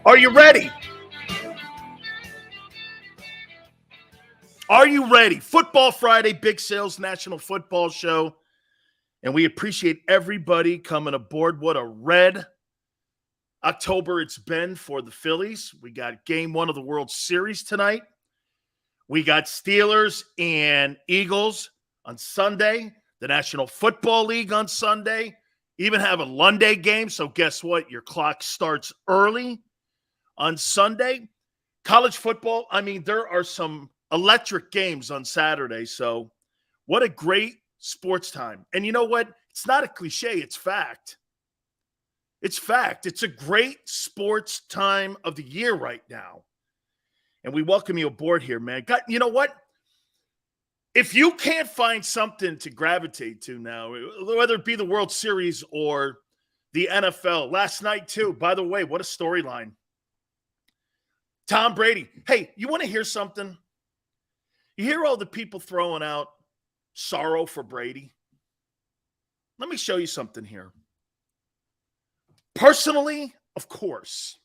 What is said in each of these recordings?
Are you ready? Are you ready? Football Friday, Big Sales National Football Show. And we appreciate everybody coming aboard. What a red October it's been for the Phillies. We got game one of the World Series tonight. We got Steelers and Eagles on Sunday. The National Football League on Sunday. Even have a Monday game. So guess what? Your clock starts early on Sunday. College football, I mean, there are some electric games on Saturday. So what a great sports time. And you know what? It's not a cliche. It's fact. It's fact. It's a great sports time of the year right now. And we welcome you aboard here, man. You know what? If you can't find something to gravitate to now, whether it be the World Series or the NFL, last night too, by the way, what a storyline. Tom Brady. Hey, you want to hear something? You hear all the people throwing out sorrow for Brady? Let me show you something here. Personally, of course.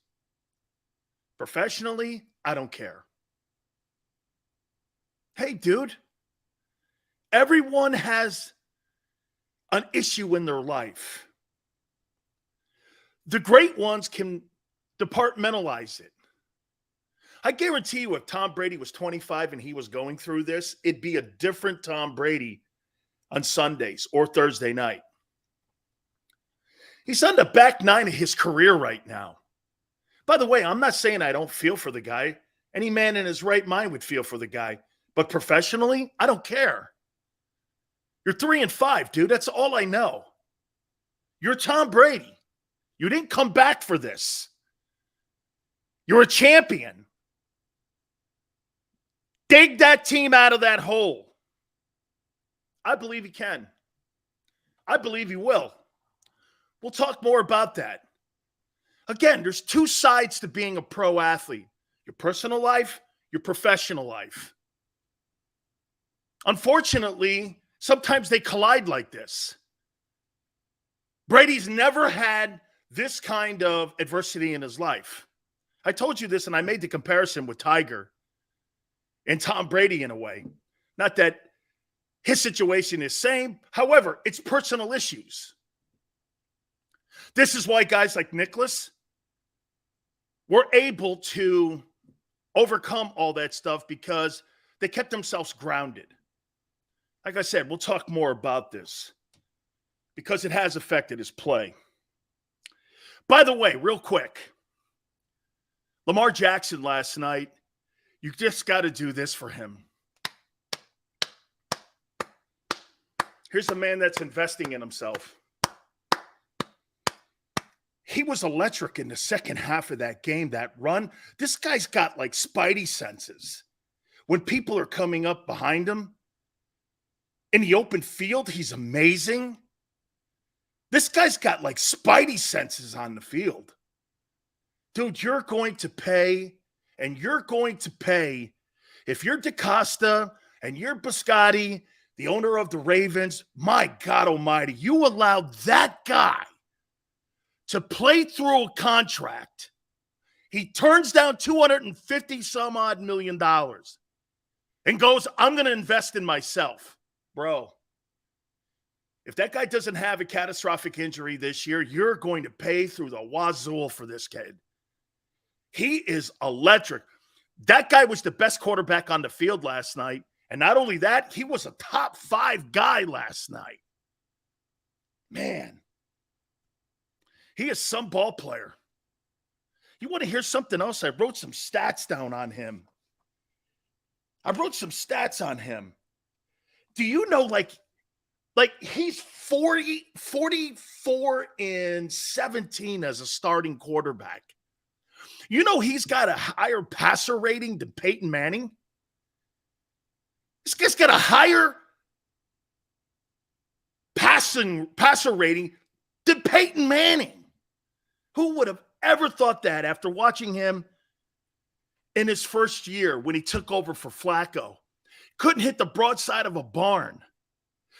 Professionally, I don't care. Hey, dude. Everyone has an issue in their life. The great ones can departmentalize it. I guarantee you if Tom Brady was 25 and he was going through this, it'd be a different Tom Brady on Sundays or Thursday night. He's on the back nine of his career right now. By the way, I'm not saying I don't feel for the guy. Any man in his right mind would feel for the guy. But professionally, I don't care. You're 3-5, dude. That's all I know. You're Tom Brady. You didn't come back for this. You're a champion. Dig that team out of that hole. I believe he can. I believe he will. We'll talk more about that. Again, there's two sides to being a pro athlete. Your personal life, your professional life. Unfortunately, sometimes they collide like this. Brady's never had this kind of adversity in his life. I told you this, and I made the comparison with Tiger and Tom Brady in a way. Not that his situation is same. However, it's personal issues. This is why guys like Nicholas were able to overcome all that stuff because they kept themselves grounded. Like I said, we'll talk more about this because it has affected his play. By the way, real quick, Lamar Jackson last night, you just got to do this for him. Here's a man that's investing in himself. He was electric in the second half of that game, that run. This guy's got like spidey senses. When people are coming up behind him in the open field, he's amazing. This guy's got like spidey senses on the field. Dude, you're going to pay, and you're going to pay. If you're DaCosta and you're Biscotti, the owner of the Ravens, my God almighty, you allowed that guy to play through a contract. He turns down $250 some odd million and goes, I'm going to invest in myself. Bro, if that guy doesn't have a catastrophic injury this year, you're going to pay through the wazoo for this kid. He is electric. That guy was the best quarterback on the field last night. And not only that, he was a top 5 guy last night. Man. He is some ball player. You want to hear something else? I wrote some stats down on him. Do you know, like he's 44-17 as a starting quarterback. You know he's got a higher passer rating than Peyton Manning? This guy's got a higher passer rating than Peyton Manning. Who would have ever thought that after watching him in his first year when he took over for Flacco? Couldn't hit the broadside of a barn.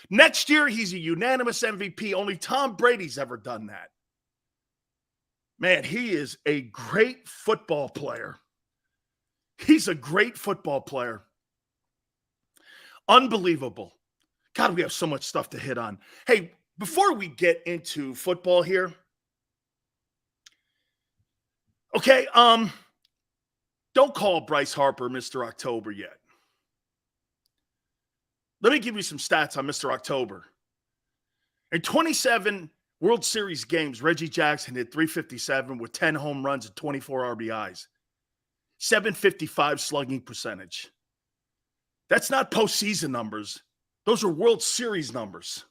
Next year, he's a unanimous MVP. Only Tom Brady's ever done that. Man, he is a great football player. He's a great football player. Unbelievable. God, we have so much stuff to hit on. Hey, before we get into football here, okay, don't call Bryce Harper Mr. October yet. Let me give you some stats on Mr. October. In 27 World Series games, Reggie Jackson hit 357 with 10 home runs and 24 RBIs. 755 slugging percentage. That's not postseason numbers. Those are World Series numbers.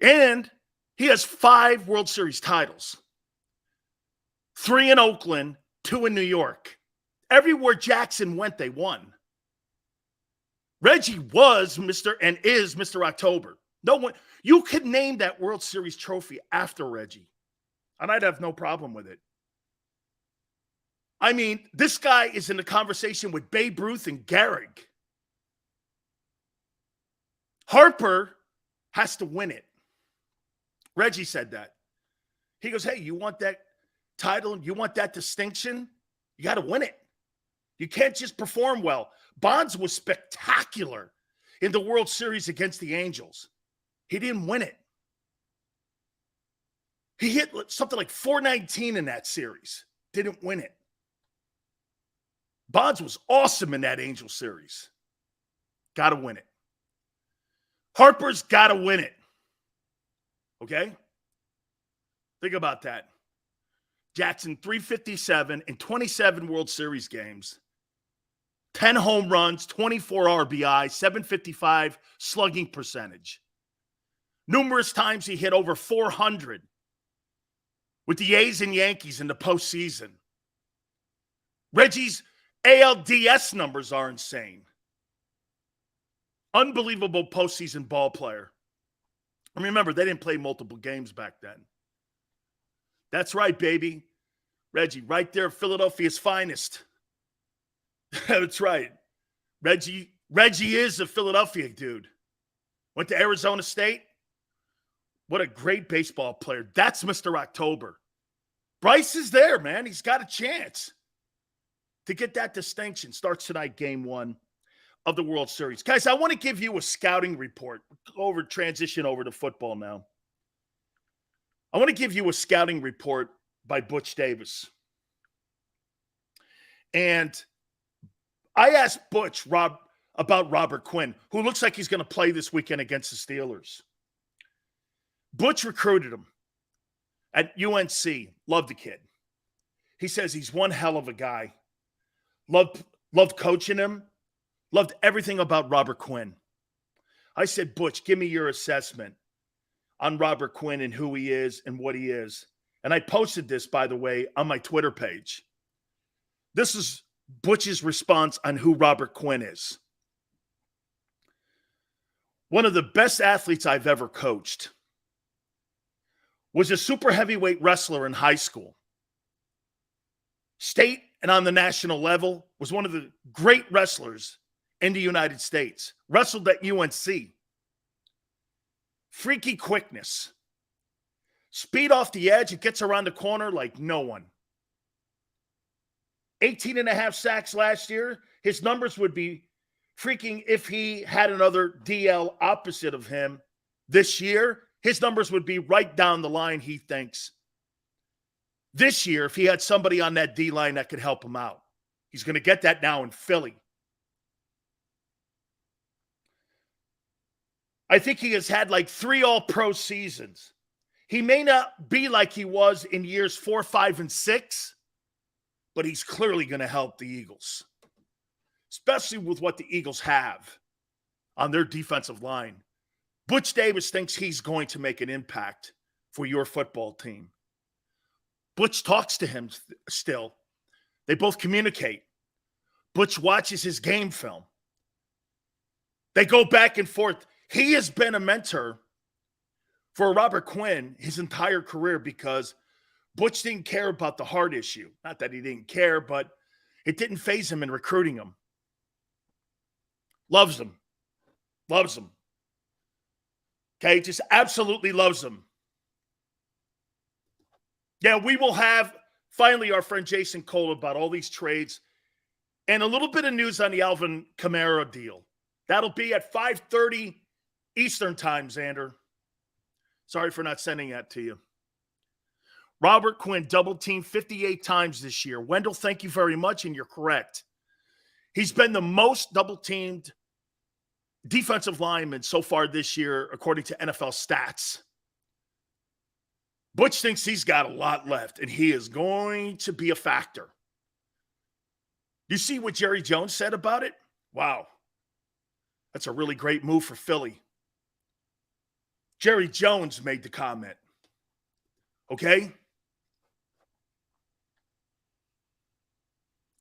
And he has 5 World Series titles. 3 in Oakland, 2 in New York. Everywhere Jackson went, they won. Reggie was Mr. and is Mr. October. No one, you could name that World Series trophy after Reggie, and I'd have no problem with it. I mean, this guy is in the conversation with Babe Ruth and Gehrig. Harper has to win it. Reggie said that. He goes, hey, you want that title? You want that distinction? You got to win it. You can't just perform well. Bonds was spectacular in the World Series against the Angels. He didn't win it. He hit something like 419 in that series. Didn't win it. Bonds was awesome in that Angel series. Got to win it. Harper's got to win it. Okay? Think about that. Jackson, 357 in 27 World Series games. 10 home runs, 24 RBI, 755 slugging percentage. Numerous times he hit over 400 with the A's and Yankees in the postseason. Reggie's ALDS numbers are insane. Unbelievable postseason ball player. And remember, they didn't play multiple games back then. That's right, baby. Reggie, right there, Philadelphia's finest. That's right. Reggie is a Philadelphia dude. Went to Arizona State. What a great baseball player. That's Mr. October. Bryce is there, man. He's got a chance to get that distinction. Starts tonight, game 1 of the World Series. Guys, I want to give you a scouting report. Transition over to football now. I want to give you a scouting report by Butch Davis. And I asked Butch about Robert Quinn, who looks like he's going to play this weekend against the Steelers. Butch recruited him at UNC. Loved the kid. He says he's one hell of a guy. Loved coaching him. Loved everything about Robert Quinn. I said, Butch, give me your assessment on Robert Quinn and who he is and what he is. And I posted this, by the way, on my Twitter page. This is Butch's response on who Robert Quinn is. One of the best athletes I've ever coached. Was a super heavyweight wrestler in high school. State and on the national level, was one of the great wrestlers in the United States. Wrestled at UNC. Freaky quickness. Speed off the edge. It gets around the corner like no one. 18 and a half sacks last year. His numbers would be freaking if he had another DL opposite of him this year. His numbers would be right down the line, he thinks. This year, if he had somebody on that D-line that could help him out. He's going to get that now in Philly. I think he has had like 3 all-pro seasons. He may not be like he was in years 4, 5, and 6, but he's clearly going to help the Eagles, especially with what the Eagles have on their defensive line. Butch Davis thinks he's going to make an impact for your football team. Butch talks to him still. They both communicate. Butch watches his game film. They go back and forth. He has been a mentor for Robert Quinn his entire career because Butch didn't care about the heart issue. Not that he didn't care, but it didn't faze him in recruiting him. Loves him. Loves him. Okay, just absolutely loves him. Yeah, we will have finally our friend Jason Cole about all these trades and a little bit of news on the Alvin Kamara deal. That'll be at 5:30 Eastern time, Xander. Sorry for not sending that to you. Robert Quinn double-teamed 58 times this year. Wendell, thank you very much, and you're correct. He's been the most double-teamed defensive lineman so far this year, according to NFL stats. Butch thinks he's got a lot left, and he is going to be a factor. You see what Jerry Jones said about it? Wow. That's a really great move for Philly. Jerry Jones made the comment. Okay?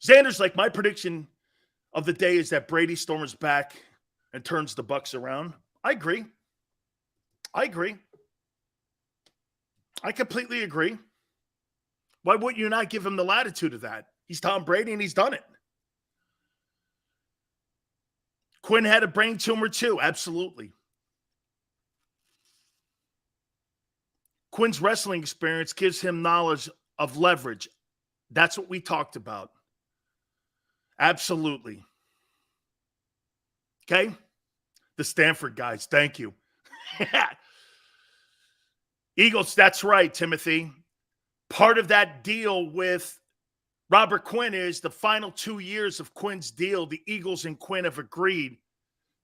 Xander's like, my prediction of the day is that Brady storms back and turns the Bucks around. I agree. I completely agree. Why wouldn't you not give him the latitude of that? He's Tom Brady and he's done it. Quinn had a brain tumor too. Absolutely. Quinn's wrestling experience gives him knowledge of leverage. That's what we talked about. Absolutely. Okay? The Stanford guys, thank you. Eagles, that's right, Timothy. Part of that deal with Robert Quinn is the final 2 years of Quinn's deal. The Eagles and Quinn have agreed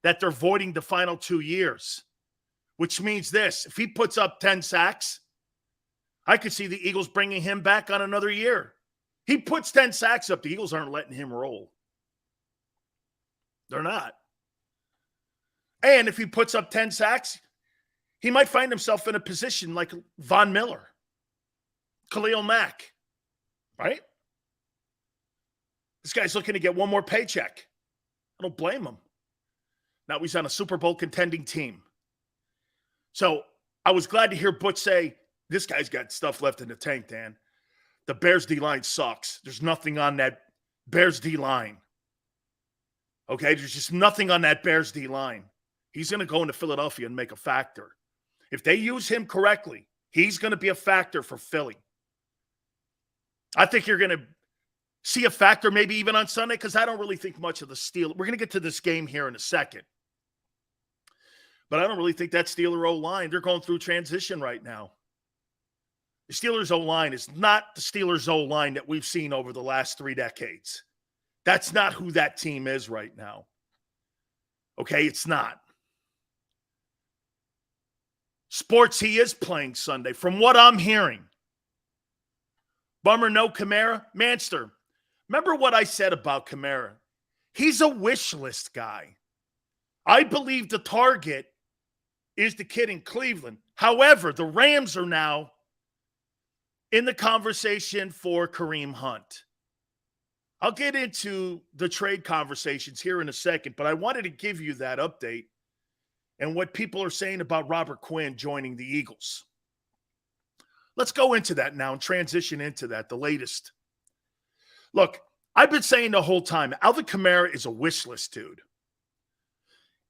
that they're voiding the final 2 years, which means this. If he puts up 10 sacks, I could see the Eagles bringing him back on another year. He puts 10 sacks up. The Eagles aren't letting him roll. They're not. And if he puts up 10 sacks, he might find himself in a position like Von Miller, Khalil Mack, right? This guy's looking to get one more paycheck. I don't blame him. Now he's on a Super Bowl contending team. So I was glad to hear Butch say, this guy's got stuff left in the tank, Dan. The Bears D-line sucks. There's nothing on that Bears D-line. Okay, there's just nothing on that Bears D-line. He's going to go into Philadelphia and make a factor. If they use him correctly, he's going to be a factor for Philly. I think you're going to see a factor maybe even on Sunday because I don't really think much of the Steelers. We're going to get to this game here in a second. But I don't really think that Steeler O-line, they're going through transition right now. The Steelers O-line is not the Steelers O-line that we've seen over the last 3 decades. That's not who that team is right now. Okay, it's not. Sports, he is playing Sunday. From what I'm hearing. Bummer, no Kamara. Manster, remember what I said about Kamara? He's a wish list guy. I believe the target is the kid in Cleveland. However, the Rams are now in the conversation for Kareem Hunt. I'll get into the trade conversations here in a second, but I wanted to give you that update and what people are saying about Robert Quinn joining the Eagles. Let's go into that now and transition into that, the latest. Look, I've been saying the whole time, Alvin Kamara is a wish list dude.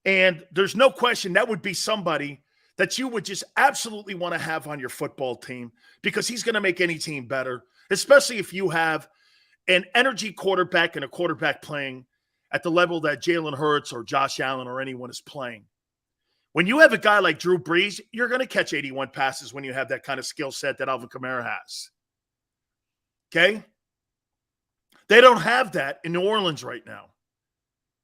And there's no question that would be somebody that you would just absolutely want to have on your football team because he's going to make any team better, especially if you have an energy quarterback and a quarterback playing at the level that Jalen Hurts or Josh Allen or anyone is playing. When you have a guy like Drew Brees, you're going to catch 81 passes when you have that kind of skill set that Alvin Kamara has. Okay? They don't have that in New Orleans right now.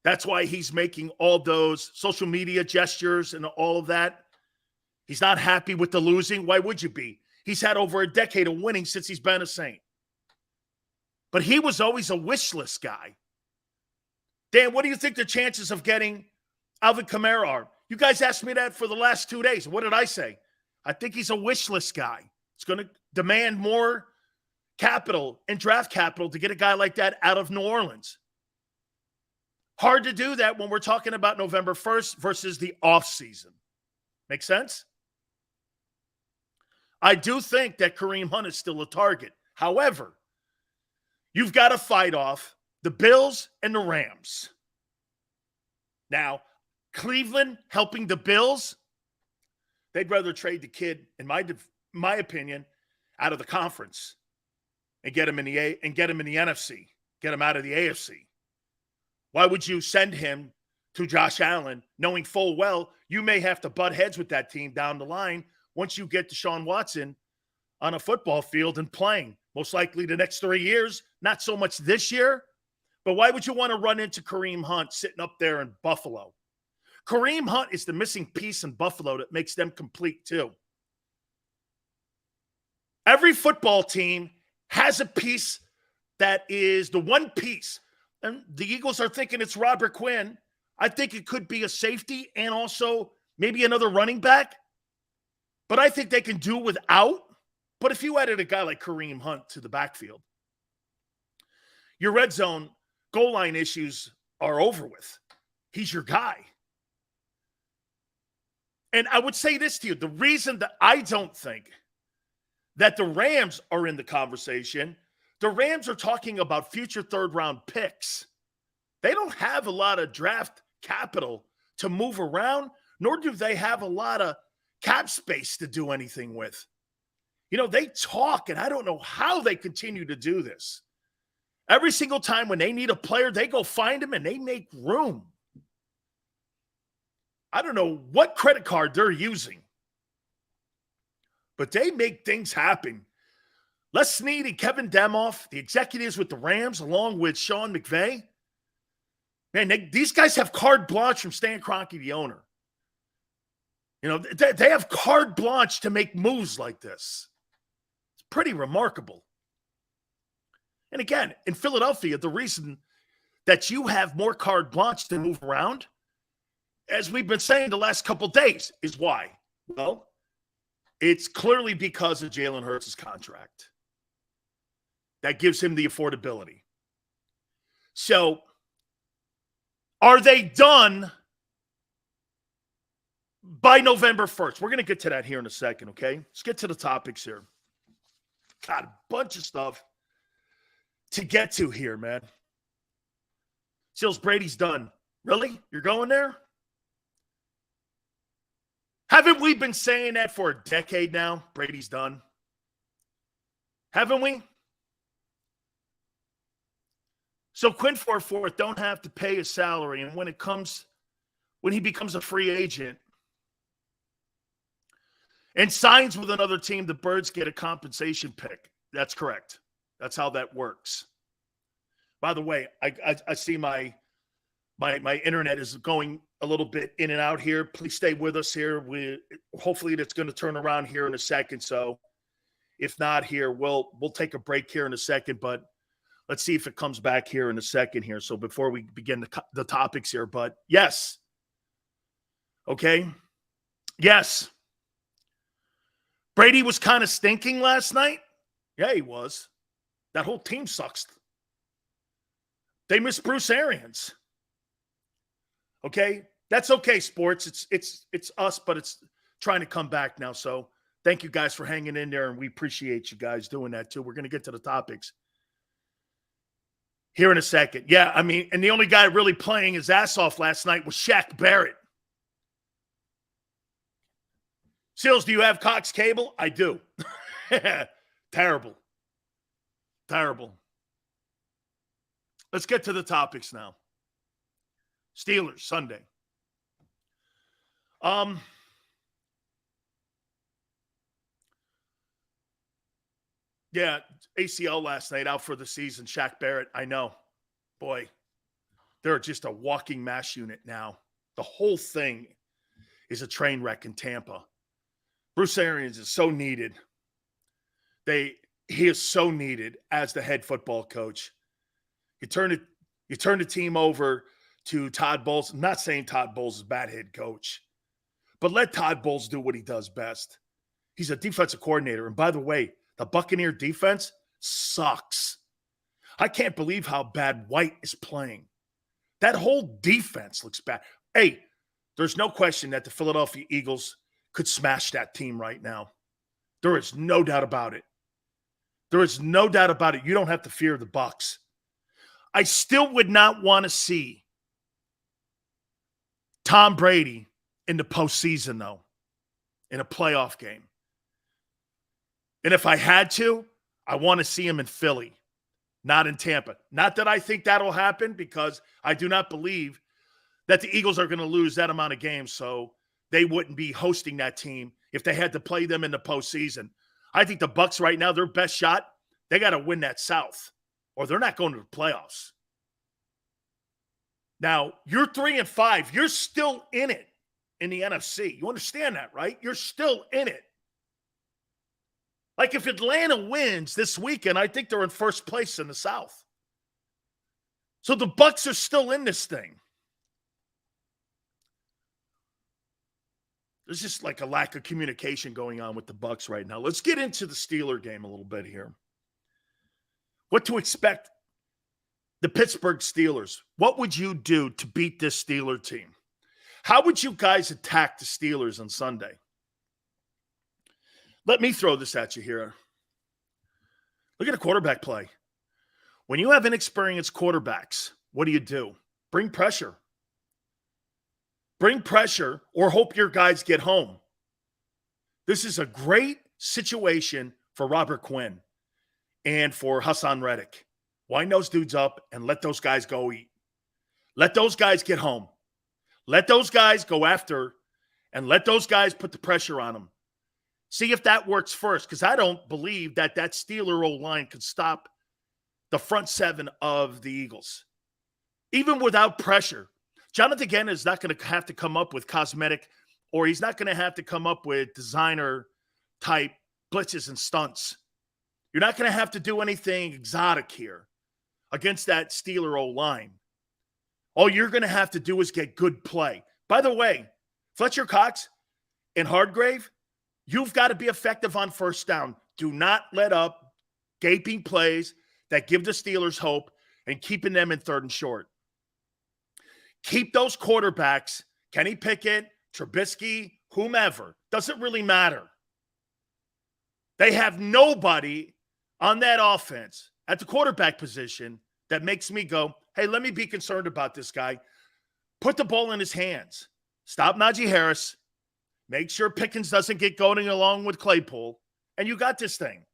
That's why he's making all those social media gestures and all of that. He's not happy with the losing. Why would you be? He's had over a decade of winning since he's been a Saint. But he was always a wish list guy. Dan, what do you think the chances of getting Alvin Kamara are? You guys asked me that for the last 2 days. What did I say? I think he's a wish list guy. It's going to demand more capital and draft capital to get a guy like that out of New Orleans. Hard to do that when we're talking about November 1st versus the offseason. Make sense? I do think that Kareem Hunt is still a target. However, you've got to fight off the Bills and the Rams. Now, Cleveland helping the Bills, they'd rather trade the kid, in my opinion, out of the conference and get him in the NFC, get him out of the AFC. Why would you send him to Josh Allen, knowing full well you may have to butt heads with that team down the line once you get Deshaun Watson on a football field and playing? Most likely the next 3 years, not so much this year. But why would you want to run into Kareem Hunt sitting up there in Buffalo? Kareem Hunt is the missing piece in Buffalo that makes them complete too. Every football team has a piece that is the one piece. And the Eagles are thinking it's Robert Quinn. I think it could be a safety and also maybe another running back. But I think they can do without. But if you added a guy like Kareem Hunt to the backfield, your red zone goal line issues are over with. He's your guy. And I would say this to you. The reason that I don't think that the Rams are in the conversation, the Rams are talking about future third-round picks. They don't have a lot of draft capital to move around, nor do they have a lot of cap space to do anything with. You know, they talk, and I don't know how they continue to do this. Every single time when they need a player, they go find him and they make room. I don't know what credit card they're using, but they make things happen. Les Snead and Kevin Demoff, the executives with the Rams, along with Sean McVay, man, these guys have carte blanche from Stan Kroenke, the owner. You know, they have carte blanche to make moves like this. It's pretty remarkable. And again, in Philadelphia, the reason that you have more carte blanche to move around, as we've been saying the last couple days, is why? Well, it's clearly because of Jalen Hurts' contract. That gives him the affordability. So, are they done by November 1st? We're going to get to that here in a second, okay? Let's get to the topics here. Got a bunch of stuff to get to here, man. Seals, Brady's done. Really? You're going there? Haven't we been saying that for a decade now? Brady's done. Haven't we? So Quinn Forforth don't have to pay his salary, and when he becomes a free agent and signs with another team, the Birds get a compensation pick. That's correct. That's how that works. By the way, I see my internet is going a little bit in and out here. Please stay with us here. Hopefully that's going to turn around here in a second. So if not here, we'll take a break here in a second, but let's see if it comes back here in a second here. So before we begin the topics here, but yes. Okay. Yes. Brady was kind of stinking last night. Yeah, he was. That whole team sucks. They miss Bruce Arians. Okay? That's okay, sports. It's us, but it's trying to come back now. So thank you guys for hanging in there, and we appreciate you guys doing that too. We're going to get to the topics here in a second. Yeah, I mean, and the only guy really playing his ass off last night was Shaq Barrett. Seals, do you have Cox Cable? I do. Terrible. Terrible. Let's get to the topics now. Steelers, Sunday. Yeah, ACL last night, out for the season. Shaq Barrett, I know. Boy, they're just a walking mass unit now. The whole thing is a train wreck in Tampa. Bruce Arians is so needed. He is so needed as the head football coach. You turn the team over to Todd Bowles. I'm not saying Todd Bowles is a bad head coach, but let Todd Bowles do what he does best. He's a defensive coordinator. And by the way, the Buccaneer defense sucks. I can't believe how bad White is playing. That whole defense looks bad. Hey, there's no question that the Philadelphia Eagles could smash that team right now. There is no doubt about it. There is no doubt about it. You don't have to fear the Bucs. I still would not want to see Tom Brady in the postseason, though, in a playoff game. And if I had to, I want to see him in Philly, not in Tampa. Not that I think that'll happen, because I do not believe that the Eagles are going to lose that amount of games, so they wouldn't be hosting that team if they had to play them in the postseason. I think the Bucs right now, their best shot, they got to win that South, or they're not going to the playoffs. Now, you're 3-5. You're still in it in the NFC. You understand that, right? You're still in it. Like, if Atlanta wins this weekend, I think they're in first place in the South. So the Bucs are still in this thing. There's just like a lack of communication going on with the Bucs right now. Let's get into the Steeler game a little bit here. What to expect? The Pittsburgh Steelers. What would you do to beat this Steeler team? How would you guys attack the Steelers on Sunday? Let me throw this at you here. Look at a quarterback play. When you have inexperienced quarterbacks, what do? Bring pressure. Bring pressure, or hope your guys get home. This is a great situation for Robert Quinn and for Hassan Reddick. Wind those dudes up and let those guys go eat. Let those guys get home. Let those guys go after, and let those guys put the pressure on them. See if that works first, because I don't believe that Steeler O-line could stop the front seven of the Eagles. Even without pressure, Jonathan Gannon is not going to have to come up with cosmetic, or he's not going to have to come up with designer-type blitzes and stunts. You're not going to have to do anything exotic here against that Steeler O-line. All you're going to have to do is get good play. By the way, Fletcher Cox and Hardgrave, you've got to be effective on first down. Do not let up gaping plays that give the Steelers hope and keeping them in third and short. Keep those quarterbacks, Kenny Pickett, Trubisky, whomever. Doesn't really matter. They have nobody on that offense at the quarterback position that makes me go, hey, let me be concerned about this guy. Put the ball in his hands. Stop Najee Harris. Make sure Pickens doesn't get going along with Claypool. And you got this thing.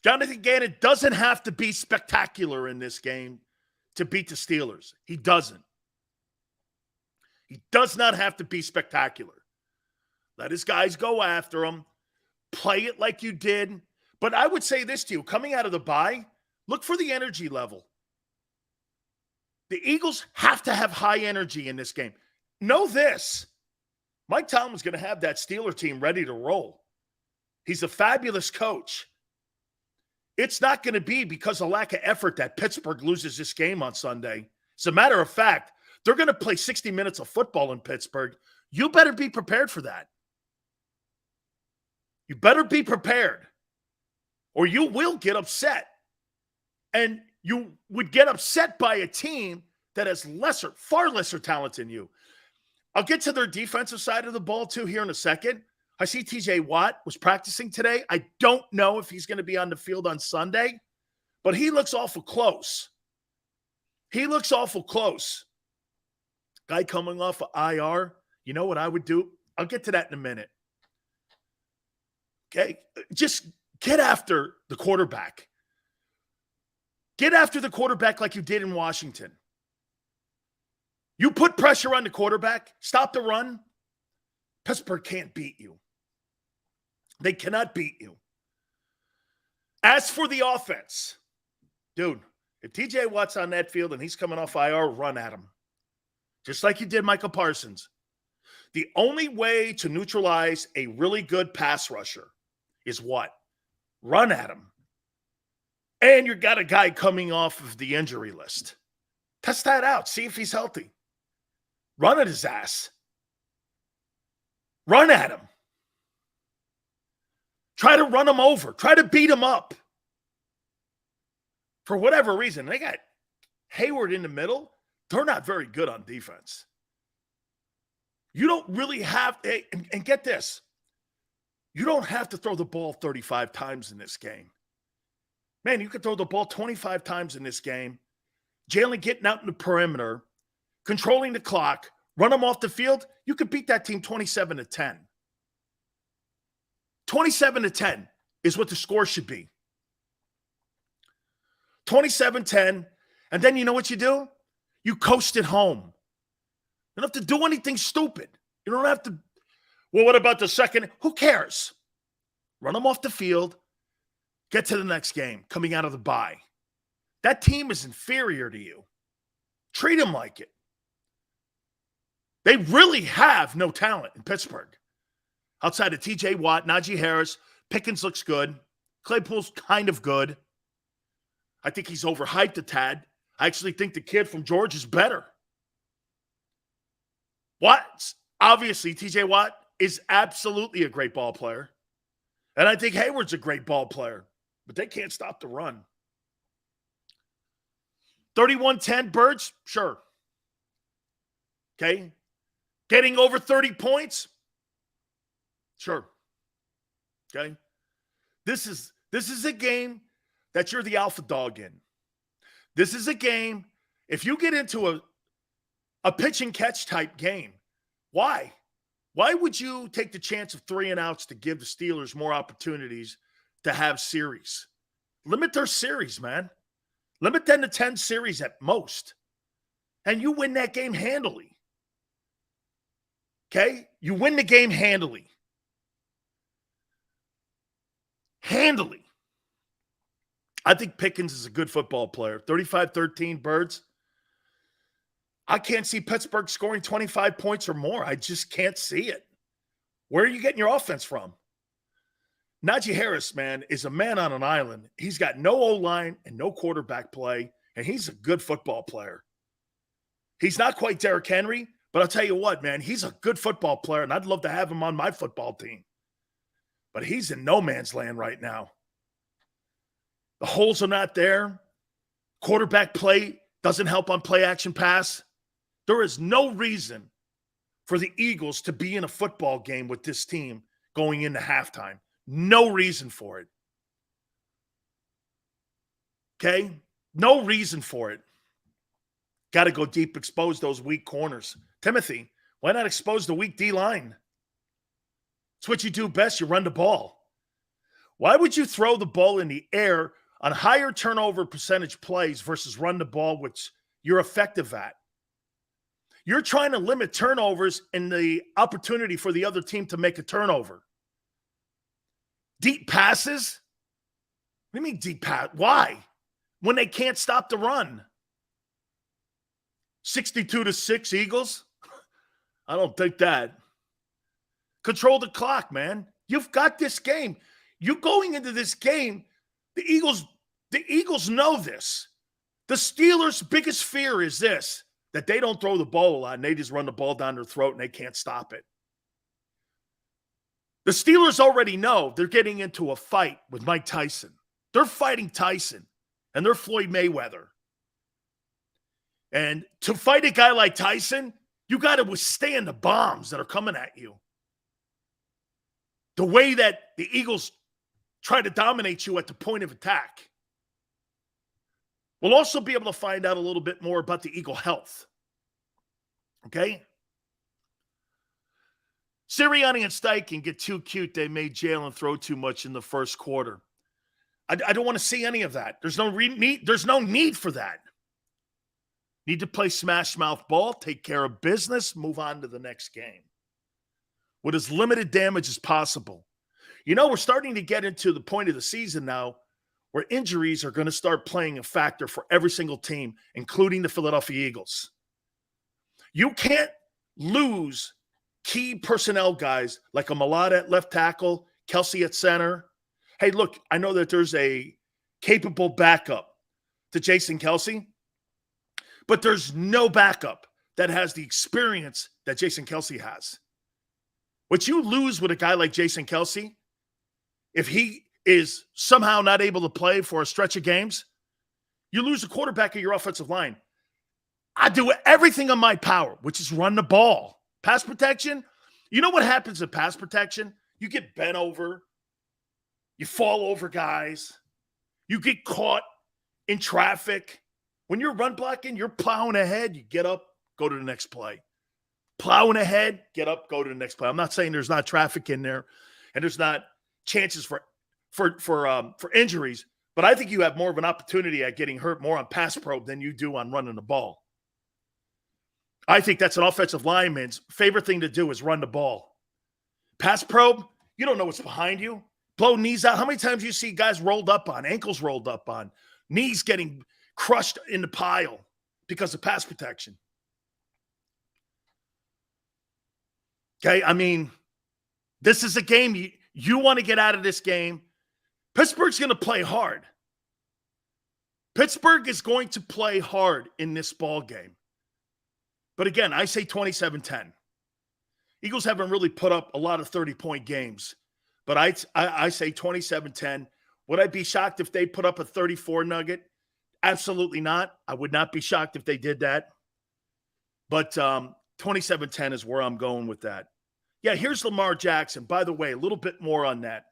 Jonathan Gannon doesn't have to be spectacular in this game to beat the Steelers. He doesn't. He does not have to be spectacular. Let his guys go after him. Play it like you did. But I would say this to you. Coming out of the bye, look for the energy level. The Eagles have to have high energy in this game. Know this. Mike Tomlin's going to have that Steeler team ready to roll. He's a fabulous coach. It's not going to be because of lack of effort that Pittsburgh loses this game on Sunday. As a matter of fact, they're going to play 60 minutes of football in Pittsburgh. You better be prepared for that. You better be prepared, or you will get upset. And you would get upset by a team that has far lesser talent than you. I'll get to their defensive side of the ball, too, here in a second. I see TJ Watt was practicing today. I don't know if he's going to be on the field on Sunday, but he looks awful close. He looks awful close. Guy coming off of IR, you know what I would do? I'll get to that in a minute. Okay? Just get after the quarterback. Get after the quarterback like you did in Washington. You put pressure on the quarterback, stop the run, Pittsburgh can't beat you. They cannot beat you. As for the offense, dude, if TJ Watt's on that field and he's coming off IR, run at him. Just like you did Michael Parsons. The only way to neutralize a really good pass rusher is what? Run at him. And you got a guy coming off of the injury list. Test that out. See if he's healthy. Run at his ass. Run at him. Try to run him over. Try to beat him up. For whatever reason, they got Hayward in the middle. They're not very good on defense. You don't really have, and get this, you don't have to throw the ball 35 times in this game. Man, you could throw the ball 25 times in this game. Jalen getting out in the perimeter, controlling the clock, run them off the field. You could beat that team 27-10. 27-10 is what the score should be. 27-10. And then you know what you do? You coast it home. You don't have to do anything stupid. You don't have to. Well, what about the second? Who cares? Run them off the field. Get to the next game coming out of the bye. That team is inferior to you. Treat them like it. They really have no talent in Pittsburgh. Outside of TJ Watt, Najee Harris, Pickens looks good. Claypool's kind of good. I think he's overhyped a tad. I actually think the kid from Georgia is better. Watt, obviously, TJ Watt is absolutely a great ball player. And I think Hayward's a great ball player. But they can't stop the run. 31-10 Birds? Sure. Okay. Getting over 30 points? Sure. Okay. This is a game that you're the alpha dog in. This is a game, if you get into a pitch and catch type game, why? Why would you take the chance of 3 and outs to give the Steelers more opportunities to have series? Limit their series, man. Limit them to 10 series at most. And you win that game handily. Okay? You win the game handily. Handily. I think Pickens is a good football player. 35-13 Birds. I can't see Pittsburgh scoring 25 points or more. I just can't see it. Where are you getting your offense from? Najee Harris, man, is a man on an island. He's got no O-line and no quarterback play, and he's a good football player. He's not quite Derrick Henry, but I'll tell you what, man, he's a good football player, and I'd love to have him on my football team. But he's in no man's land right now. The holes are not there. Quarterback play doesn't help on play action pass. There is no reason for the Eagles to be in a football game with this team going into halftime. No reason for it. Okay? No reason for it. Got to go deep, expose those weak corners. Timothy, why not expose the weak D-line? It's what you do best. You run the ball. Why would you throw the ball in the air on higher turnover percentage plays versus run the ball, which you're effective at? You're trying to limit turnovers and the opportunity for the other team to make a turnover. Deep passes? What do you mean deep pass? Why? When they can't stop the run. 62-6 Eagles? I don't think that. Control the clock, man. You've got this game. You going into this game, the Eagles know this. The Steelers' biggest fear is this, that they don't throw the ball a lot and they just run the ball down their throat and they can't stop it. The Steelers already know they're getting into a fight with Mike Tyson. They're fighting Tyson, and they're Floyd Mayweather. And to fight a guy like Tyson, you got to withstand the bombs that are coming at you. The way that the Eagles try to dominate you at the point of attack. We'll also be able to find out a little bit more about the Eagle health. Okay? Sirianni and Steichen get too cute. They made Jalen throw too much in the first quarter. I don't want to see any of that. There's no need for that. Need to play smash mouth ball, take care of business, move on to the next game with as limited damage as possible. You know, we're starting to get into the point of the season now where injuries are going to start playing a factor for every single team, including the Philadelphia Eagles. You can't lose key personnel guys like a Malata at left tackle, Kelsey at center. Hey, look, I know that there's a capable backup to Jason Kelsey, but there's no backup that has the experience that Jason Kelsey has. What you lose with a guy like Jason Kelsey, if he is somehow not able to play for a stretch of games, you lose a quarterback of your offensive line. I do everything in my power, which is run the ball. Pass protection, you know what happens in pass protection? You get bent over. You fall over guys. You get caught in traffic. When you're run blocking, you're plowing ahead. You get up, go to the next play. Plowing ahead, get up, go to the next play. I'm not saying there's not traffic in there and there's not chances for injuries, but I think you have more of an opportunity at getting hurt more on pass pro than you do on running the ball. I think that's an offensive lineman's favorite thing to do is run the ball. Pass probe, you don't know what's behind you. Blow knees out. How many times you see guys rolled up on, ankles rolled up on, knees getting crushed in the pile because of pass protection? Okay, I mean, this is a game you want to get out of this game. Pittsburgh's going to play hard. Pittsburgh is going to play hard in this ball game. But again, I say 27-10. Eagles haven't really put up a lot of 30-point games. But I say 27-10. Would I be shocked if they put up a 34 nugget? Absolutely not. I would not be shocked if they did that. But 27-10 is where I'm going with that. Yeah, here's Lamar Jackson. By the way, a little bit more on that.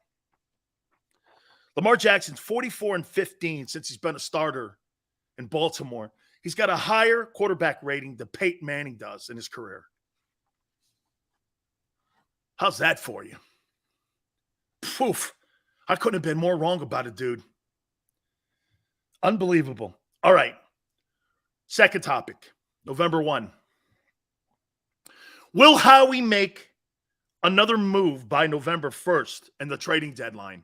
Lamar Jackson's 44-15 since he's been a starter in Baltimore. He's got a higher quarterback rating than Peyton Manning does in his career. How's that for you? Poof. I couldn't have been more wrong about it, dude. Unbelievable. All right. Second topic, November 1. Will Howie make another move by November 1st and the trading deadline?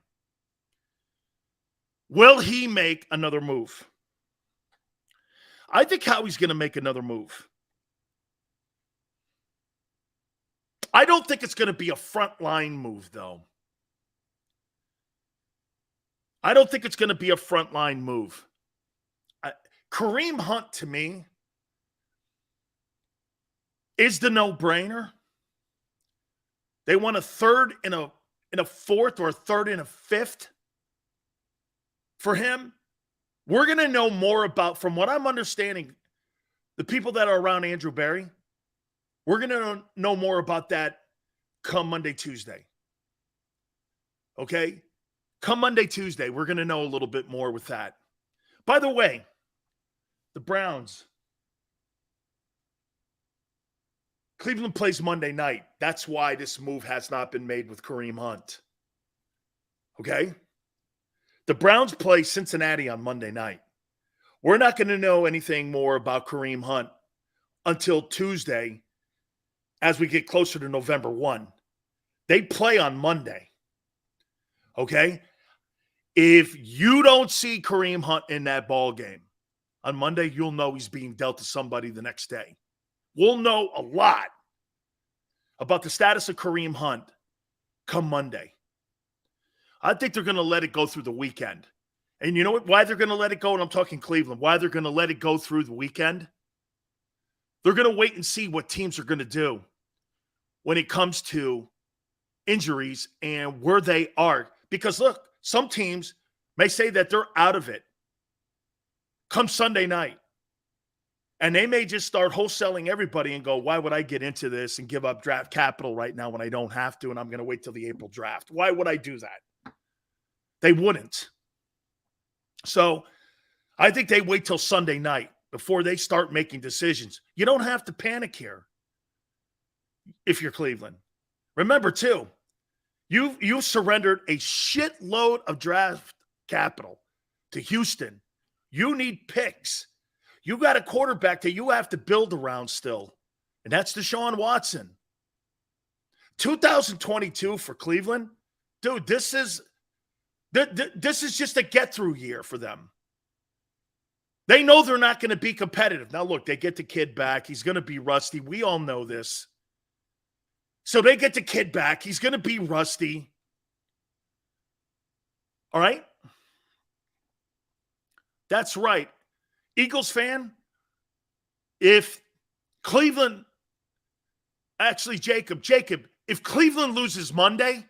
Will he make another move? I think Howie's going to make another move. I don't think it's going to be a frontline move, though. I don't think it's going to be a frontline move. Kareem Hunt, to me, is the no-brainer. They want a third and a fourth, or a third and a fifth for him. We're going to know more about, from what I'm understanding, the people that are around Andrew Berry, we're going to know more about that come Monday, Tuesday. Okay? Come Monday, Tuesday, we're going to know a little bit more with that. By the way, the Browns, Cleveland plays Monday night. That's why this move has not been made with Kareem Hunt. Okay? The Browns play Cincinnati on Monday night. We're not going to know anything more about Kareem Hunt until Tuesday as we get closer to November 1. They play on Monday. Okay? If you don't see Kareem Hunt in that ball game on Monday, you'll know he's being dealt to somebody the next day. We'll know a lot about the status of Kareem Hunt come Monday. I think they're going to let it go through the weekend. And you know what? Why they're going to let it go, and I'm talking Cleveland, why they're going to let it go through the weekend? They're going to wait and see what teams are going to do when it comes to injuries and where they are. Because look, some teams may say that they're out of it come Sunday night. And they may just start wholesaling everybody and go, why would I get into this and give up draft capital right now when I don't have to, and I'm going to wait till the April draft? Why would I do that? They wouldn't. So I think they wait till Sunday night before they start making decisions. You don't have to panic here if you're Cleveland. Remember, too, you've surrendered a shitload of draft capital to Houston. You need picks. You got a quarterback that you have to build around still, and that's Deshaun Watson. 2022 for Cleveland, dude, this is just a get-through year for them. They know they're not going to be competitive. Now, look, they get the kid back. He's going to be rusty. We all know this. So they get the kid back. He's going to be rusty. All right? That's right. Eagles fan, if Cleveland, actually, Jacob, if Cleveland loses Monday,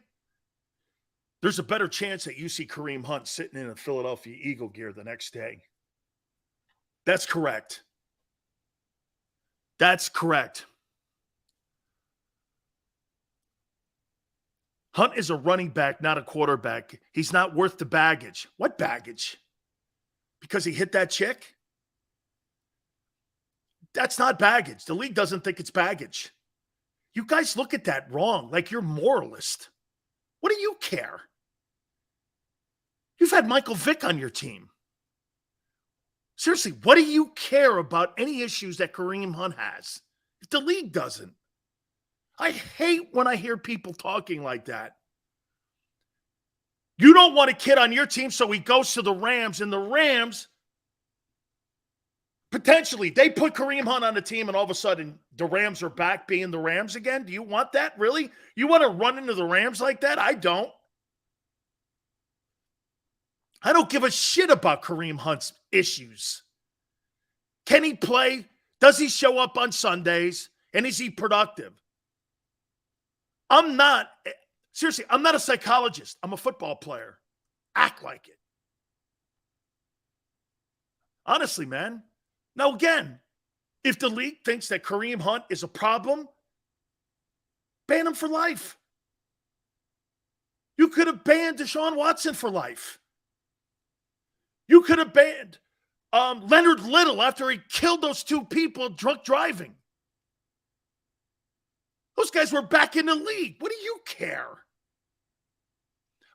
there's a better chance that you see Kareem Hunt sitting in a Philadelphia Eagle gear the next day. That's correct. That's correct. Hunt is a running back, not a quarterback. He's not worth the baggage. What baggage? Because he hit that chick? That's not baggage. The league doesn't think it's baggage. You guys look at that wrong, like you're moralist. What do you care? You've had Michael Vick on your team. Seriously, what do you care about any issues that Kareem Hunt has if the league doesn't? I hate when I hear people talking like that. You don't want a kid on your team, so he goes to the Rams, and the Rams, potentially, they put Kareem Hunt on the team, and all of a sudden, the Rams are back being the Rams again? Do you want that, really? You want to run into the Rams like that? I don't. I don't give a shit about Kareem Hunt's issues. Can he play? Does he show up on Sundays? And is he productive? Seriously, I'm not a psychologist. I'm a football player. Act like it. Honestly, man. Now, again, if the league thinks that Kareem Hunt is a problem, ban him for life. You could have banned Deshaun Watson for life. You could have banned Leonard Little after he killed those two people drunk driving. Those guys were back in the league. What do you care?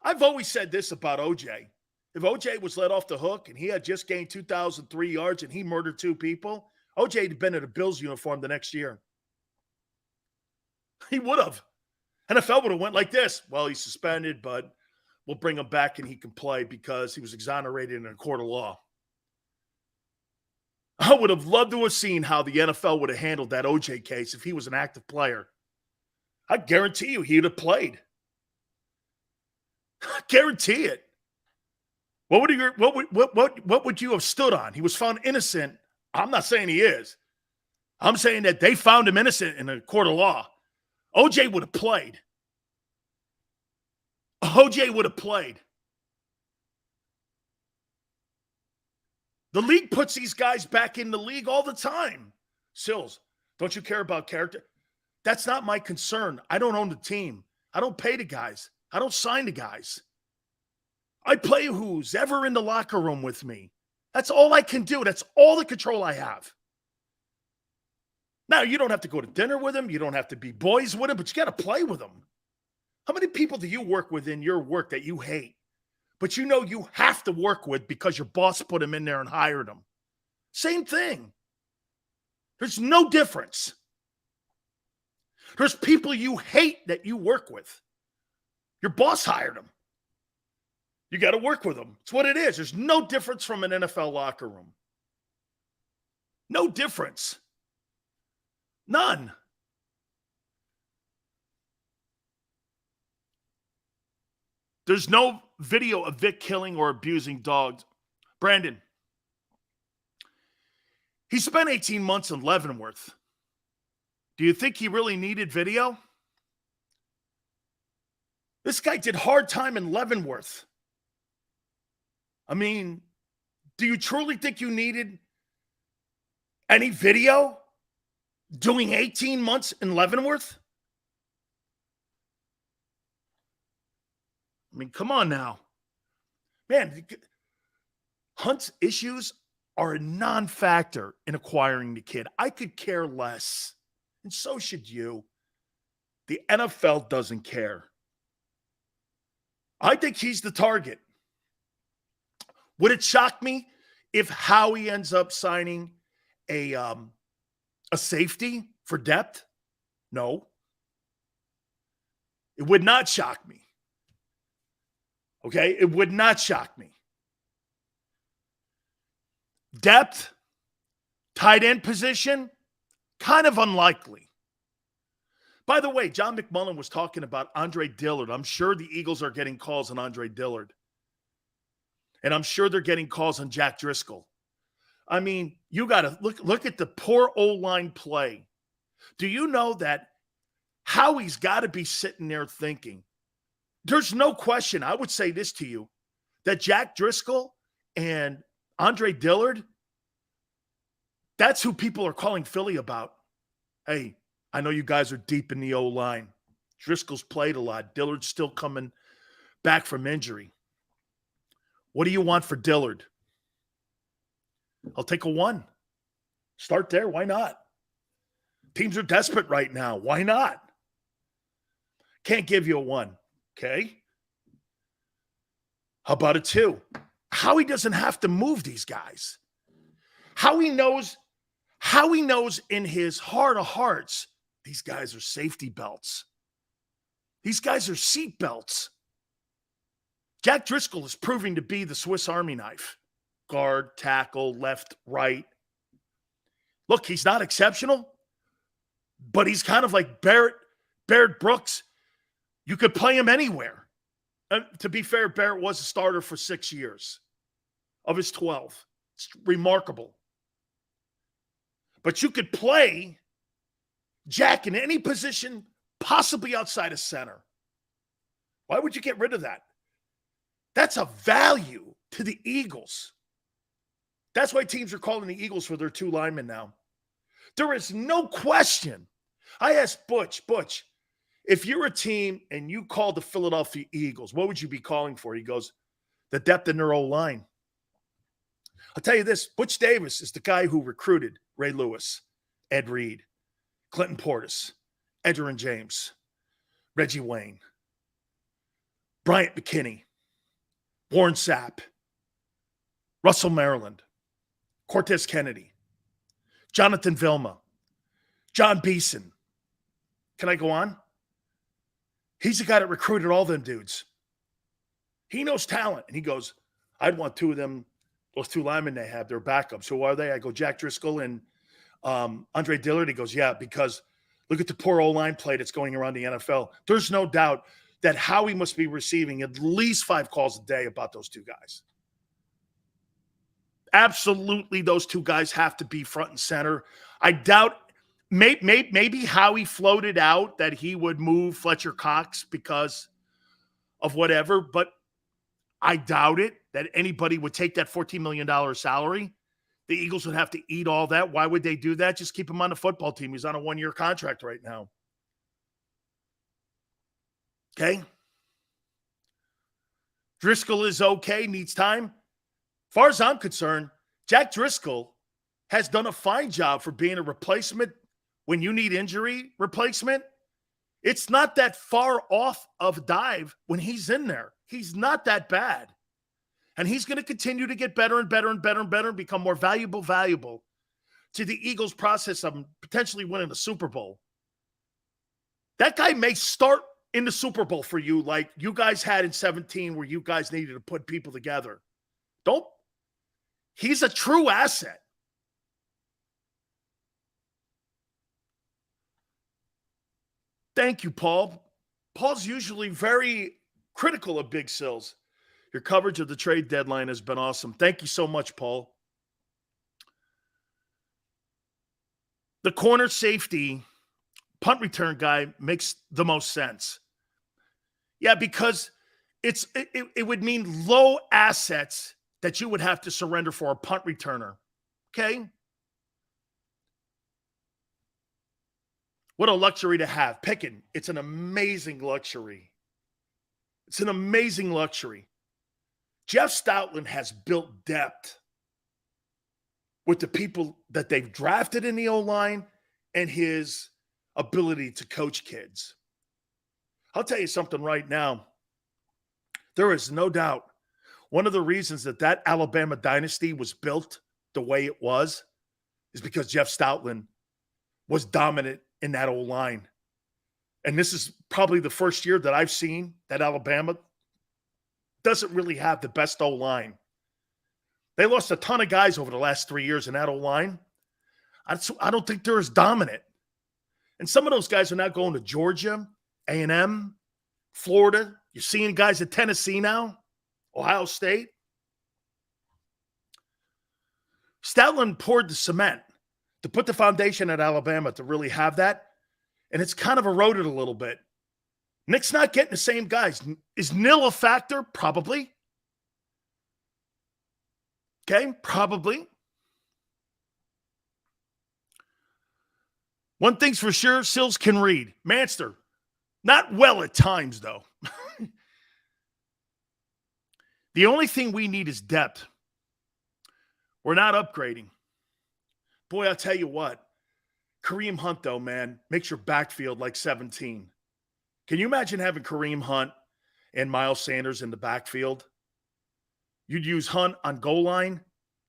I've always said this about OJ. If OJ was let off the hook and he had just gained 2,003 yards and he murdered two people, OJ had been in a Bills uniform the next year. He would have. NFL would have went like this. Well, he's suspended, but we'll bring him back and he can play because he was exonerated in a court of law. I would have loved to have seen how the NFL would have handled that OJ case if he was an active player. I guarantee you he would have played. I guarantee it. What would you have stood on? He was found innocent. I'm not saying he is. I'm saying that they found him innocent in a court of law. OJ would have played. OJ would have played. The league puts these guys back in the league all the time. Sills, don't you care about character? That's not my concern. I don't own the team. I don't pay the guys. I don't sign the guys. I play who's ever in the locker room with me. That's all I can do. That's all the control I have. Now, you don't have to go to dinner with him. You don't have to be boys with him, but you got to play with him. How many people do you work with in your work that you hate, but you know you have to work with because your boss put him in there and hired him? Same thing. There's no difference. There's people you hate that you work with. Your boss hired them. You got to work with them. It's what it is. There's no difference from an NFL locker room. No difference. None. There's no video of Vic killing or abusing dogs. Brandon, he spent 18 months in Leavenworth. Do you think he really needed video? This guy did hard time in Leavenworth. I mean, do you truly think you needed any video doing 18 months in Leavenworth? I mean, come on now. Man, Hunt's issues are a non-factor in acquiring the kid. I could care less, and so should you. The NFL doesn't care. I think he's the target. Would it shock me if Howie ends up signing a safety for depth? No. It would not shock me. Okay? It would not shock me. Depth, tight end position, kind of unlikely. By the way, John McMullen was talking about Andre Dillard. I'm sure the Eagles are getting calls on Andre Dillard. And I'm sure they're getting calls on Jack Driscoll. I mean, you got to look at the poor O-line play. Do you know that Howie's got to be sitting there thinking, there's no question, I would say this to you, that Jack Driscoll and Andre Dillard, that's who people are calling Philly about. Hey, I know you guys are deep in the O-line. Driscoll's played a lot. Dillard's still coming back from injury. What do you want for Dillard? I'll take a 1. Start there. Why not? Teams are desperate right now. Why not? Can't give you a 1. Okay? How about it too? Howie doesn't have to move these guys. Howie knows in his heart of hearts, these guys are safety belts. These guys are seat belts. Jack Driscoll is proving to be the Swiss Army knife. Guard, tackle, left, right. Look, he's not exceptional, but he's kind of like Barrett Brooks. You could play him anywhere. To be fair, Barrett was a starter for 6 years of his 12. It's remarkable. But you could play Jack in any position, possibly outside of center. Why would you get rid of that? That's a value to the Eagles. That's why teams are calling the Eagles for their 2 linemen now. There is no question. I asked Butch, if you're a team and you called the Philadelphia Eagles, what would you be calling for? He goes, the depth in their O-line. I'll tell you this, Butch Davis is the guy who recruited Ray Lewis, Ed Reed, Clinton Portis, Edgerrin James, Reggie Wayne, Bryant McKinney, Warren Sapp, Russell Maryland, Cortez Kennedy, Jonathan Vilma, John Beeson. Can I go on? He's the guy that recruited all them dudes. He knows talent. And he goes, I'd want 2 of them, those 2 linemen they have, they're backups. Who are they? I go, Jack Driscoll and Andre Dillard. He goes, yeah, because look at the poor O-line play that's going around the NFL. There's no doubt that Howie must be receiving at least 5 calls a day about those 2 guys. Absolutely, those 2 guys have to be front and center. I doubt maybe Howie floated out that he would move Fletcher Cox because of whatever, but I doubt it that anybody would take that $14 million salary. The Eagles would have to eat all that. Why would they do that? Just keep him on the football team. He's on a 1-year contract right now. Okay? Driscoll is okay, needs time. As far as I'm concerned, Jack Driscoll has done a fine job for being a replacement when you need injury replacement. It's not that far off of dive when he's in there. He's not that bad. And he's going to continue to get better and better and better and better and become more valuable to the Eagles' process of potentially winning the Super Bowl. That guy may start in the Super Bowl for you like you guys had in 17 where you guys needed to put people together. He's a true asset. Thank you, Paul. Paul's usually very critical of Big Sills. Your coverage of the trade deadline has been awesome. Thank you so much, Paul. The corner safety punt return guy makes the most sense. Yeah, because it would mean low assets that you would have to surrender for a punt returner. Okay? What a luxury to have. Picking, it's an amazing luxury. It's an amazing luxury. Jeff Stoutland has built depth with the people that they've drafted in the O-line and his ability to coach kids. I'll tell you something right now. There is no doubt one of the reasons that Alabama dynasty was built the way it was is because Jeff Stoutland was dominant in that O-line. And this is probably the first year that I've seen that Alabama doesn't really have the best O-line. They lost a ton of guys over the last 3 years in that O-line. I don't think they're as dominant. And some of those guys are now going to Georgia, A&M, Florida. You're seeing guys at Tennessee now, Ohio State. Stoutland poured the cement to put the foundation at Alabama to really have that. And it's kind of eroded a little bit. Nick's not getting the same guys. Is Nil a factor? Probably. Okay, probably. One thing's for sure, Sills can read. Manster, not well at times, though. The only thing we need is depth. We're not upgrading. Boy, I'll tell you what. Kareem Hunt, though, man, makes your backfield like 17. Can you imagine having Kareem Hunt and Miles Sanders in the backfield? you'd use Hunt on goal line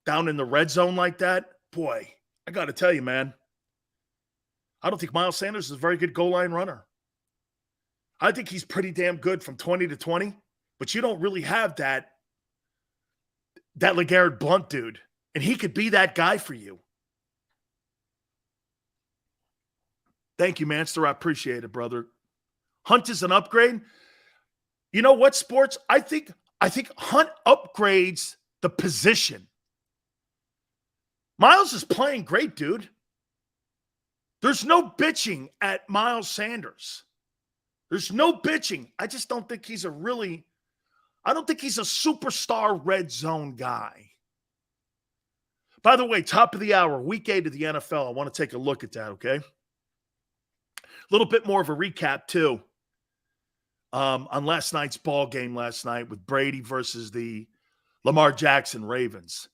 down in the red zone like that. Boy, I got to tell you, man, I don't think Miles Sanders is a very good goal line runner. I think he's pretty damn good from 20 to 20, but you don't really have that LeGarrette Blount dude, and he could be that guy for you. Thank you, Manster. I appreciate it, brother. Hunt is an upgrade. You know what, Sports? I think Hunt upgrades the position. Miles is playing great, dude. There's no bitching at Miles Sanders. There's no bitching. I just don't think he's a superstar red zone guy. By the way, top of the hour, weekday to the NFL. I want to take a look at that, okay? A little bit more of a recap, too, on last night's ball game last night with Brady versus the Lamar Jackson Ravens.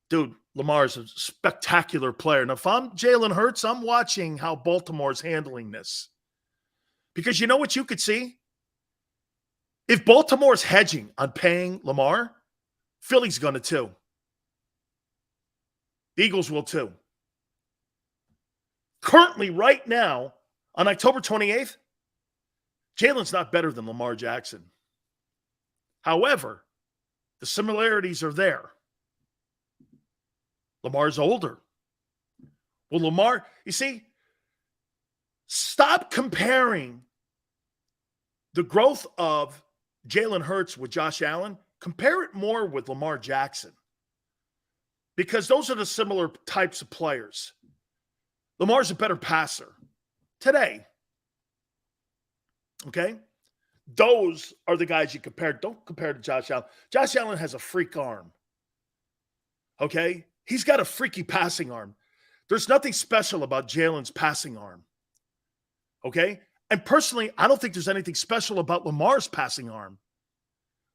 Dude, Lamar's a spectacular player. And if I'm Jalen Hurts, I'm watching how Baltimore's handling this. Because you know what you could see? If Baltimore's hedging on paying Lamar, Philly's going to too. The Eagles will too. Currently, right now, on October 28th, Jalen's not better than Lamar Jackson. However, the similarities are there. Lamar's older. Well, Lamar, you see, stop comparing the growth of Jalen Hurts with Josh Allen. Compare it more with Lamar Jackson. Because those are the similar types of players. Lamar's a better passer today. Okay? Those are the guys you compare. Don't compare to Josh Allen. Josh Allen has a freak arm. Okay? He's got a freaky passing arm. There's nothing special about Jalen's passing arm. Okay? And personally, I don't think there's anything special about Lamar's passing arm.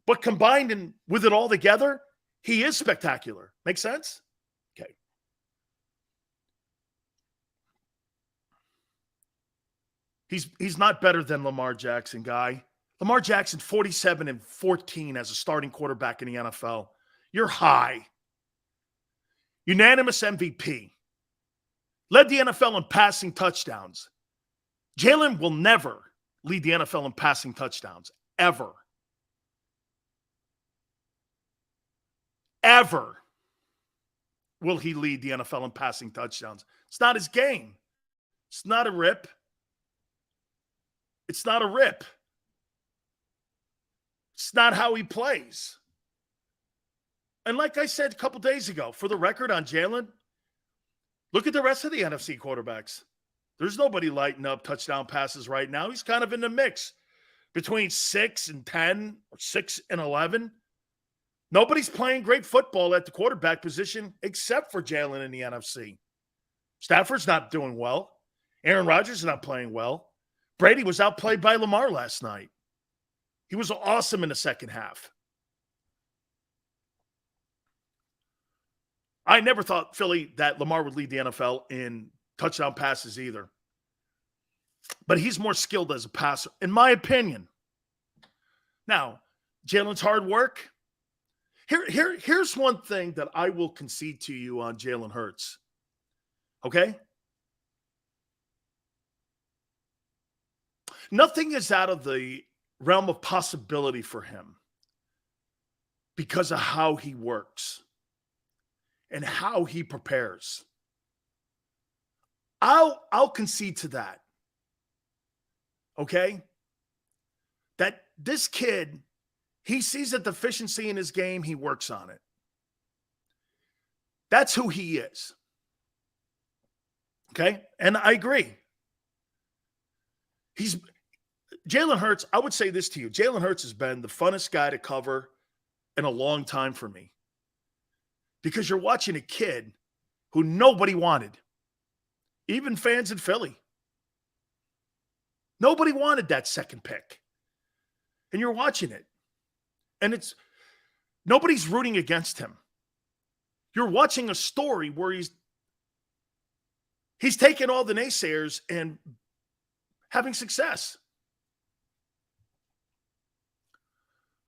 But combined with it all together, he is spectacular. Make sense? Okay. He's not better than Lamar Jackson, guy. Lamar Jackson, 47-14 as a starting quarterback in the NFL. You're high. Unanimous MVP. Led the NFL in passing touchdowns. Jalen will never lead the NFL in passing touchdowns. Ever. Ever will he lead the NFL in passing touchdowns. It's not his game. It's not a rip. It's not a rip. It's not how he plays. And like I said a couple days ago, for the record on Jalen, look at the rest of the NFC quarterbacks. There's nobody lighting up touchdown passes right now. He's kind of in the mix between 6 and 10 or 6 and 11. Nobody's playing great football at the quarterback position except for Jalen in the NFC. Stafford's not doing well. Aaron Rodgers is not playing well. Brady was outplayed by Lamar last night. He was awesome in the second half. I never thought, Philly, that Lamar would lead the NFL in touchdown passes either. But he's more skilled as a passer, in my opinion. Now, Jalen's hard work. Here's one thing that I will concede to you on Jalen Hurts. Okay? Nothing is out of the realm of possibility for him because of how he works and how he prepares. I'll concede to that. Okay? That this kid, he sees a deficiency in his game, he works on it. That's who he is. Okay? And I agree. Jalen Hurts, I would say this to you. Jalen Hurts has been the funnest guy to cover in a long time for me. Because you're watching a kid who nobody wanted. Even fans in Philly. Nobody wanted that second pick. And you're watching it. And nobody's rooting against him. You're watching a story where he's taking all the naysayers and having success.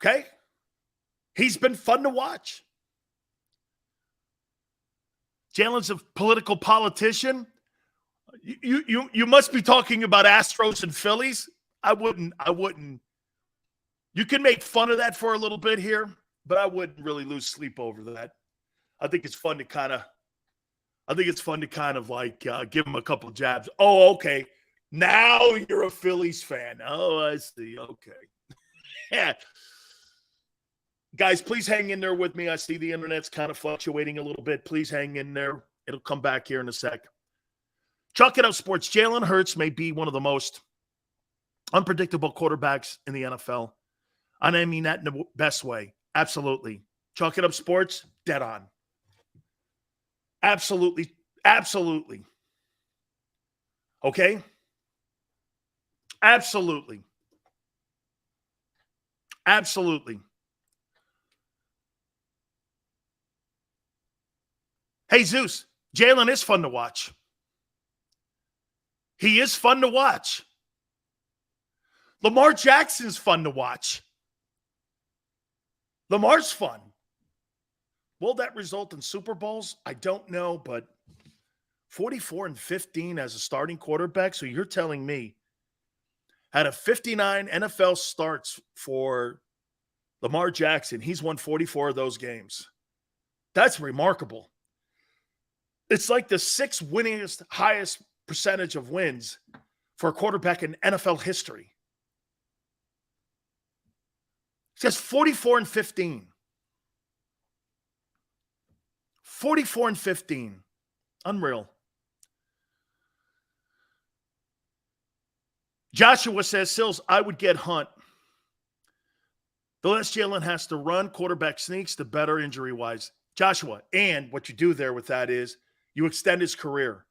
Okay? He's been fun to watch. Jalen's a political politician. You must be talking about Astros and Phillies. I wouldn't. You can make fun of that for a little bit here, but I wouldn't really lose sleep over that. I think it's fun to kind of like give him a couple of jabs. Oh, okay. Now you're a Phillies fan. Oh, I see. Okay. Yeah. Guys, please hang in there with me. I see the internet's kind of fluctuating a little bit. Please hang in there. It'll come back here in a sec. Chalk It Up Sports. Jalen Hurts may be one of the most unpredictable quarterbacks in the NFL. And I mean that in the best way. Absolutely. Chalk It Up Sports, dead on. Absolutely. Absolutely. Okay? Absolutely. Absolutely. Hey, Zeus, Jalen is fun to watch. He is fun to watch. Lamar Jackson's fun to watch. Lamar's fun. Will that result in Super Bowls? I don't know, but 44-15 as a starting quarterback. So you're telling me out of 59 NFL starts for Lamar Jackson, he's won 44 of those games. That's remarkable. It's like the sixth winningest, highest percentage of wins for a quarterback in NFL history. It says 44-15. 44-15. Unreal. Joshua says, Sills, I would get Hunt. The less Jalen has to run, quarterback sneaks, the better injury-wise. Joshua, and what you do there with that is you extend his career.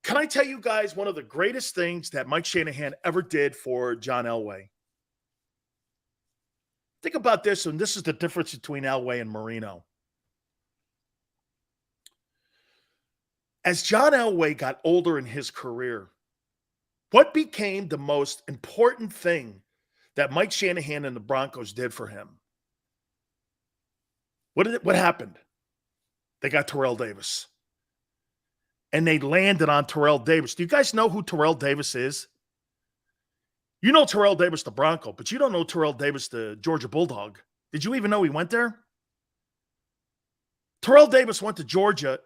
Can I tell you guys one of the greatest things that Mike Shanahan ever did for John Elway? Think about this, and this is the difference between Elway and Marino. As John Elway got older in his career, what became the most important thing that Mike Shanahan and the Broncos did for him? What happened? They got Terrell Davis. And they landed on Terrell Davis. Do you guys know who Terrell Davis is? You know Terrell Davis, the Bronco, but you don't know Terrell Davis, the Georgia Bulldog. Did you even know he went there? Terrell Davis went to Georgia,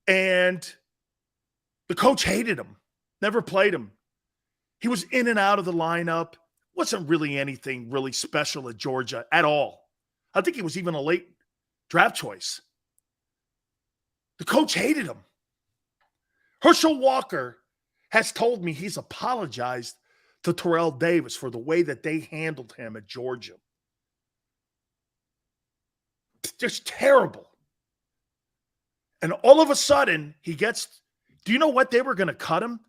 and the coach hated him, never played him. He was in and out of the lineup. Wasn't really anything really special at Georgia at all. I think he was even a late draft choice. The coach hated him. Herschel Walker has told me he's apologized to Terrell Davis for the way that they handled him at Georgia. It's just terrible. And all of a sudden, he gets, do you know what? They were going to cut him.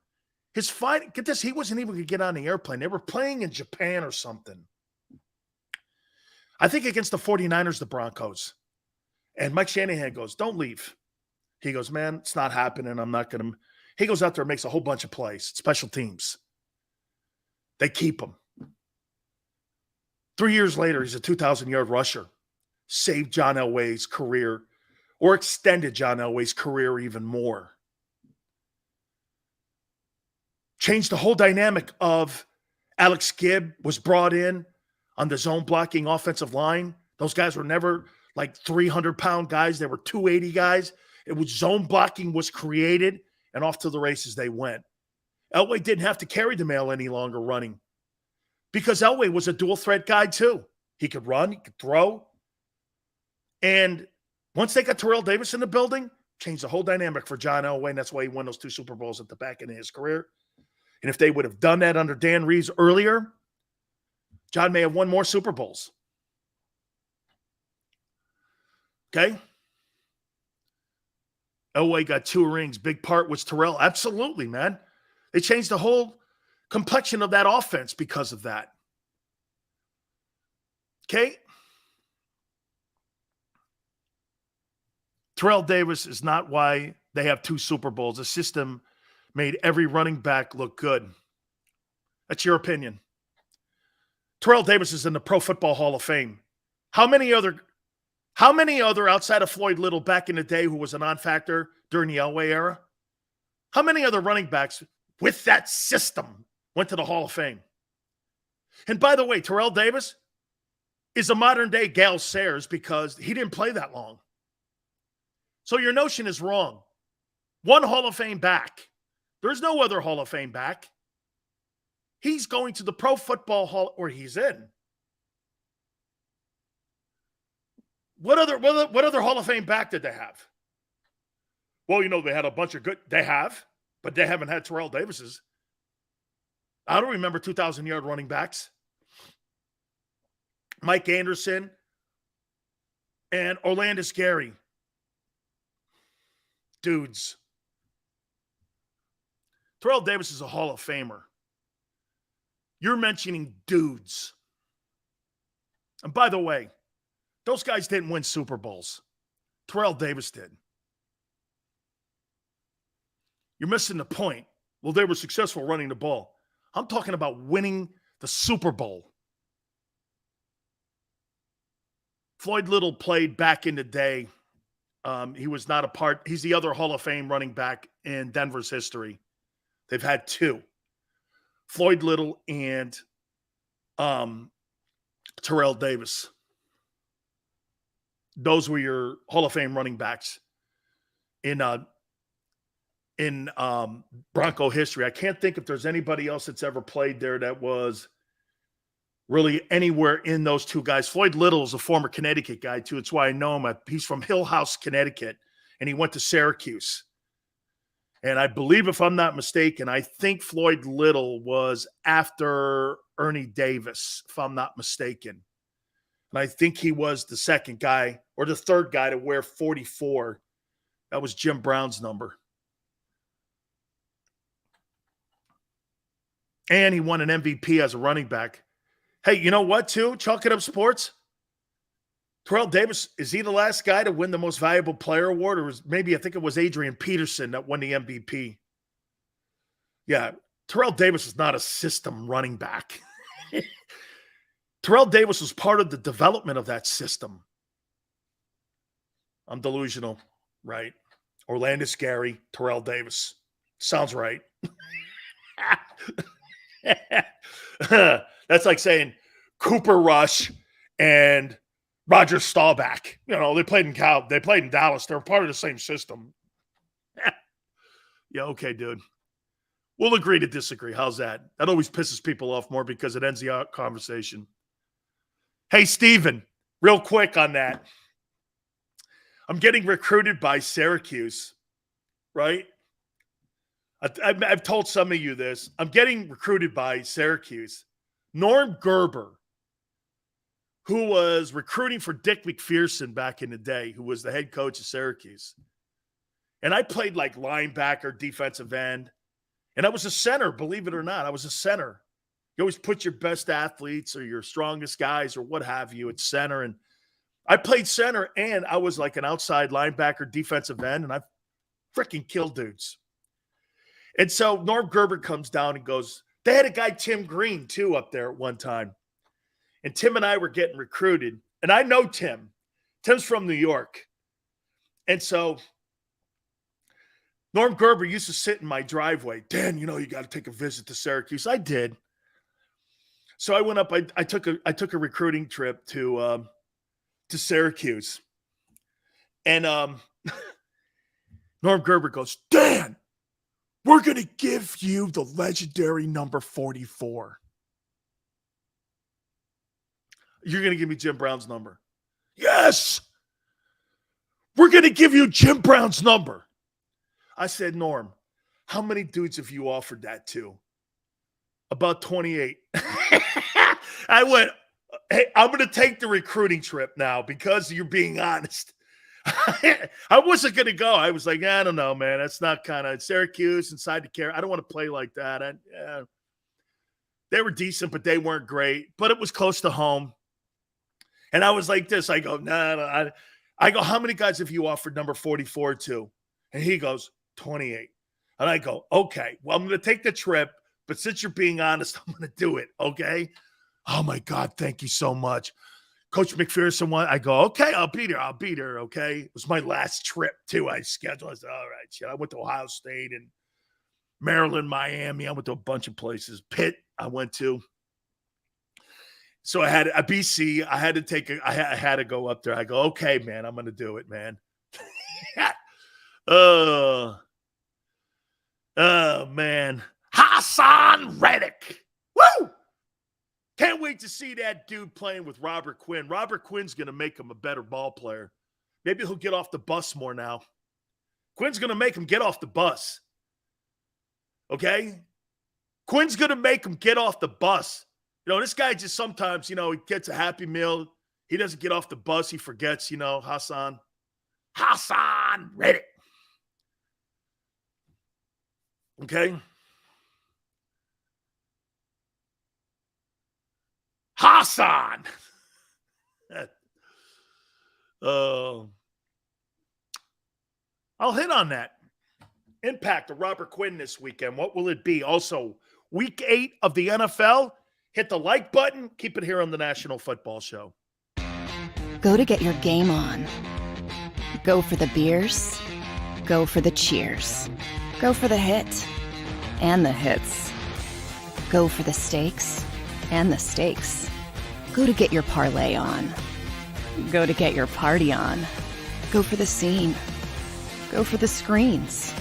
His fight, get this, he wasn't even going to get on the airplane. They were playing in Japan or something. I think against the 49ers, the Broncos. And Mike Shanahan goes, don't leave. He goes, man, it's not happening. I'm not going to. He goes out there and makes a whole bunch of plays, special teams. They keep him. 3 years later, he's a 2,000-yard rusher. Saved John Elway's career, or extended John Elway's career even more. Changed the whole dynamic of Alex Gibb was brought in on the zone blocking offensive line. Those guys were never like 300-pound guys. They were 280 guys. It was zone blocking was created, and off to the races they went. Elway didn't have to carry the mail any longer running because Elway was a dual-threat guy too. He could run, he could throw. And once they got Terrell Davis in the building, changed the whole dynamic for John Elway, and that's why he won those 2 Super Bowls at the back end of his career. And if they would have done that under Dan Reeves earlier, John may have won more Super Bowls. Okay? Elway got 2 rings. Big part was Terrell. Absolutely, man. They changed the whole complexion of that offense because of that. Okay? Terrell Davis is not why they have 2 Super Bowls. The system made every running back look good. That's your opinion. Terrell Davis is in the Pro Football Hall of Fame. How many other outside of Floyd Little back in the day who was a non-factor during the Elway era? How many other running backs with that system went to the Hall of Fame? And by the way, Terrell Davis is a modern-day Gale Sayers because he didn't play that long. So your notion is wrong. One Hall of Fame back. There's no other Hall of Fame back. He's going to the Pro Football Hall, or he's in. What other Hall of Fame back did they have? Well, they had a bunch of good. They have, but they haven't had Terrell Davis's. I don't remember 2,000-yard running backs. Mike Anderson and Orlando Gary. Dudes. Terrell Davis is a Hall of Famer. You're mentioning dudes. And by the way, those guys didn't win Super Bowls. Terrell Davis did. You're missing the point. Well, they were successful running the ball. I'm talking about winning the Super Bowl. Floyd Little played back in the day. He was not a part. He's the other Hall of Fame running back in Denver's history. They've had two. Floyd Little and Terrell Davis. Those were your Hall of Fame running backs in Bronco history. I can't think if there's anybody else that's ever played there that was really anywhere in those two guys. Floyd Little is a former Connecticut guy, too. It's why I know him. He's from Hill House, Connecticut, and he went to Syracuse. And I believe, if I'm not mistaken, I think Floyd Little was after Ernie Davis, if I'm not mistaken. And I think he was the second guy or the third guy to wear 44. That was Jim Brown's number. And he won an MVP as a running back. Hey, you know what, too? Chalk It Up Sports. Terrell Davis, is he the last guy to win the most valuable player award? Or I think it was Adrian Peterson that won the MVP. Yeah, Terrell Davis is not a system running back. Terrell Davis was part of the development of that system. I'm delusional, right? Orlando Gary, Terrell Davis. Sounds right. That's like saying Cooper Rush and Roger Staubach. They played in Dallas. They're part of the same system. Yeah, okay, dude. We'll agree to disagree. How's that? That always pisses people off more because it ends the conversation. Hey, Steven, real quick on that. I'm getting recruited by Syracuse, right? I've told some of you this. I'm getting recruited by Syracuse. Norm Gerber, who was recruiting for Dick McPherson back in the day, who was the head coach of Syracuse. And I played like linebacker, defensive end. And I was a center, believe it or not. I was a center. You always put your best athletes or your strongest guys or what have you at center. And I played center, and I was like an outside linebacker, defensive end, and I freaking killed dudes. And so Norm Gerber comes down and goes, they had a guy, Tim Green, too, up there at one time. And Tim and I were getting recruited. And I know Tim. Tim's from New York. And so Norm Gerber used to sit in my driveway. Dan, you got to take a visit to Syracuse. I did. So I went up. I took a recruiting trip to Syracuse. And Norm Gerber goes, Dan, we're going to give you the legendary number 44. You're going to give me Jim Brown's number. Yes. We're going to give you Jim Brown's number. I said, Norm, how many dudes have you offered that to? About 28. I went, hey, I'm going to take the recruiting trip now because you're being honest. I wasn't going to go. I was like, I don't know, man. That's not kind of Syracuse inside the care. I don't want to play like that. They were decent, but they weren't great. But it was close to home. And I was like this. I go, no. I go, how many guys have you offered number 44 to? And he goes, 28. And I go, okay, well, I'm going to take the trip. But since you're being honest, I'm going to do it, okay? Oh, my God, thank you so much. Coach McPherson I go, okay, I'll be there. Okay. It was my last trip too. I scheduled. I said, all right, shit. I went to Ohio State and Maryland, Miami. I went to a bunch of places. Pitt, I went to. So I had a BC. I had to go up there. I go, okay, man, I'm going to do it, man. Oh, man. Hassan Reddick. Woo! Can't wait to see that dude playing with Robert Quinn. Robert Quinn's going to make him a better ball player. Maybe he'll get off the bus more now. Quinn's going to make him get off the bus. Okay? Quinn's going to make him get off the bus. You know, this guy just sometimes, he gets a Happy Meal. He doesn't get off the bus. He forgets, Hassan Reddick. Okay? Hassan. I'll hit on that. Impact of Robert Quinn this weekend. What will it be? Also, week 8 of the NFL. Hit the like button. Keep it here on the National Football Show. Go to get your game on. Go for the beers. Go for the cheers. Go for the hit and the hits. Go for the stakes and the stakes. Go to get your parlay on. Go to get your party on. Go for the scene. Go for the screens.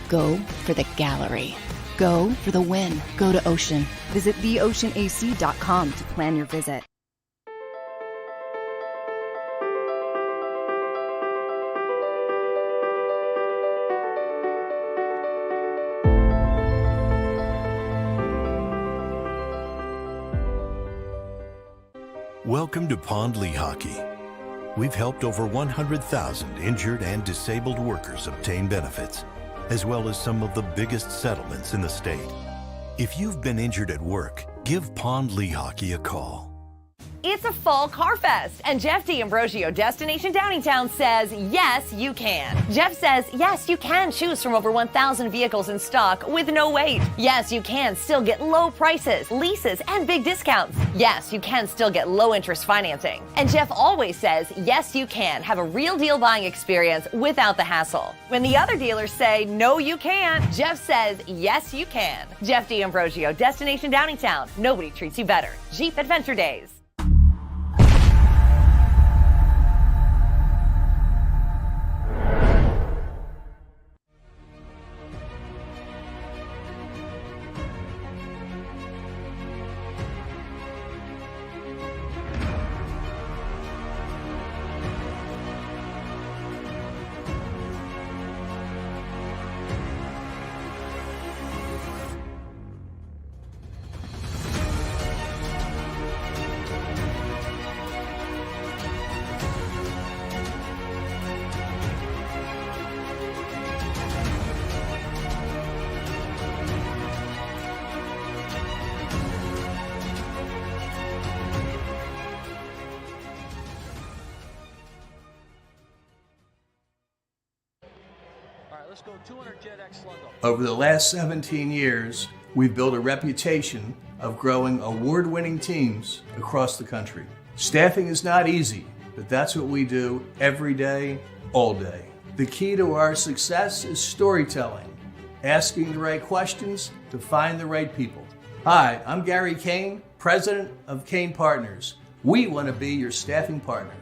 Go for the gallery. Go for the win. Go to Ocean. Visit theoceanac.com to plan your visit. Welcome to Pond Lee Hockey. We've helped over 100,000 injured and disabled workers obtain benefits, as well as some of the biggest settlements in the state. If you've been injured at work, give Pond Lee Hockey a call. It's a fall car fest, and Jeff D'Ambrosio, Destination Downingtown, says, yes, you can. Jeff says, yes, you can choose from over 1,000 vehicles in stock with no wait. Yes, you can still get low prices, leases, and big discounts. Yes, you can still get low interest financing. And Jeff always says, yes, you can have a real deal buying experience without the hassle. When the other dealers say, no, you can't, Jeff says, yes, you can. Jeff D'Ambrosio, Destination Downingtown. Nobody treats you better. Jeep Adventure Days. Over the last 17 years, we've built a reputation of growing award-winning teams across the country. Staffing is not easy, but that's what we do every day, all day. The key to our success is storytelling, asking the right questions to find the right people. Hi, I'm Gary Kane, president of Kane Partners. We want to be your staffing partner.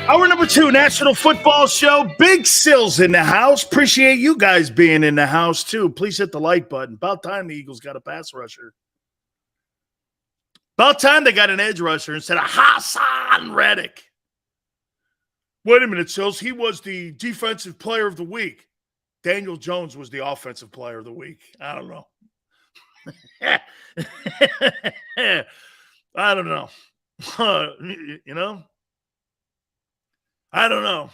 Hour number 2, National Football Show. Big Sills in the house. Appreciate you guys being in the house, too. Please hit the like button. About time the Eagles got a pass rusher. About time they got an edge rusher instead of Hassan Reddick. Wait a minute, Sills. He was the defensive player of the week. Daniel Jones was the offensive player of the week. I don't know. I don't know. You know? I don't know.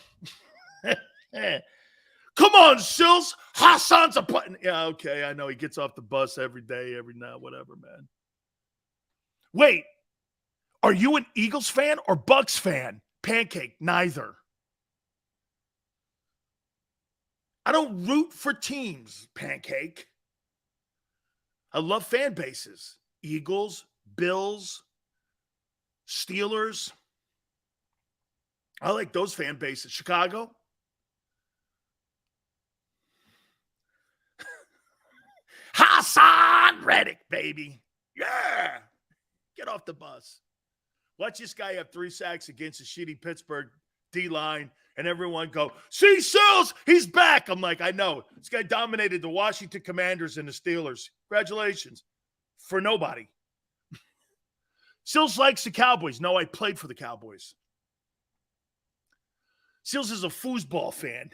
Come on, Sills. Hassan's a button. Yeah, okay. I know he gets off the bus every day, every night, whatever, man. Wait, are you an Eagles fan or Bucks fan? Pancake, neither. I don't root for teams, Pancake. I love fan bases. Eagles, Bills, Steelers. I like those fan bases. Chicago. Hassan Reddick, baby. Yeah. Get off the bus. Watch this guy have 3 sacks against a shitty Pittsburgh D-line, and everyone go, see, Sills, he's back. I'm like, I know. This guy dominated the Washington Commanders and the Steelers. Congratulations. For nobody. Sills likes the Cowboys. No, I played for the Cowboys. Sills is a foosball fan.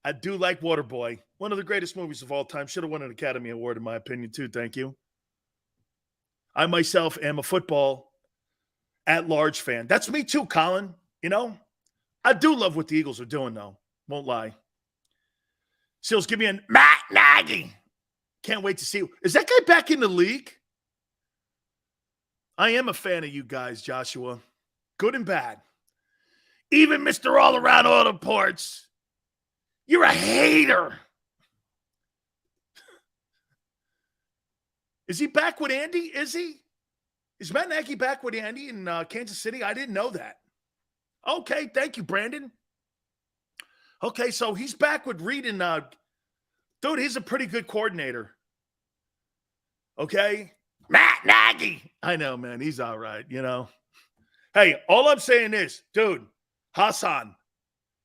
I do like Waterboy. One of the greatest movies of all time. Should have won an Academy Award, in my opinion, too. Thank you. I myself am a football at-large fan. That's me too, Colin. You know, I do love what the Eagles are doing, though. Won't lie. Sills, give me a Matt Nagy. Can't wait to see. Is that guy back in the league? I am a fan of you guys, Joshua. Good and bad. Even Mr. All-Around Auto Parts. You're a hater. Is he back with Andy? Is he? Is Matt Nagy back with Andy in Kansas City? I didn't know that. Okay, thank you, Brandon. Okay, so he's back with Reed and dude, he's a pretty good coordinator. Okay? Matt Nagy. I know, man. He's all right, you know. Hey, all I'm saying is, dude, Hassan,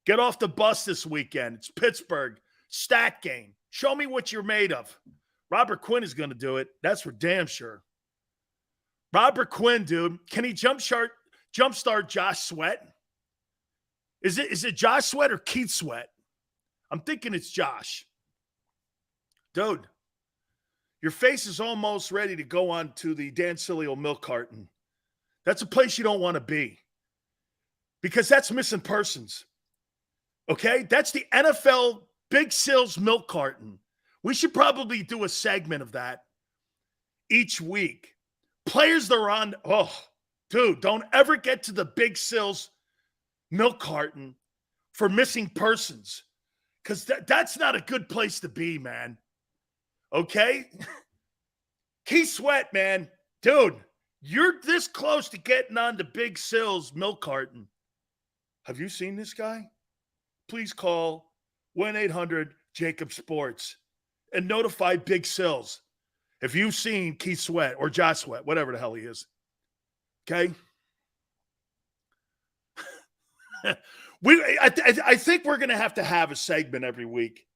get off the bus this weekend. It's Pittsburgh. Stat game. Show me what you're made of. Robert Quinn is going to do it. That's for damn sure. Robert Quinn, dude. Can he jumpstart Josh Sweat? Is it Josh Sweat or Keith Sweat? I'm thinking it's Josh. Dude, your face is almost ready to go on to the Dan Sileo milk carton. That's a place you don't want to be. Because that's missing persons. Okay? That's the NFL Big Sills milk carton. We should probably do a segment of that each week. Players that are on, dude, don't ever get to the Big Sills milk carton for missing persons. Because that's not a good place to be, man. Okay? Keith Sweat, man. Dude, you're this close to getting on the Big Sills milk carton. Have you seen this guy? Please call 1-800-JAKIB Sports and notify Big Sills if you've seen Keith Sweat or Josh Sweat, whatever the hell he is. Okay? I think we're going to have a segment every week.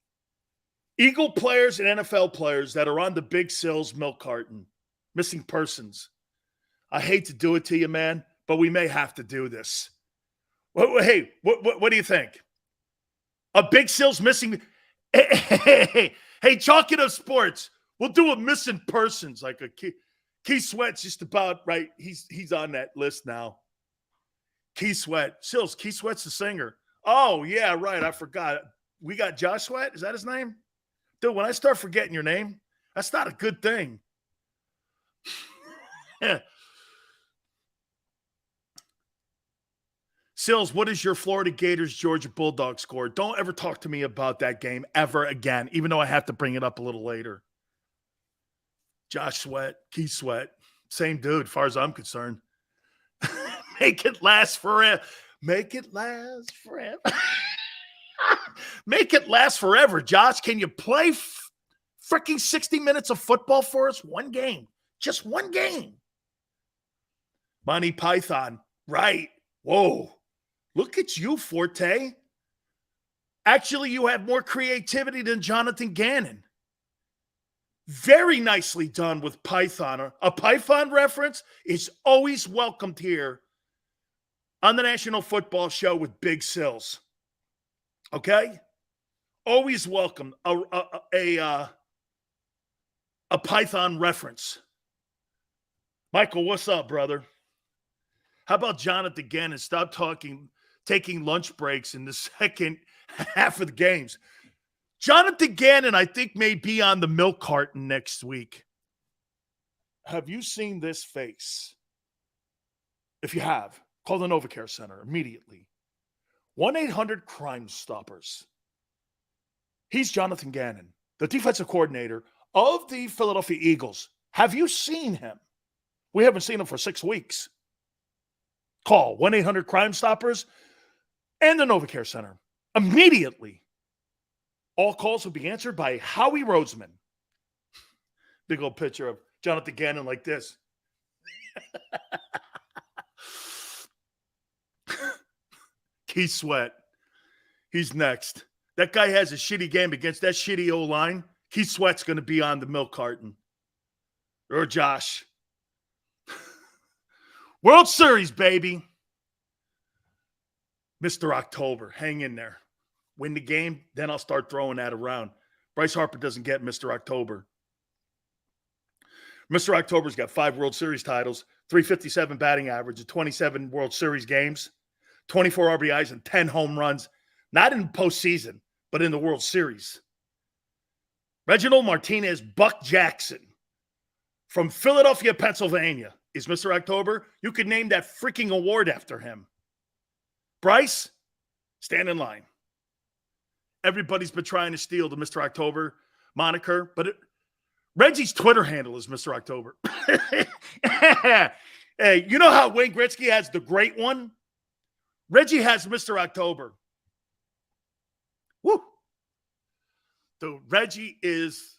Eagle players and NFL players that are on the Big Sills milk carton, missing persons. I hate to do it to you, man, but we may have to do this. Hey, what do you think? A Big Sills missing? Hey, chalk it up sports. We'll do a missing persons like a Keith Sweat's just about right. He's on that list now. Keith Sweat. Sills, Keith Sweat's the singer. Oh, yeah, right. I forgot. We got Josh Sweat. Is that his name? Dude, when I start forgetting your name, that's not a good thing. Sills, what is your Florida Gators Georgia Bulldogs score? Don't ever talk to me about that game ever again, even though I have to bring it up a little later. Josh Sweat, Keith Sweat, same dude, as far as I'm concerned. Make it last forever. Make it last forever. Make it last forever, Josh. Can you play freaking 60 minutes of football for us? One game. Just one game. Monty Python. Right. Whoa. Look at you, Forte. Actually, you have more creativity than Jonathan Gannon. Very nicely done with Python. A Python reference is always welcomed here on the National Football Show with Big Sills. Okay? Always welcome a Python reference. Michael, what's up, brother? How about Jonathan Gannon? Stop taking lunch breaks in the second half of the games. Jonathan Gannon, I think, may be on the milk carton next week. Have you seen this face? If you have, call the NovaCare Center immediately. 1-800-Crime Stoppers. He's Jonathan Gannon, the defensive coordinator of the Philadelphia Eagles. Have you seen him? We haven't seen him for 6 weeks. Call 1-800-Crime Stoppers and the NovaCare Center immediately. All calls will be answered by Howie Roseman. Big old picture of Jonathan Gannon like this. Keith Sweat. He's next. That guy has a shitty game against that shitty O-line. Keith Sweat's going to be on the milk carton. Or Josh. World Series, baby. Mr. October. Hang in there. Win the game, then I'll start throwing that around. Bryce Harper doesn't get Mr. October. Mr. October's got 5 World Series titles, 357 batting average, 27 World Series games, 24 RBIs, and 10 home runs. Not in postseason, but in the World Series. Reginald Martinez Buck Jackson from Philadelphia, Pennsylvania is Mr. October. You could name that freaking award after him. Bryce, stand in line. Everybody's been trying to steal the Mr. October moniker, but Reggie's Twitter handle is Mr. October. Hey, you know how Wayne Gretzky has the great one? Reggie has Mr. October. Woo! So Reggie is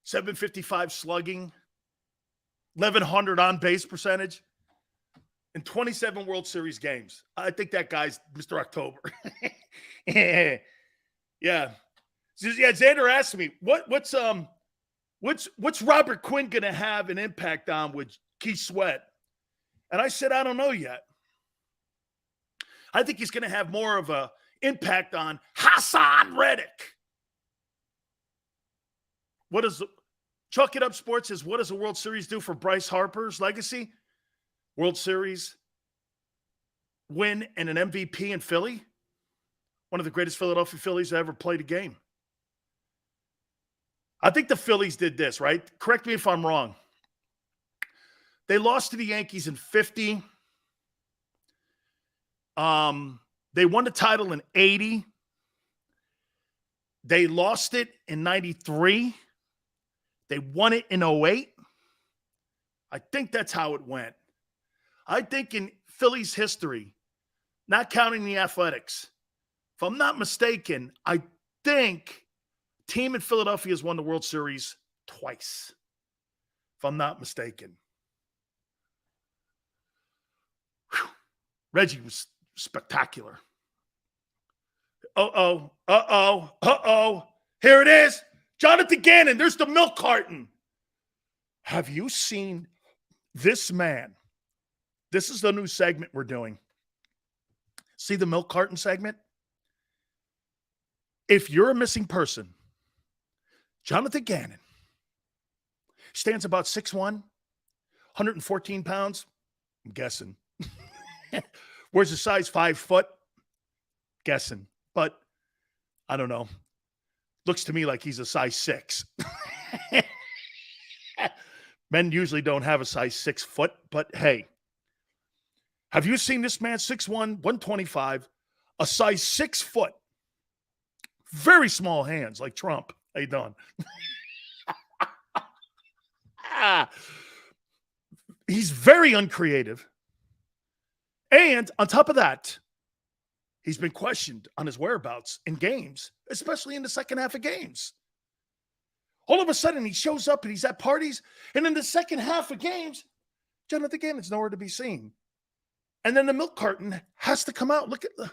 755 slugging, 1,100 on base percentage, and 27 World Series games. I think that guy's Mr. October. Yeah. Xander asked me, what's Robert Quinn going to have an impact on with Keith Sweat? And I said, I don't know yet. I think he's going to have more of an impact on Hassan Reddick. Chalk It Up Sports says, what does the World Series do for Bryce Harper's legacy? World Series win and an MVP in Philly. One of the greatest Philadelphia Phillies that ever played a game. I think the Phillies did this, right? Correct me if I'm wrong. They lost to the Yankees in 50. They won the title in 80. They lost it in 93. They won it in 08. I think that's how it went. I think in Phillies history, not counting the Athletics, if I'm not mistaken, I think team in Philadelphia has won the World Series twice, if I'm not mistaken. Whew. Reggie was spectacular. Uh-oh. Here it is. Jonathan Gannon, there's the milk carton. Have you seen this man? This is the new segment we're doing. See the milk carton segment? If you're a missing person, Jonathan Gannon stands about 6'1", 114 pounds. I'm guessing. Wears a size 5 foot. Guessing. But I don't know. Looks to me like he's a size 6. Men usually don't have a size 6 foot, but hey. Have you seen this man? 6'1", 125, a size 6 foot. Very small hands, like Trump. How you doing? He's very uncreative. And on top of that, he's been questioned on his whereabouts in games, especially in the second half of games. All of a sudden, he shows up and he's at parties, and in the second half of games, Jonathan Gannon's nowhere to be seen. And then the milk carton has to come out. Look at the.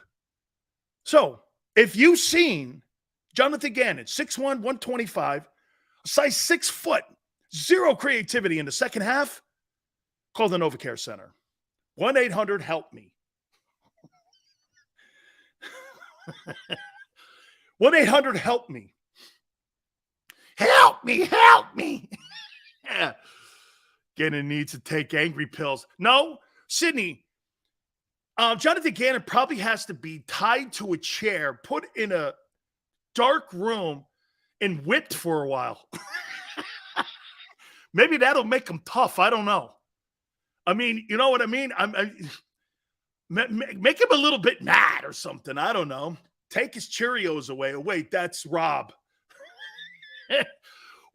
So, if you've seen Jonathan Gannon, 6'1", 125, size 6 foot, zero creativity in the second half, call the NovaCare Center. 1-800-HELP-ME. 1-800-HELP-ME. Help me, help me. Gannon needs to take angry pills. No, Sydney, Jonathan Gannon probably has to be tied to a chair, put in a dark room and whipped for a while. Maybe that'll make him tough. I don't know. I mean, you know what I mean? Make him a little bit mad or something. I don't know. Take his Cheerios away. Oh, wait, that's Rob.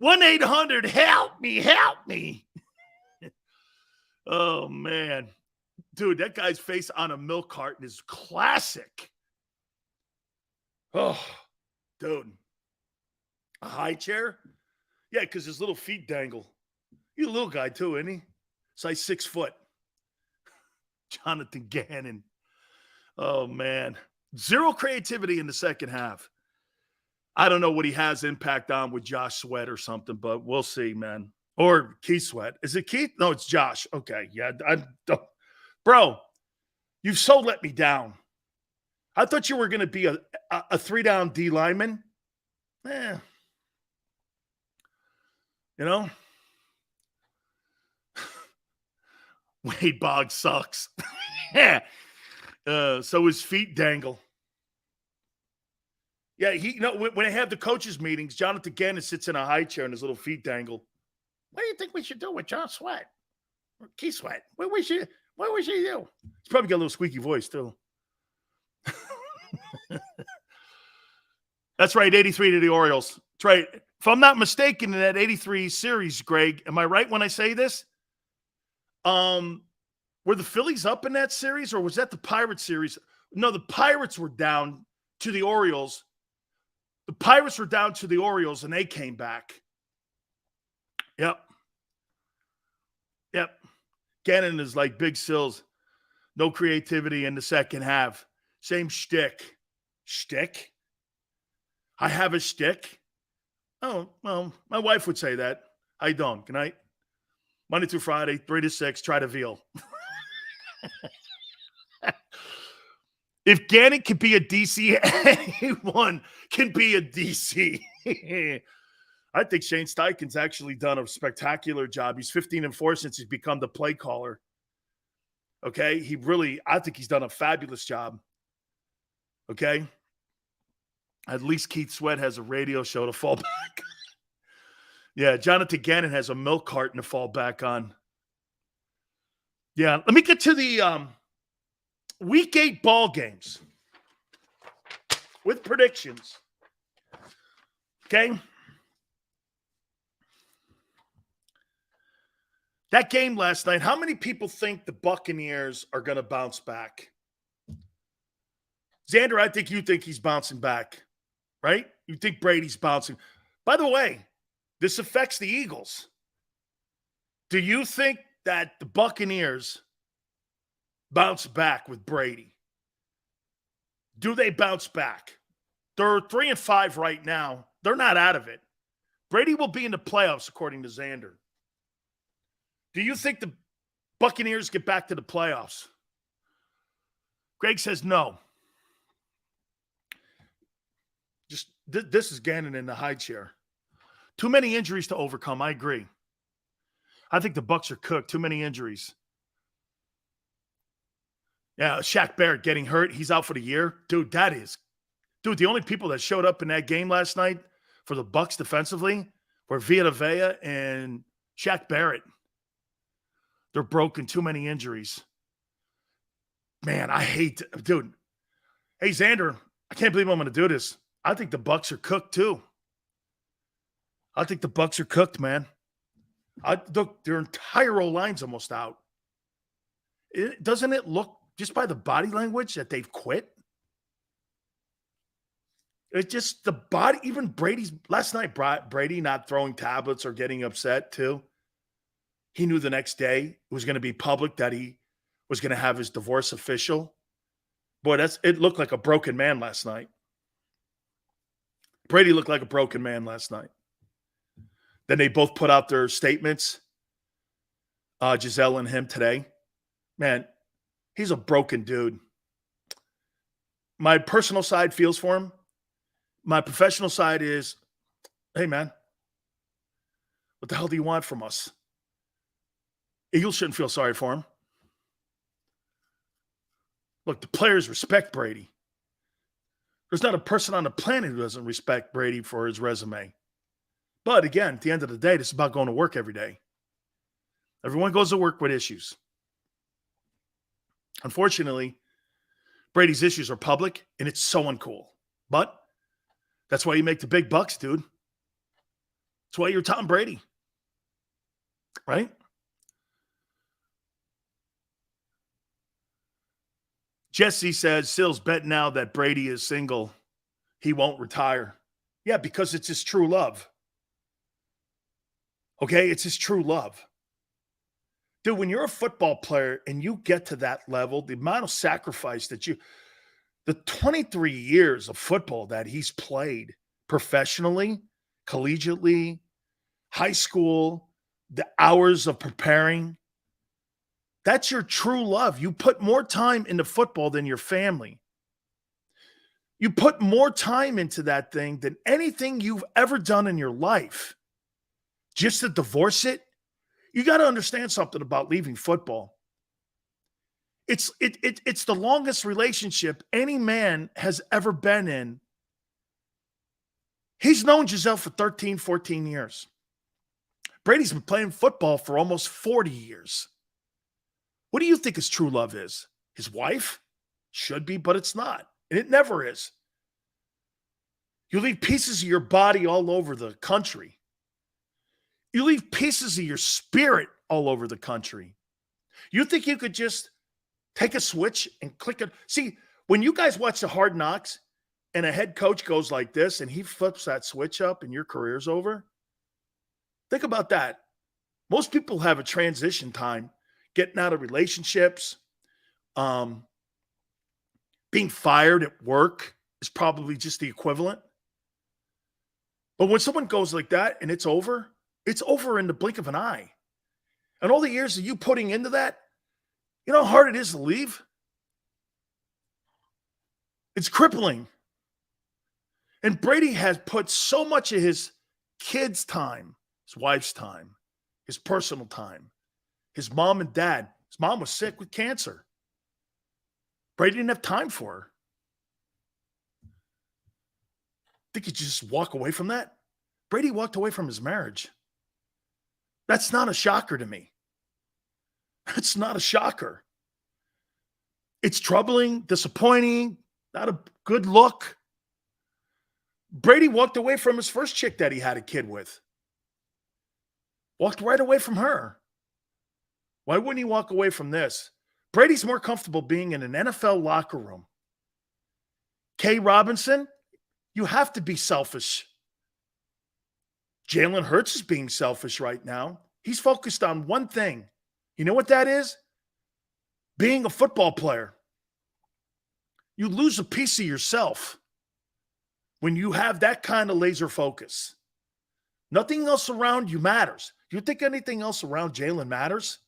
1-800, help me, help me. Oh, man. Dude, that guy's face on a milk carton is classic. Oh, dude. A high chair? Yeah, because his little feet dangle. He's a little guy, too, isn't he? Size 6 foot. Jonathan Gannon. Oh, man. Zero creativity in the second half. I don't know what he has impact on with Josh Sweat or something, but we'll see, man. Or Keith Sweat. Is it Keith? No, it's Josh. Okay, yeah. Bro, you've so let me down. I thought you were going to be a 3-down D lineman. You know? Wade Boggs sucks. Yeah. So his feet dangle. Yeah, when they have the coaches' meetings, Jonathan Gannon sits in a high chair and his little feet dangle. What do you think we should do with Josh Sweat? Or Keith Sweat? What we should do? He's probably got a little squeaky voice, too. That's right, 83 to the Orioles. That's right. If I'm not mistaken, in that 83 series, Greg, am I right when I say this? Were the Phillies up in that series, or was that the Pirates series? No, the Pirates were down to the Orioles. The Pirates were down to the Orioles, and they came back. Yep. Gannon is like Big Sills. No creativity in the second half. Same shtick. Shtick? I have a shtick? Oh, well, my wife would say that. I don't. Good night. Monday through Friday, 3 to 6, try to veal. If Gannon can be a DC, anyone can be a DC. I think Shane Steichen's actually done a spectacular job. He's 15-4 since he's become the play caller. Okay? I think he's done a fabulous job. Okay? At least Keith Sweat has a radio show to fall back. Yeah, Jonathan Gannon has a milk carton to fall back on. Yeah, let me get to the Week 8 ball games with predictions. Okay? That game last night, how many people think the Buccaneers are going to bounce back? Xander, I think you think he's bouncing back, right? You think Brady's bouncing. By the way, this affects the Eagles. Do you think that the Buccaneers bounce back with Brady? Do they bounce back? They're 3-5 right now. They're not out of it. Brady will be in the playoffs, according to Xander. Do you think the Buccaneers get back to the playoffs? Greg says no. Just this is Gannon in the high chair. Too many injuries to overcome. I agree. I think the Bucs are cooked. Too many injuries. Yeah, Shaq Barrett getting hurt. He's out for the year. Dude, the only people that showed up in that game last night for the Bucs defensively were Vita Vea and Shaq Barrett. They're broken. Too many injuries. Man, dude. Hey, Xander, I can't believe I'm going to do this. I think the Bucs are cooked too. I think the Bucs are cooked, man. Look, their entire O-line's almost out. Doesn't it look, just by the body language, that they've quit? It's just the body, even Brady's, last night, Brady not throwing tablets or getting upset too. He knew the next day it was going to be public that he was going to have his divorce official. Boy, it looked like a broken man last night. Brady looked like a broken man last night. Then they both put out their statements, Giselle and him today. Man, he's a broken dude. My personal side feels for him. My professional side is, hey, man, what the hell do you want from us? Eagles shouldn't feel sorry for him. Look, the players respect Brady. There's not a person on the planet who doesn't respect Brady for his resume. But again, at the end of the day, this is about going to work every day. Everyone goes to work with issues. Unfortunately, Brady's issues are public, and it's so uncool. But that's why you make the big bucks, dude. That's why you're Tom Brady. Right? Jesse says, Sills bet now that Brady is single. He won't retire. Yeah, because it's his true love. Okay? It's his true love. Dude, when you're a football player and you get to that level, the amount of sacrifice that the 23 years of football that he's played professionally, collegiately, high school, the hours of preparing, that's your true love. You put more time into football than your family. You put more time into that thing than anything you've ever done in your life. Just to divorce it, you got to understand something about leaving football. It's the longest relationship any man has ever been in. He's known Giselle for 13, 14 years. Brady's been playing football for almost 40 years. What do you think his true love is? His wife? Should be, but it's not. And it never is. You leave pieces of your body all over the country. You leave pieces of your spirit all over the country. You think you could just take a switch and click it? See, when you guys watch the Hard Knocks and a head coach goes like this and he flips that switch up and your career's over, think about that. Most people have a transition time, getting out of relationships, being fired at work is probably just the equivalent. But when someone goes like that and it's over in the blink of an eye. And all the years of you putting into that, you know how hard it is to leave? It's crippling. And Brady has put so much of his kids' time, his wife's time, his personal time, his mom and dad. His mom was sick with cancer. Brady didn't have time for her. Think you just walk away from that? Brady walked away from his marriage. That's not a shocker to me. It's not a shocker. It's troubling, disappointing, not a good look. Brady walked away from his first chick that he had a kid with. Walked right away from her. Why wouldn't he walk away from this? Brady's more comfortable being in an NFL locker room. K. Robinson, you have to be selfish. Jalen Hurts is being selfish right now. He's focused on one thing. You know what that is? Being a football player. You lose a piece of yourself when you have that kind of laser focus. Nothing else around you matters. Do you think anything else around Jalen matters?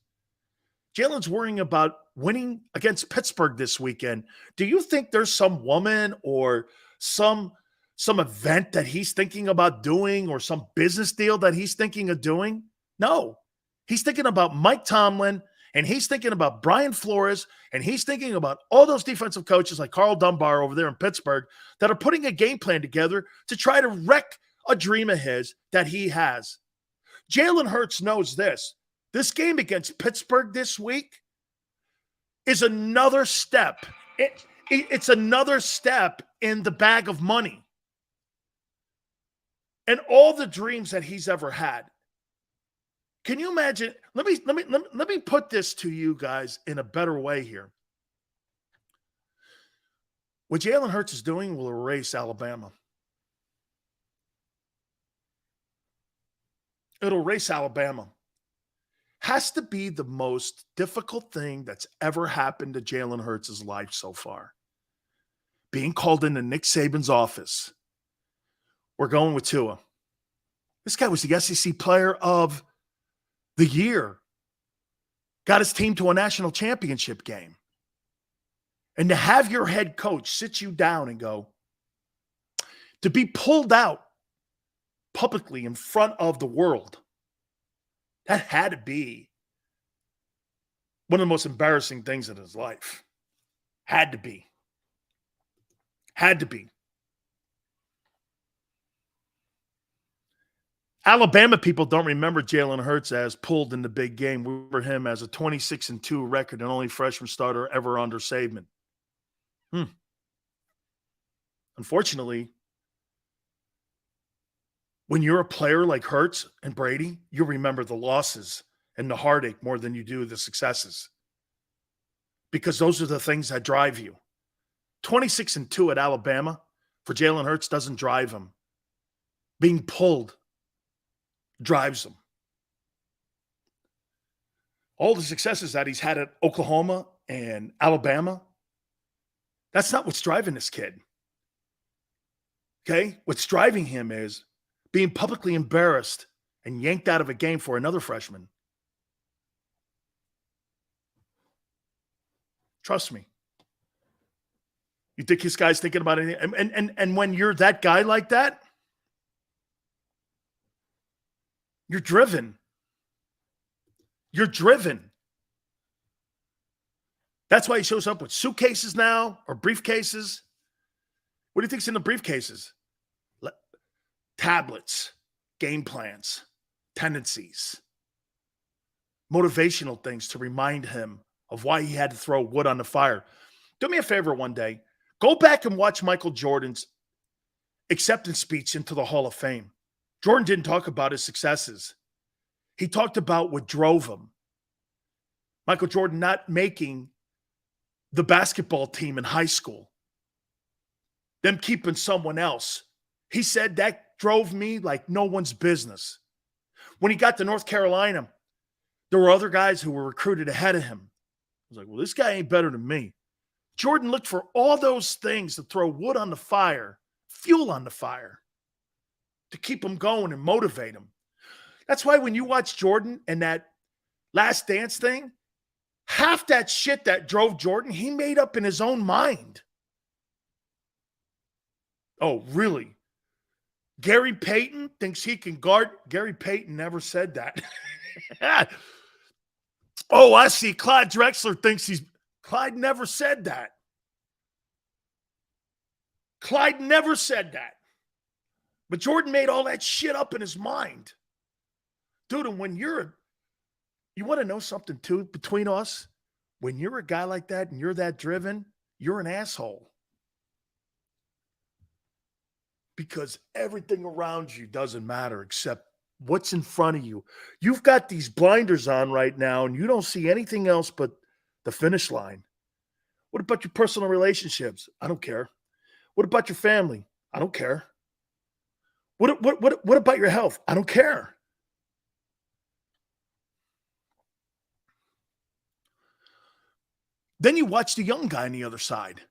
Jalen's worrying about winning against Pittsburgh this weekend. Do you think there's some woman or some event that he's thinking about doing or some business deal that he's thinking of doing? No. He's thinking about Mike Tomlin, and he's thinking about Brian Flores, and he's thinking about all those defensive coaches like Carl Dunbar over there in Pittsburgh that are putting a game plan together to try to wreck a dream of his that he has. Jalen Hurts knows this. This game against Pittsburgh this week is another step. It's another step in the bag of money. And all the dreams that he's ever had. Can you imagine? Let me put this to you guys in a better way here. What Jalen Hurts is doing will erase Alabama. It'll erase Alabama. Has to be the most difficult thing that's ever happened to Jalen Hurts' life so far. Being called into Nick Saban's office. We're going with Tua. This guy was the SEC Player of the Year. Got his team to a national championship game. And to have your head coach sit you down and go, to be pulled out publicly in front of the world, that had to be one of the most embarrassing things in his life. Had to be. Had to be. Alabama people don't remember Jalen Hurts as pulled in the big game. We remember him as a 26-2 record and only freshman starter ever under Saban. Unfortunately, when you're a player like Hurts and Brady, you remember the losses and the heartache more than you do the successes. Because those are the things that drive you. 26-2 at Alabama for Jalen Hurts doesn't drive him. Being pulled drives him. All the successes that he's had at Oklahoma and Alabama, that's not what's driving this kid. Okay? What's driving him is being publicly embarrassed and yanked out of a game for another freshman. Trust me. You think this guy's thinking about anything? And when you're that guy like that, you're driven. You're driven. That's why he shows up with suitcases now or briefcases. What do you think's in the briefcases? Tablets, game plans, tendencies, motivational things to remind him of why he had to throw wood on the fire. Do me a favor one day. Go back and watch Michael Jordan's acceptance speech into the Hall of Fame. Jordan didn't talk about his successes. He talked about what drove him. Michael Jordan not making the basketball team in high school. Them keeping someone else. He said that drove me like no one's business. When he got to North Carolina, there were other guys who were recruited ahead of him. I was like, well, this guy ain't better than me. Jordan looked for all those things to throw wood on the fire, fuel on the fire, to keep him going and motivate him. That's why when you watch Jordan and that Last Dance thing, half that shit that drove Jordan, he made up in his own mind. Oh, really? Gary Payton thinks he can guard. Gary Payton never said that. Oh, I see. Clyde Drexler thinks he's. Clyde never said that. Clyde never said that. But Jordan made all that shit up in his mind. Dude, and when you want to know something too between us? When you're a guy like that and you're that driven, you're an asshole. Because everything around you doesn't matter except what's in front of you. You've got these blinders on right now and you don't see anything else but the finish line. What about your personal relationships? I don't care. What about your family? I don't care. What about your health? I don't care. Then you watch the young guy on the other side.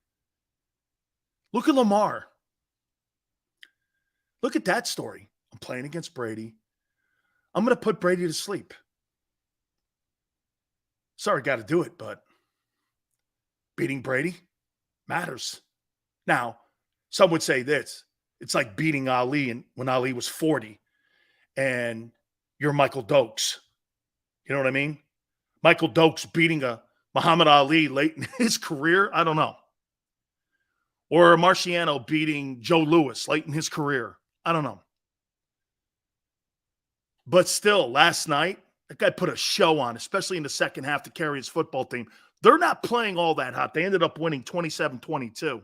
Look at Lamar. Look at that story. I'm playing against Brady. I'm going to put Brady to sleep. Sorry, got to do it, but beating Brady matters. Now, some would say this. It's like beating Ali when Ali was 40 and you're Michael Dokes. You know what I mean? Michael Dokes beating a Muhammad Ali late in his career. I don't know. Or Marciano beating Joe Louis late in his career. I don't know. But still, last night, that guy put a show on, especially in the second half to carry his football team. They're not playing all that hot. They ended up winning 27-22.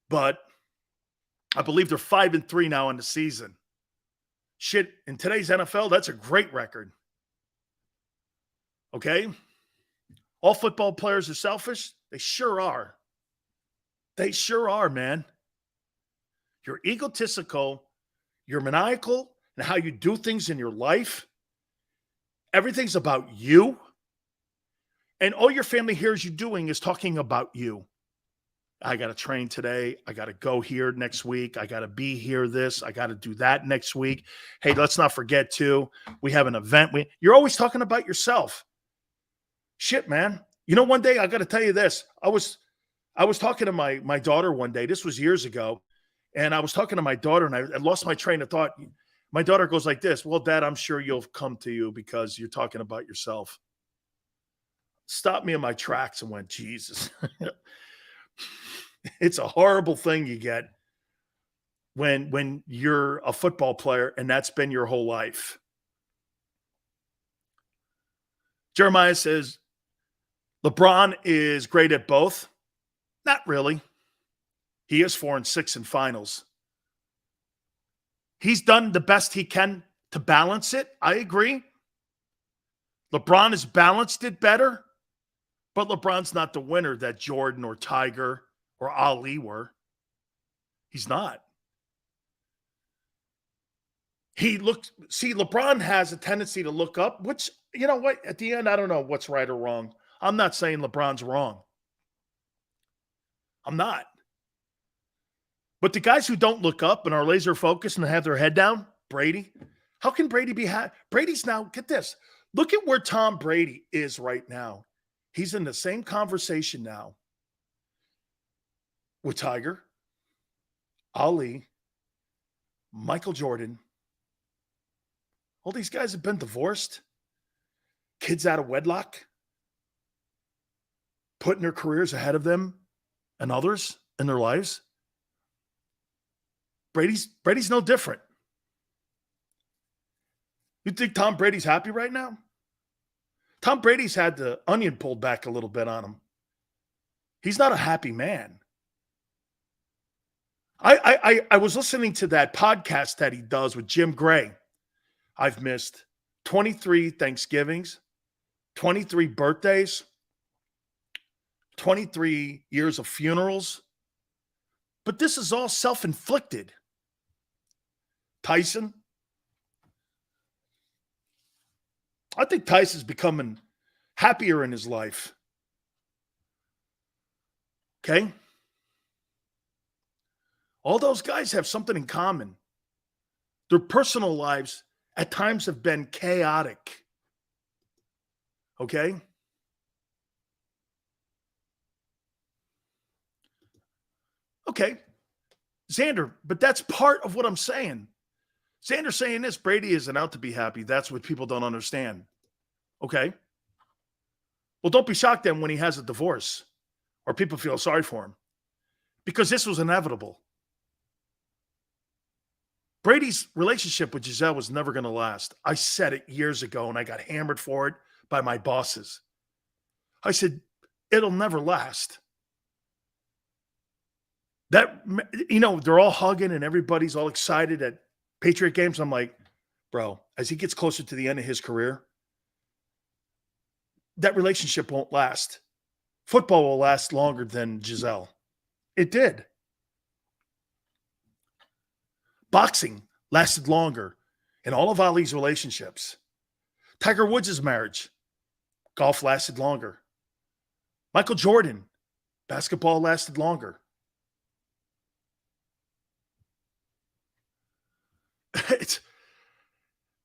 But I believe they're 5-3 now in the season. Shit, in today's NFL, that's a great record. Okay? All football players are selfish? They sure are. They sure are, man. You're egotistical, you're maniacal, and how you do things in your life. Everything's about you. And all your family hears you doing is talking about you. I got to train today. I got to go here next week. I got to be here this. I got to do that next week. Hey, let's not forget too, we have an event. You're always talking about yourself. Shit, man. You know, one day I got to tell you this. I was talking to my daughter one day. This was years ago. And I was talking to my daughter and I lost my train of thought. My daughter goes like this. Well, Dad, I'm sure you'll come to you because you're talking about yourself. Stopped me in my tracks and went, Jesus. It's a horrible thing you get. when you're a football player and that's been your whole life. Jeremiah says, LeBron is great at both. Not really. He is 4-6 in finals. He's done the best he can to balance it. I agree. LeBron has balanced it better, but LeBron's not the winner that Jordan or Tiger or Ali were. He's not. LeBron has a tendency to look up, which, you know what, at the end, I don't know what's right or wrong. I'm not saying LeBron's wrong. I'm not. But the guys who don't look up and are laser focused and have their head down, Brady, how can Brady be happy? Brady's now, get this, look at where Tom Brady is right now. He's in the same conversation now with Tiger, Ali, Michael Jordan. All these guys have been divorced, kids out of wedlock, putting their careers ahead of them and others in their lives. Brady's no different. You think Tom Brady's happy right now? Tom Brady's had the onion pulled back a little bit on him. He's not a happy man. I was listening to that podcast that he does with Jim Gray. I've missed 23 Thanksgivings, 23 birthdays, 23 years of funerals. But this is all self-inflicted. Tyson. I think Tyson's becoming happier in his life. Okay? All those guys have something in common. Their personal lives at times have been chaotic. Okay? Okay. Xander, but that's part of what I'm saying. Xander's saying this, Brady isn't out to be happy. That's what people don't understand. Okay. Well, don't be shocked then when he has a divorce or people feel sorry for him because this was inevitable. Brady's relationship with Giselle was never going to last. I said it years ago and I got hammered for it by my bosses. I said, it'll never last. That, you know, they're all hugging and everybody's all excited at Patriot games. I'm like, bro, as he gets closer to the end of his career, that relationship won't last. Football will last longer than Giselle. It did. Boxing lasted longer in all of Ali's relationships. Tiger Woods' marriage, golf lasted longer. Michael Jordan, basketball lasted longer.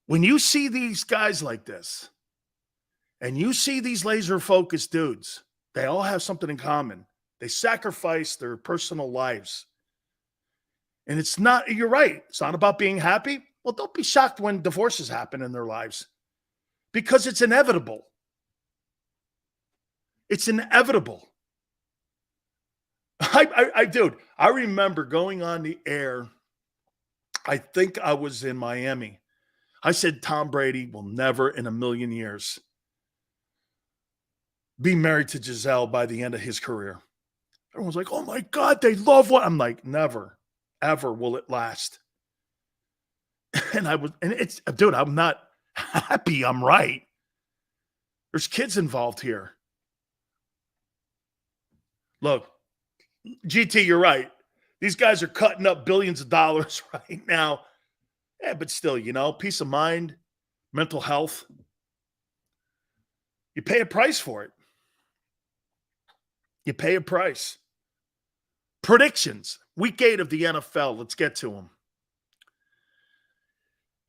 When you see these guys like this, and you see these laser-focused dudes, they all have something in common. They sacrifice their personal lives. And it's not, you're right, it's not about being happy. Well, don't be shocked when divorces happen in their lives because it's inevitable. It's inevitable. Dude, I remember going on the air. I think I was in Miami. I said Tom Brady will never in a million years be married to Giselle by the end of his career. Everyone's like, oh my God, they love what? I'm like, never, ever will it last. And dude, I'm not happy. I'm right. There's kids involved here. Look, GT, you're right. These guys are cutting up billions of dollars right now. Yeah, but still, you know, peace of mind, mental health. You pay a price for it. You pay a price. Predictions. Week 8 of the NFL. Let's get to them.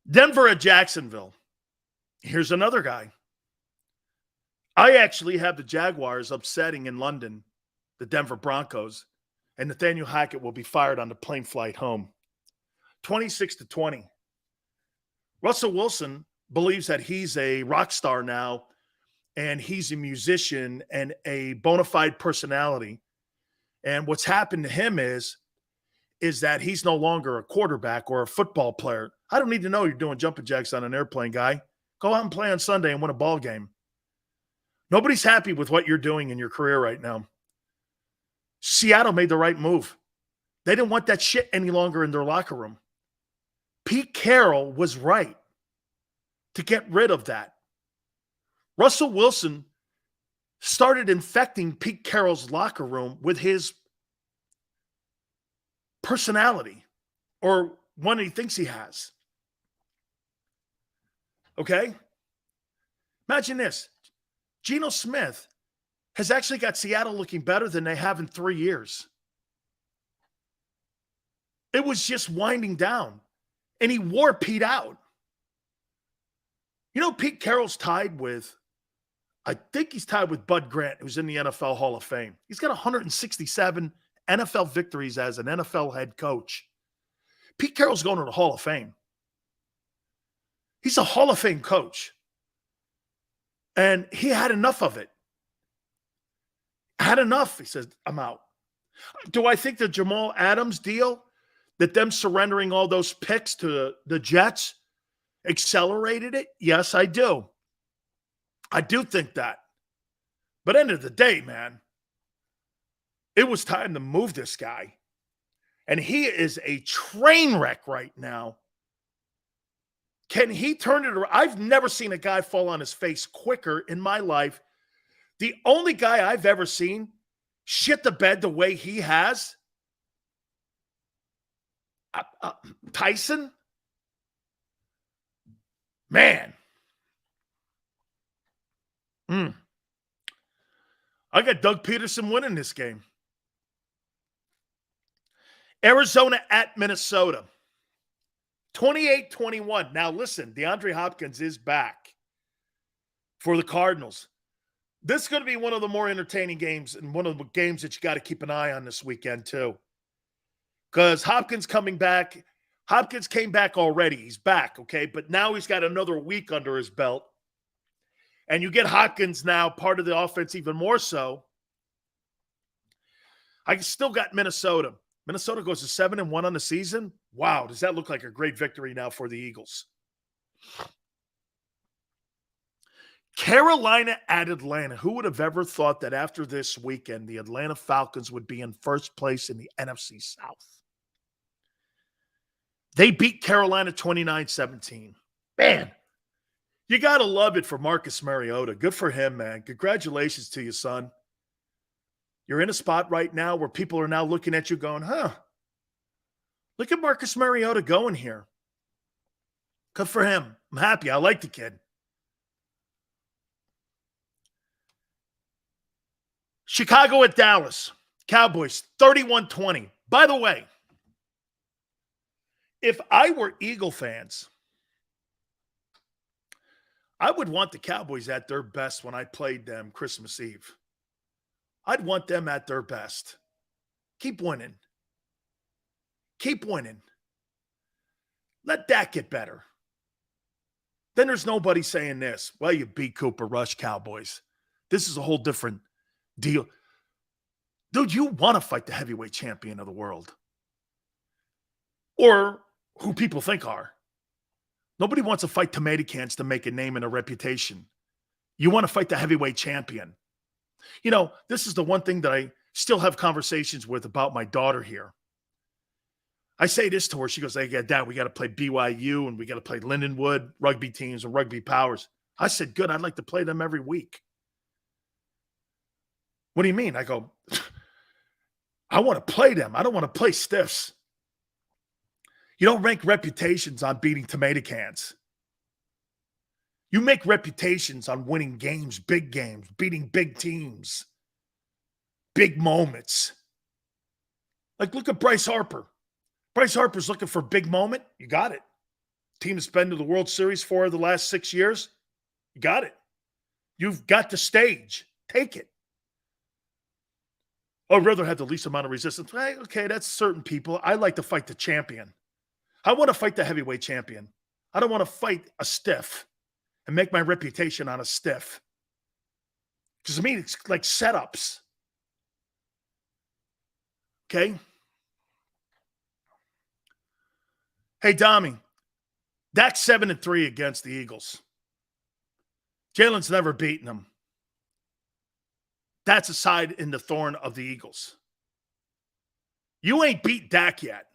Denver at Jacksonville. Here's another guy. I actually have the Jaguars upsetting in London, the Denver Broncos, and Nathaniel Hackett will be fired on the plane flight home. 26-20. Russell Wilson believes that he's a rock star now, and he's a musician and a bona fide personality. And what's happened to him is is that he's no longer a quarterback or a football player. I don't need to know you're doing jumping jacks on an airplane, guy. Go out and play on Sunday and win a ball game. Nobody's happy with what you're doing in your career right now. Seattle made the right move. They didn't want that shit any longer in their locker room. Pete Carroll was right to get rid of that. Russell Wilson started infecting Pete Carroll's locker room with his personality, or one he thinks he has. Okay? Imagine this. Geno Smith has actually got Seattle looking better than they have in 3 years. It was just winding down, and he wore Pete out. You know, Pete Carroll's tied with, I think he's tied with Bud Grant, who's in the NFL Hall of Fame. He's got 167 NFL victories as an NFL head coach. Pete Carroll's going to the Hall of Fame. He's a Hall of Fame coach. And he had enough of it. Had enough. He says, I'm out. Do I think the Jamal Adams deal, that them surrendering all those picks to the Jets, accelerated it? Yes, I do. I do think that. But end of the day, man, it was time to move this guy. And he is a train wreck right now. Can he turn it around? I've never seen a guy fall on his face quicker in my life. The only guy I've ever seen shit the bed the way he has, Tyson. Man. I got Doug Peterson winning this game. Arizona at Minnesota. 28-21. Now listen, DeAndre Hopkins is back for the Cardinals. This is going to be one of the more entertaining games, and one of the games that you got to keep an eye on this weekend too. Because Hopkins coming back. Hopkins came back already. He's back, okay? But now he's got another week under his belt. And you get Hopkins now part of the offense even more so. I still got Minnesota. Minnesota goes to 7-1 on the season. Wow, does that look like a great victory now for the Eagles? Carolina at Atlanta. Who would have ever thought that after this weekend, the Atlanta Falcons would be in first place in the NFC South? They beat Carolina 29-17. Man, you got to love it for Marcus Mariota. Good for him, man. Congratulations to you, son. You're in a spot right now where people are now looking at you going, look at Marcus Mariota going here. Good for him. I'm happy. I like the kid. Chicago at Dallas. Cowboys, 31-20. By the way, if I were Eagle fans, I would want the Cowboys at their best when I played them Christmas Eve. I'd want them at their best. Keep winning. Keep winning. Let that get better. Then there's nobody saying this. Well, you beat Cooper Rush, Cowboys. This is a whole different deal. Dude, you want to fight the heavyweight champion of the world. Or who people think are. Nobody wants to fight tomato cans to make a name and a reputation. You want to fight the heavyweight champion. You know, this is the one thing that I still have conversations with about my daughter here. I say this to her. She goes, hey, Dad, we got to play BYU and we got to play Lindenwood rugby teams and rugby powers. I said, good. I'd like to play them every week. What do you mean? I go, I want to play them. I don't want to play stiffs. You don't rank reputations on beating tomato cans. You make reputations on winning games, beating big teams, big moments. Like, look at Bryce Harper. Bryce Harper's looking for a big moment. You got it. Team has been to the World Series for the last 6 years. You got it. You've got the stage. Take it. Oh, I'd rather have the least amount of resistance. Hey, okay, that's certain people. I like to fight the champion. I want to fight the heavyweight champion. I don't want to fight a stiff and make my reputation on a stiff. Because to me, it's like setups. Okay? Hey, Dommy, Dak's 7-3 against the Eagles. Jalen's never beaten them. That's a side in the thorn of the Eagles. You ain't beat Dak yet.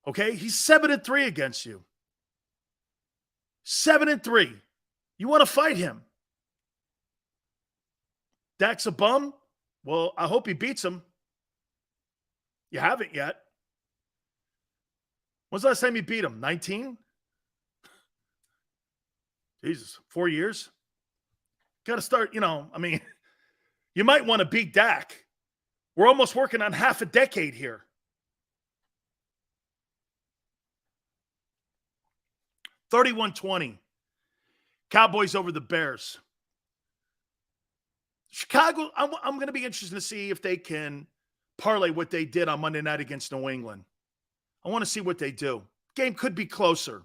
Okay? He's 7-3 against you. 7-3. You want to fight him? Dak's a bum? Well, I hope he beats him. You haven't yet. When's the last time you beat him? 19? Jesus, 4 years? Got to start, you might want to beat Dak. We're almost working on half a decade here. $31-20. Cowboys over the Bears. Chicago, I'm going to be interested to see if they can parlay what they did on Monday night against New England. I want to see what they do. Game could be closer.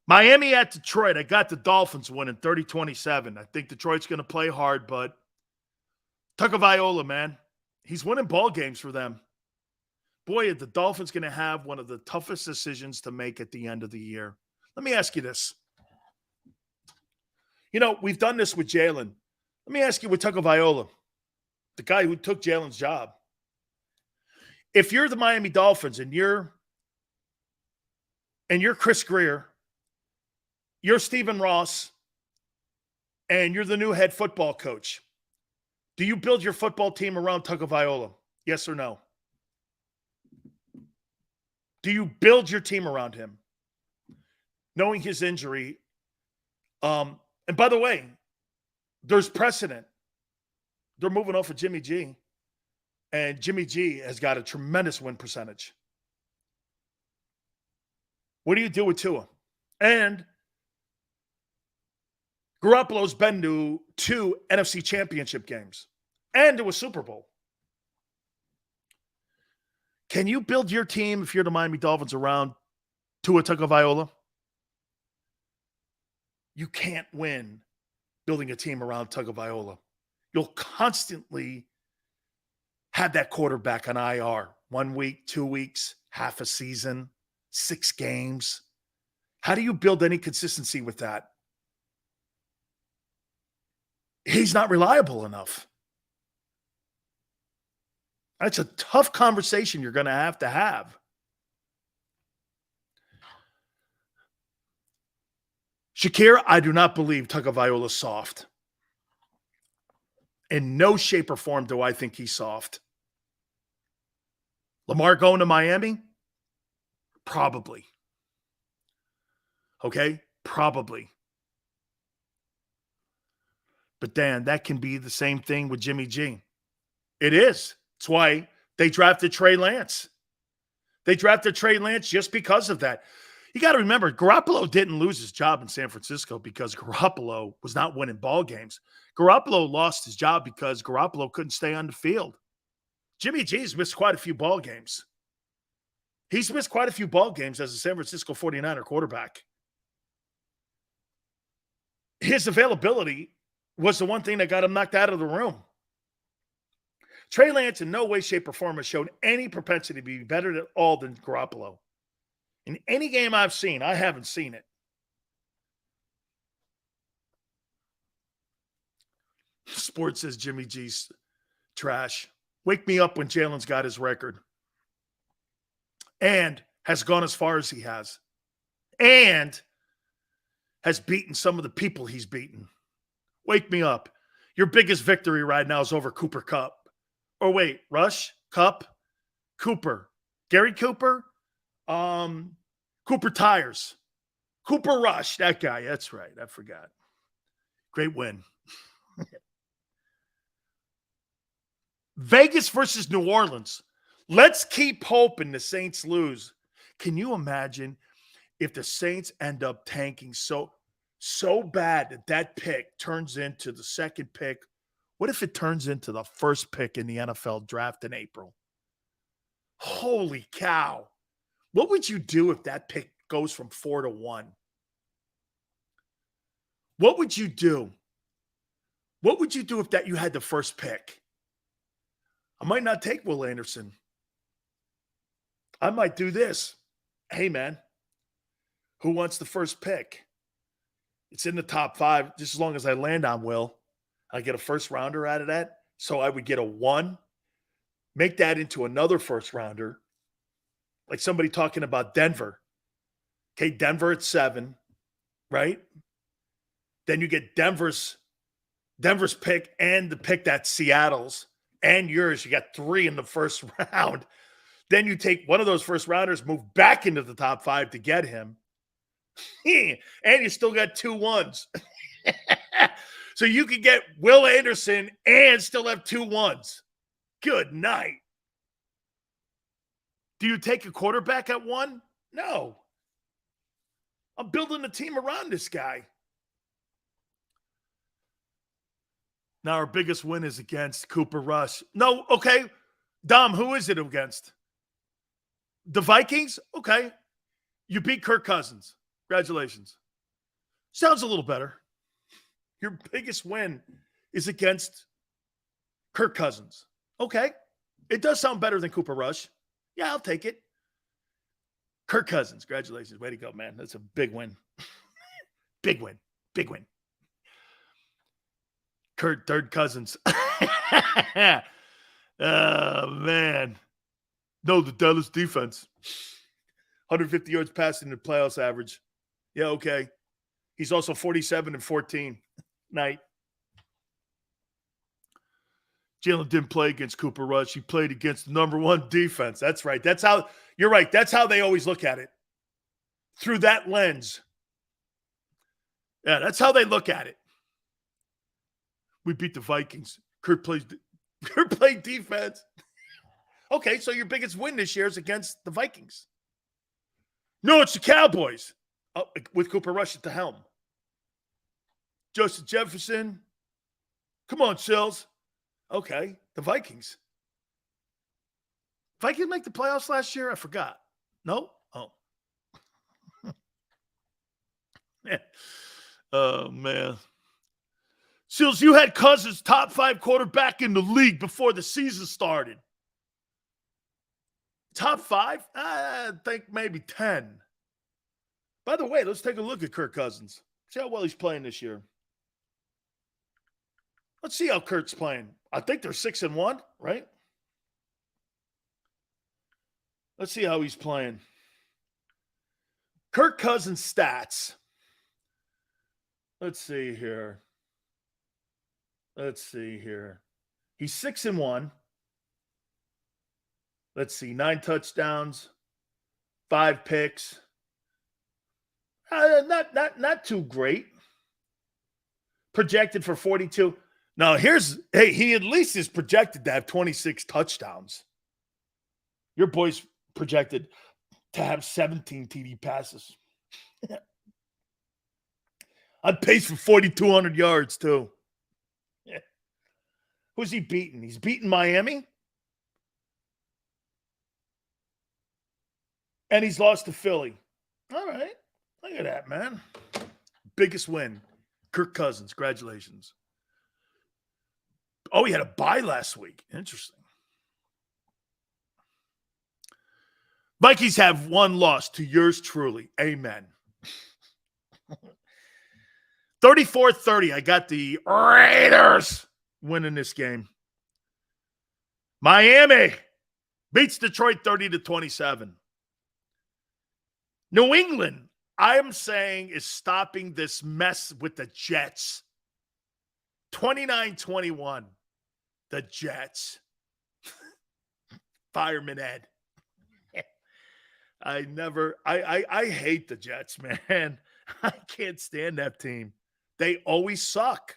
Miami at Detroit. I got the Dolphins winning 30-27. I think Detroit's going to play hard, but Tagovailoa, man, he's winning ball games for them. Boy, are the Dolphins going to have one of the toughest decisions to make at the end of the year. Let me ask you this. We've done this with Jalen. Let me ask you with Tagovailoa, the guy who took Jalen's job. If you're the Miami Dolphins and you're Chris Greer, you're Stephen Ross, and you're the new head football coach, do you build your football team around Tagovailoa? Yes or no? Do you build your team around him? Knowing his injury. And by the way, there's precedent. They're moving off of Jimmy G. And Jimmy G has got a tremendous win percentage. What do you do with Tua? And Garoppolo's been to 2 NFC championship games and to a Super Bowl. Can you build your team, if you're the Miami Dolphins, around Tua Tagovailoa? You can't win building a team around Tagovailoa. You'll constantly have that quarterback on IR. 1 week, 2 weeks, half a season, 6 games. How do you build any consistency with that? He's not reliable enough. That's a tough conversation you're going to have. Shakir, I do not believe Tagovailoa is soft. In no shape or form do I think he's soft. Lamar going to Miami? Probably. Okay? Probably. But Dan, that can be the same thing with Jimmy G. It is. That's why they drafted Trey Lance. They drafted Trey Lance just because of that. You got to remember, Garoppolo didn't lose his job in San Francisco because Garoppolo was not winning ball games. Garoppolo lost his job because Garoppolo couldn't stay on the field. Jimmy G's missed quite a few ball games. He's missed quite a few ball games as a San Francisco 49er quarterback. His availability was the one thing that got him knocked out of the room. Trey Lance in no way, shape, or form has shown any propensity to be better at all than Garoppolo. In any game I've seen, I haven't seen it. Sports says Jimmy G's trash. Wake me up when Jalen's got his record. And has gone as far as he has. And has beaten some of the people he's beaten. Wake me up. Your biggest victory right now is over Cooper Kupp. Or wait, Rush, Kupp, Cooper. Gary Cooper? Cooper Tires. Cooper Rush, that guy. That's right. I forgot. Great win. Vegas versus New Orleans. Let's keep hoping the Saints lose. Can you imagine if the Saints end up tanking so bad that pick turns into the second pick? What if it turns into the first pick in the NFL draft in April? Holy cow. What would you do if that pick goes from 4 to 1? What would you do? What would you do if you had the first pick? I might not take Will Anderson. I might do this. Hey, man, who wants the first pick? It's in the top 5, just as long as I land on Will. I get a first rounder out of that. So I would get a 1, make that into another first rounder. Like somebody talking about Denver. Okay, Denver at 7, right? Then you get Denver's pick and the pick that's Seattle's and yours. You got 3 in the first round. Then you take one of those first rounders, move back into the top 5 to get him. And you still got 2 1s. So you could get Will Anderson and still have 2 1s. Good night. Do you take a quarterback at 1? No. I'm building a team around this guy. Now our biggest win is against Cooper Rush. No, okay. Dom, who is it against? The Vikings? Okay. You beat Kirk Cousins. Congratulations. Sounds a little better. Your biggest win is against Kirk Cousins. Okay. It does sound better than Cooper Rush. Yeah, I'll take it. Kirk Cousins. Congratulations. Way to go, man. That's a big win. Big win. Big win. Kirk, third Cousins. Oh, man. No, the Dallas defense. 150 yards passing the playoffs average. Yeah, okay. He's also 47-14. Night. Jalen didn't play against Cooper Rush. He played against the number 1 defense. That's right. That's how you're right. That's how they always look at it. Through that lens. Yeah, that's how they look at it. We beat the Vikings. Kurt played defense. Okay, so your biggest win this year is against the Vikings. No, it's the Cowboys. Oh, with Cooper Rush at the helm. Justin Jefferson. Come on, Sills. Okay, the Vikings. Vikings make the playoffs last year? I forgot. No? Oh. Oh, man. Sills, you had Cousins top 5 quarterback in the league before the season started. Top 5? I think maybe 10. By the way, let's take a look at Kirk Cousins. See how well he's playing this year. Let's see how Kurt's playing. I think they're 6-1, right? Let's see how he's playing. Kirk Cousins stats. Let's see here. He's 6-1. Let's see. 9 touchdowns, 5 picks. Not too great. Projected for 42. Now, he at least is projected to have 26 touchdowns. Your boy's projected to have 17 TD passes. On pace for 4,200 yards, too. Yeah. Who's he beating? He's beating Miami. And he's lost to Philly. All right. Look at that, man. Biggest win. Kirk Cousins. Congratulations. Oh, he had a bye last week. Interesting. Vikings have 1 loss to yours truly. Amen. 34-30. I got the Raiders winning this game. Miami beats Detroit 30-27. New England, I am saying, is stopping this mess with the Jets. 29-21. The Jets. Fireman Ed. I hate the Jets, man. I can't stand that team. They always suck.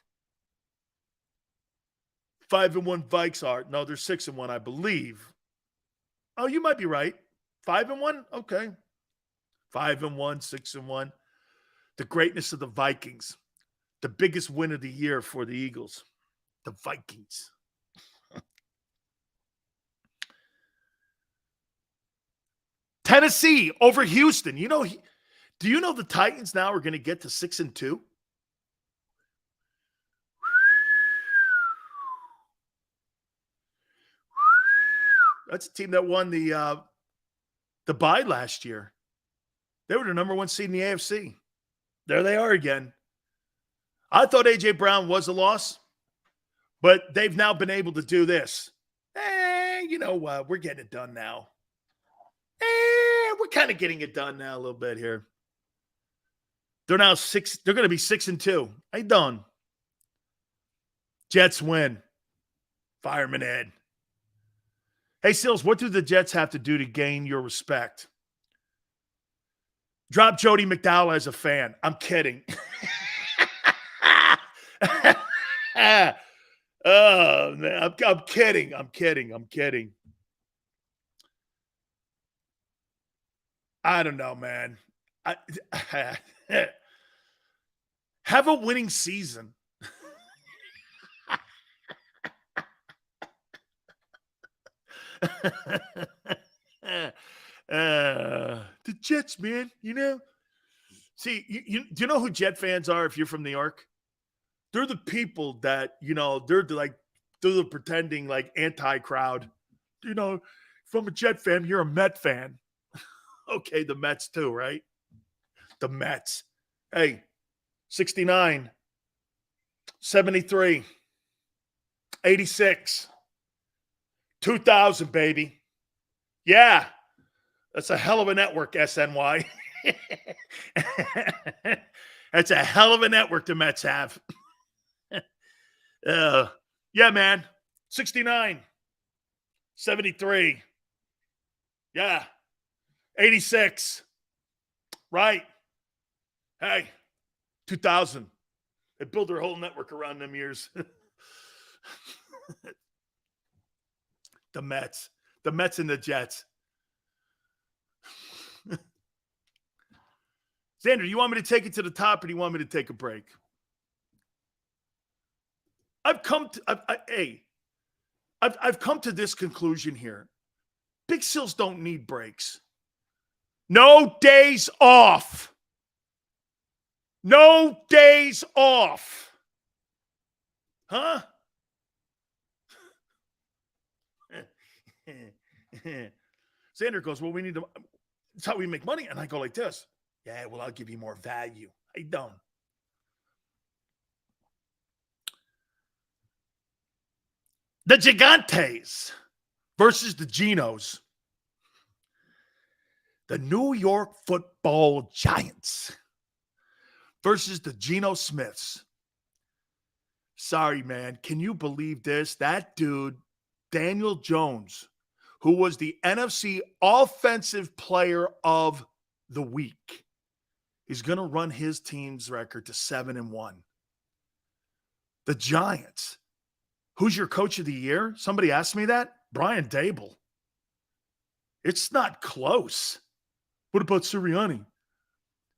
5-1 Vikes are. No, they're 6-1, I believe. Oh, you might be right. 5-1? Okay. 5-1, 6-1. The greatness of the Vikings. The biggest win of the year for the Eagles. The Vikings. Tennessee over Houston. Do you know the Titans now are going to get to 6-2? That's a team that won the the bye last year. They were the number 1 seed in the AFC. There they are again. I thought A.J. Brown was a loss, but they've now been able to do this. You know what? We're getting it done now. We're kind of getting it done now a little bit here. They're now 6. They're going to be 6-2. How you doing? Jets win. Fireman Ed. Hey, Sills, what do the Jets have to do to gain your respect? Drop Jody McDowell as a fan. I'm kidding. Oh, man. I'm kidding. I'm kidding. I don't know, man. Have a winning season. The Jets, man, you know. See, do you know who Jet fans are if you're from New York? They're the people that, you know, they're the pretending like anti-crowd. You know, from a Jet fan, you're a Met fan. Okay, the Mets too, right? The Mets. Hey, 69, 73, 86, 2000, baby. Yeah, that's a hell of a network, SNY. That's a hell of a network the Mets have. Yeah, man. 69, 73. Yeah. 86. Right. Hey, 2000. They built their whole network around them years. The Mets. The Mets and the Jets. Xander, do you want me to take it to the top or do you want me to take a break? I've come to this conclusion here. Big Sills don't need breaks. No days off. No days off. Huh? Xander goes, well, we need to, it's how we make money. And I go like this. Yeah, well, I'll give you more value. I don't. The Gigantes versus the Genos. The New York Football Giants versus the Geno Smiths. Sorry, man. Can you believe this? That dude, Daniel Jones, who was the NFC Offensive Player of the Week, is going to run his team's record to 7-1. The Giants. Who's your coach of the year? Somebody asked me that. Brian Dable. It's not close. What about Sirianni?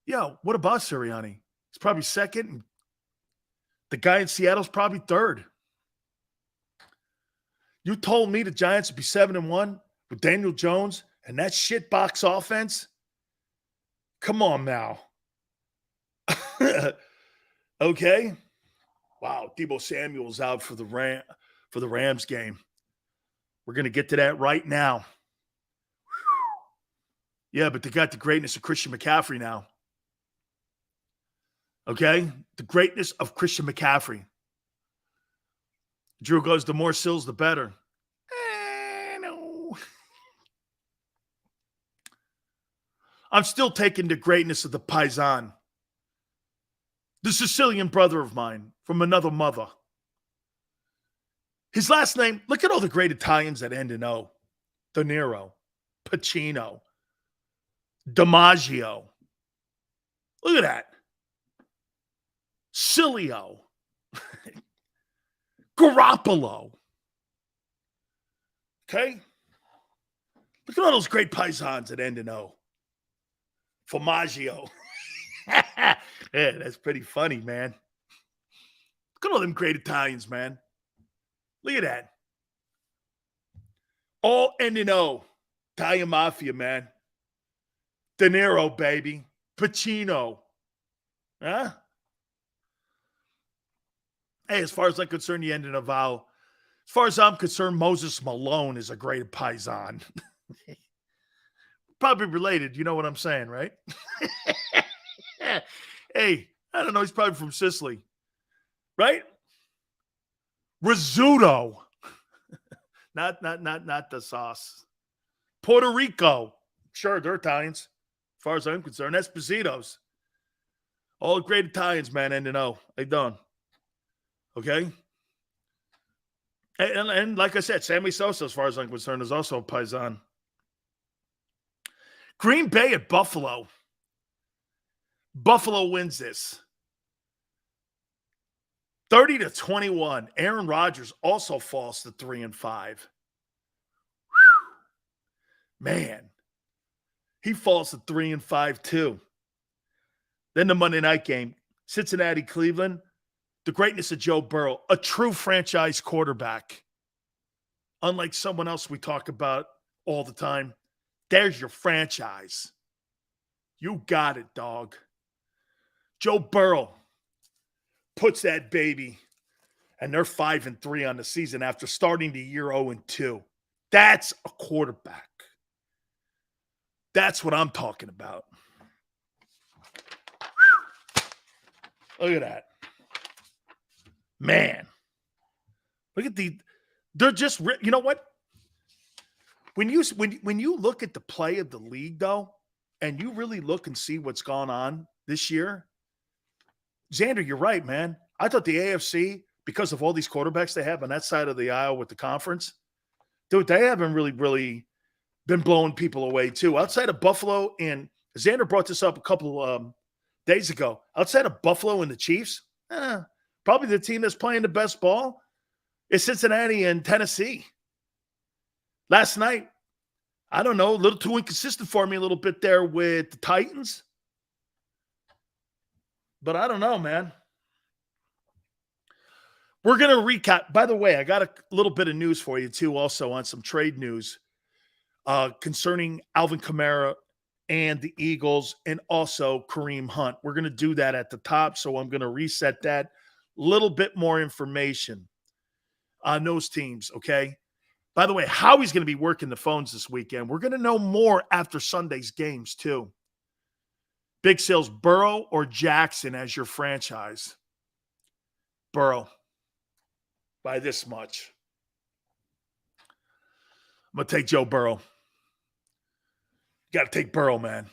Yeah, what about Sirianni? He's probably second. And the guy in Seattle's probably third. You told me the Giants would be 7-1 with Daniel Jones and that shitbox offense? Come on now. Okay. Wow, Deebo Samuel's out for the Rams game. We're going to get to that right now. Yeah, but they got the greatness of Christian McCaffrey now. Okay? The greatness of Christian McCaffrey. Drew goes, the more Sills, the better. No. I'm still taking the greatness of the Paisan. The Sicilian brother of mine from another mother. His last name, look at all the great Italians that end in O. De Niro, Pacino, DiMaggio. Look at that. Sileo. Garoppolo. Okay? Look at all those great paisans that end in O. Formaggio. Yeah, that's pretty funny, man. Look at all them great Italians, man. Look at that. All end in O. Italian Mafia, man. De Niro, baby. Pacino. Huh? Hey, as far as I'm concerned, you end in a vowel. As far as I'm concerned, Moses Malone is a great paisan. Probably related. You know what I'm saying, right? Hey, I don't know. He's probably from Sicily, right? Risotto. Not the sauce. Puerto Rico. Sure, they're Italians, as far as I'm concerned. Espositos. All great Italians, man, and they done. Okay? And like I said, Sammy Sosa, as far as I'm concerned, is also a Paisan. Green Bay at Buffalo. Buffalo wins this. 30-21. Aaron Rodgers also falls to 3-5. Man, he falls to 3-5 too. Then the Monday night game, Cincinnati, Cleveland, the greatness of Joe Burrow, a true franchise quarterback. Unlike someone else we talk about all the time, there's your franchise. You got it, dog. Joe Burrow puts that baby, and they're 5-3 on the season after starting the year 0-2. That's a quarterback. That's what I'm talking about. Look at that. Man. Look at they're just, you know what? When you look at the play of the league, though, and you really look and see what's gone on this year, Xander, you're right, man. I thought the AFC, because of all these quarterbacks they have on that side of the aisle with the conference, dude, they haven't really been blowing people away, too. Outside of Buffalo, and Xander brought this up a couple days ago, outside of Buffalo and the Chiefs, probably the team that's playing the best ball is Cincinnati and Tennessee. Last night, I don't know, a little too inconsistent for me a little bit there with the Titans. But I don't know, man. We're going to recap. By the way, I got a little bit of news for you, too, also on some trade news concerning Alvin Kamara and the Eagles and also Kareem Hunt. We're going to do that at the top, so I'm going to reset that. Little bit more information on those teams, okay? By the way, Howie's going to be working the phones this weekend. We're going to know more after Sunday's games, too. Big Sales, Burrow or Jackson as your franchise? Burrow. By this much. I'm going to take Joe Burrow. You got to take Burrow, man.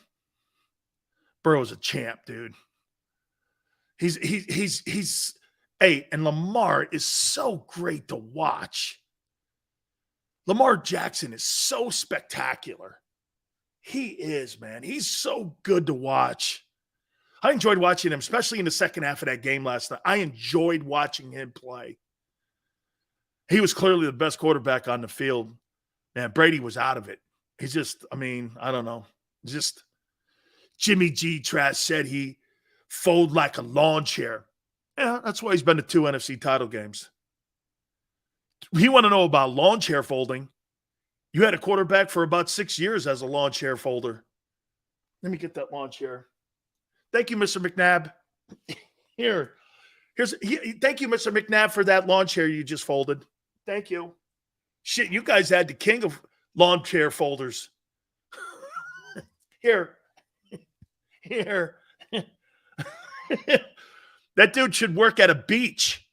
Burrow's a champ, dude. He's and Lamar is so great to watch. Lamar Jackson is so spectacular. He is, man. He's so good to watch. I enjoyed watching him, especially in the second half of that game last night. I enjoyed watching him play. He was clearly the best quarterback on the field. Man, Brady was out of it. He's just, I don't know. Just Jimmy G. Trash said he fold like a lawn chair. Yeah, that's why he's been to 2 NFC title games. You want to know about lawn chair folding? You had a quarterback for about 6 years as a lawn chair folder. Let me get that lawn chair. Thank you, Mr. McNabb. Thank you, Mr. McNabb, for that lawn chair you just folded. Thank you. Shit, you guys had the king of lawn chair folders. Here. That dude should work at a beach.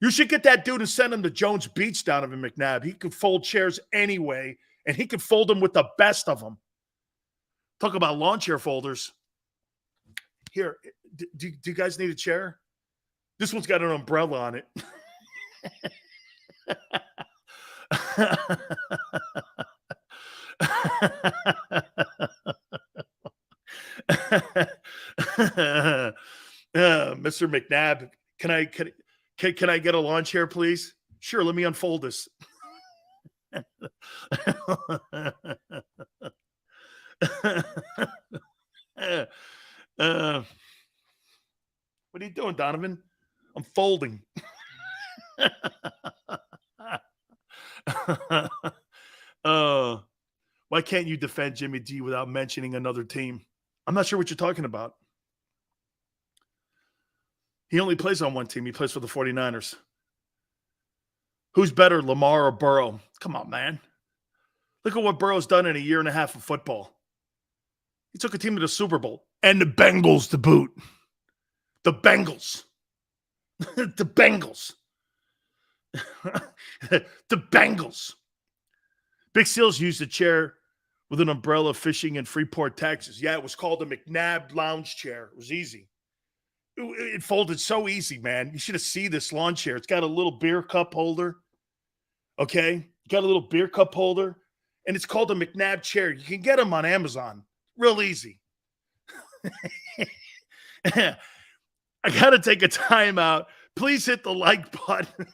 You should get that dude and send him to Jones Beach, Donovan McNabb. He could fold chairs anyway, and he could fold them with the best of them. Talk about lawn chair folders. Here, do you guys need a chair? This one's got an umbrella on it. Mr. McNabb, can I get a lawn chair, please? Sure, let me unfold this. What are you doing, Donovan? I'm folding. Why can't you defend Jimmy G without mentioning another team? I'm not sure what you're talking about. He only plays on one team. He plays for the 49ers. Who's better, Lamar or Burrow? Come on, man. Look at what Burrow's done in a year and a half of football. He took a team to the Super Bowl. And the Bengals to boot. The Bengals. The Bengals. The Bengals. Big Seals used a chair with an umbrella fishing in Freeport, Texas. Yeah, it was called a McNabb lounge chair. It was easy. It folded so easy, man. You should have seen this lawn chair. It's got a little beer cup holder. Okay? Got a little beer cup holder. And it's called a McNabb chair. You can get them on Amazon. Real easy. I got to take a timeout. Please hit the like button.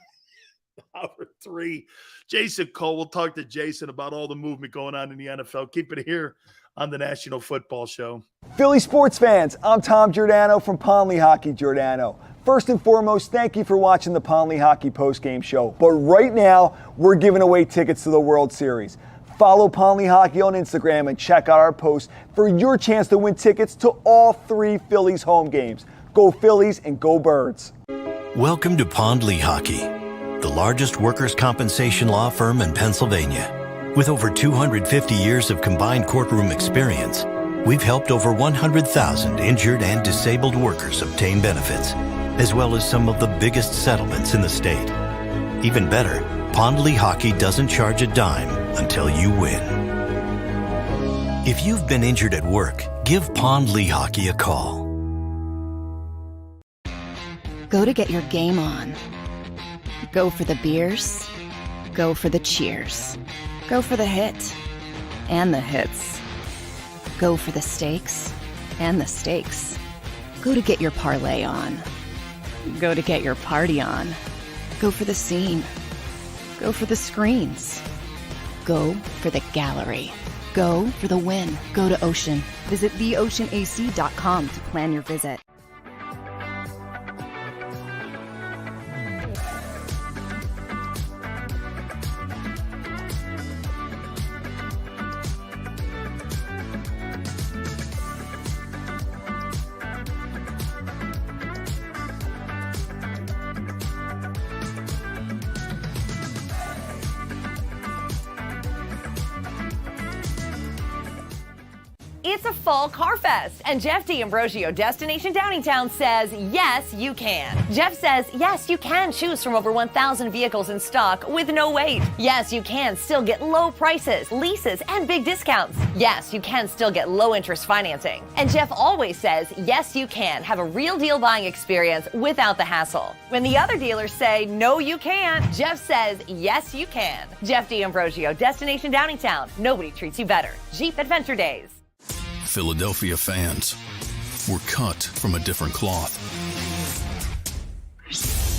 Hour 3. Jason Cole. We'll talk to Jason about all the movement going on in the NFL. Keep it here on the National Football Show. Philly sports fans, I'm Tom Giordano from Pondley Hockey Giordano. First and foremost, thank you for watching the Pondley Hockey postgame show. But right now, we're giving away tickets to the World Series. Follow Pondley Hockey on Instagram and check out our posts for your chance to win tickets to all 3 Phillies home games. Go Phillies and go Birds. Welcome to Pondley Hockey, the largest workers' compensation law firm in Pennsylvania. With over 250 years of combined courtroom experience, we've helped over 100,000 injured and disabled workers obtain benefits, as well as some of the biggest settlements in the state. Even better, Pondley Hockey doesn't charge a dime until you win. If you've been injured at work, give Pondley Hockey a call. Go to get your game on. Go for the beers. Go for the cheers. Go for the hit and the hits. Go for the stakes and the stakes. Go to get your parlay on. Go to get your party on. Go for the scene. Go for the screens. Go for the gallery. Go for the win. Go to Ocean. Visit theoceanac.com to plan your visit. It's a fall car fest, and Jeff D'Ambrosio, Destination Downingtown, says, yes, you can. Jeff says, yes, you can choose from over 1,000 vehicles in stock with no wait. Yes, you can still get low prices, leases, and big discounts. Yes, you can still get low interest financing. And Jeff always says, yes, you can have a real deal buying experience without the hassle. When the other dealers say, no, you can't, Jeff says, yes, you can. Jeff D'Ambrosio, Destination Downingtown. Nobody treats you better. Jeep Adventure Days. Philadelphia fans, were cut from a different cloth.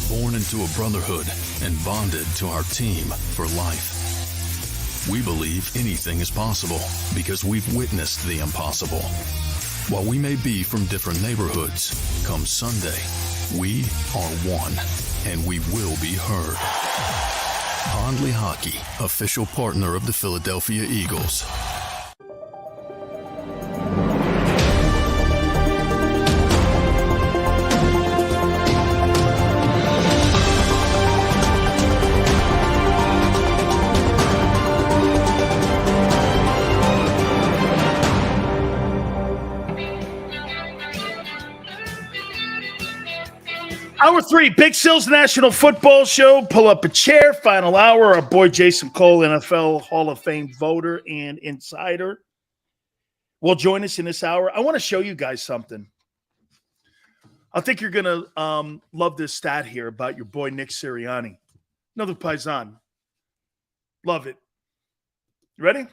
Born into a brotherhood and bonded to our team for life. We believe anything is possible because we've witnessed the impossible. While we may be from different neighborhoods, come Sunday, we are one and we will be heard. Pondley Hockey, official partner of the Philadelphia Eagles. Hour 3, Big Sills National Football Show. Pull up a chair. Final hour. Our boy Jason Cole, NFL Hall of Fame voter and insider, will join us in this hour. I want to show you guys something. I think you're going to love this stat here about your boy Nick Sirianni. Another Paisan. Love it. You ready?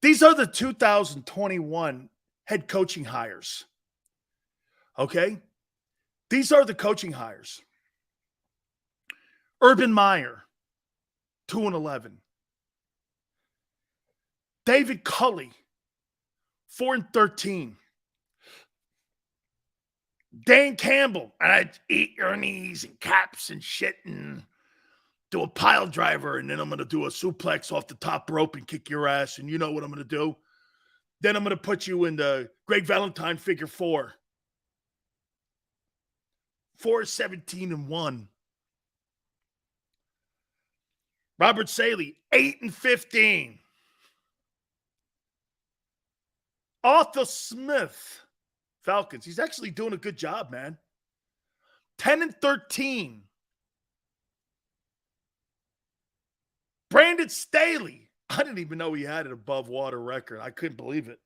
These are the 2021 head coaching hires. Okay? These are the coaching hires. Urban Meyer, 2-11. David Culley, 4-13. Dan Campbell, I'd eat your knees and caps and shit and do a pile driver, and then I'm going to do a suplex off the top rope and kick your ass, and you know what I'm going to do. Then I'm going to put you in the Greg Valentine figure 4. 4-17-1. Robert Saley, 8-15. Arthur Smith, Falcons. He's actually doing a good job, man. 10-13. Brandon Staley. I didn't even know he had an above water record. I couldn't believe it.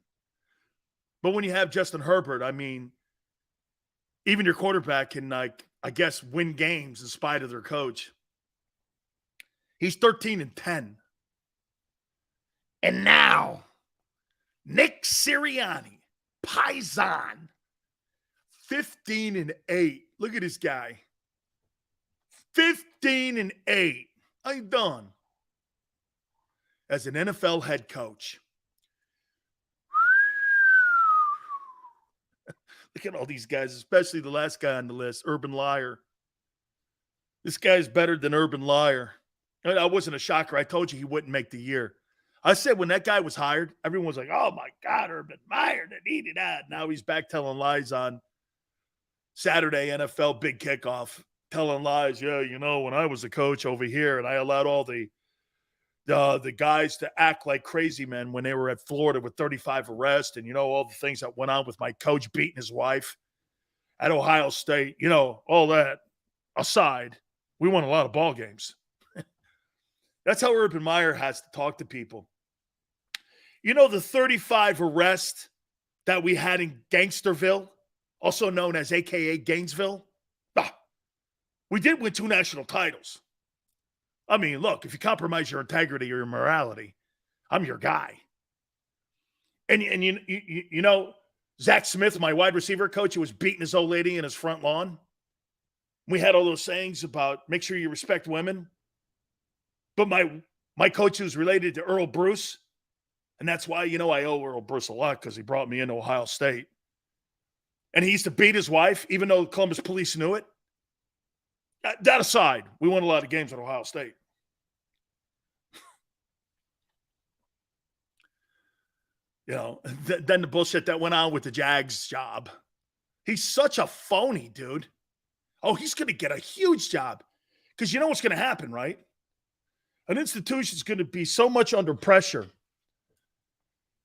But when you have Justin Herbert, I mean, even your quarterback can, like, I guess, win games in spite of their coach. He's 13-10. And now, Nick Sirianni, Paisan, 15-8. Look at this guy. 15-8. How you doing? As an NFL head coach. Look at all these guys, especially the last guy on the list, Urban Liar. This guy's better than Urban Liar. I wasn't a shocker. I told you he wouldn't make the year. I said when that guy was hired, everyone was like, oh, my God, Urban Meyer, that he did that. Now he's back telling lies on Saturday NFL big kickoff, telling lies. Yeah, you know, when I was a coach over here and I allowed all the guys to act like crazy men when they were at Florida with 35 arrests and, you know, all the things that went on with my coach beating his wife at Ohio State, you know, all that aside, we won a lot of ball games. That's how Urban Meyer has to talk to people. You know, the 35 arrests that we had in Gangsterville, also known as AKA Gainesville? We did win 2 national titles. I mean, look, if you compromise your integrity or your morality, I'm your guy. And you know, Zach Smith, my wide receiver coach, who was beating his old lady in his front lawn. We had all those sayings about make sure you respect women. But my coach was related to Earl Bruce. And that's why, you know, I owe Earl Bruce a lot because he brought me into Ohio State. And he used to beat his wife, even though the Columbus police knew it. That aside, we won a lot of games at Ohio State. You know, then the bullshit that went on with the Jags job. He's such a phony, dude. Oh, he's going to get a huge job. Because you know what's going to happen, right? An institution's going to be so much under pressure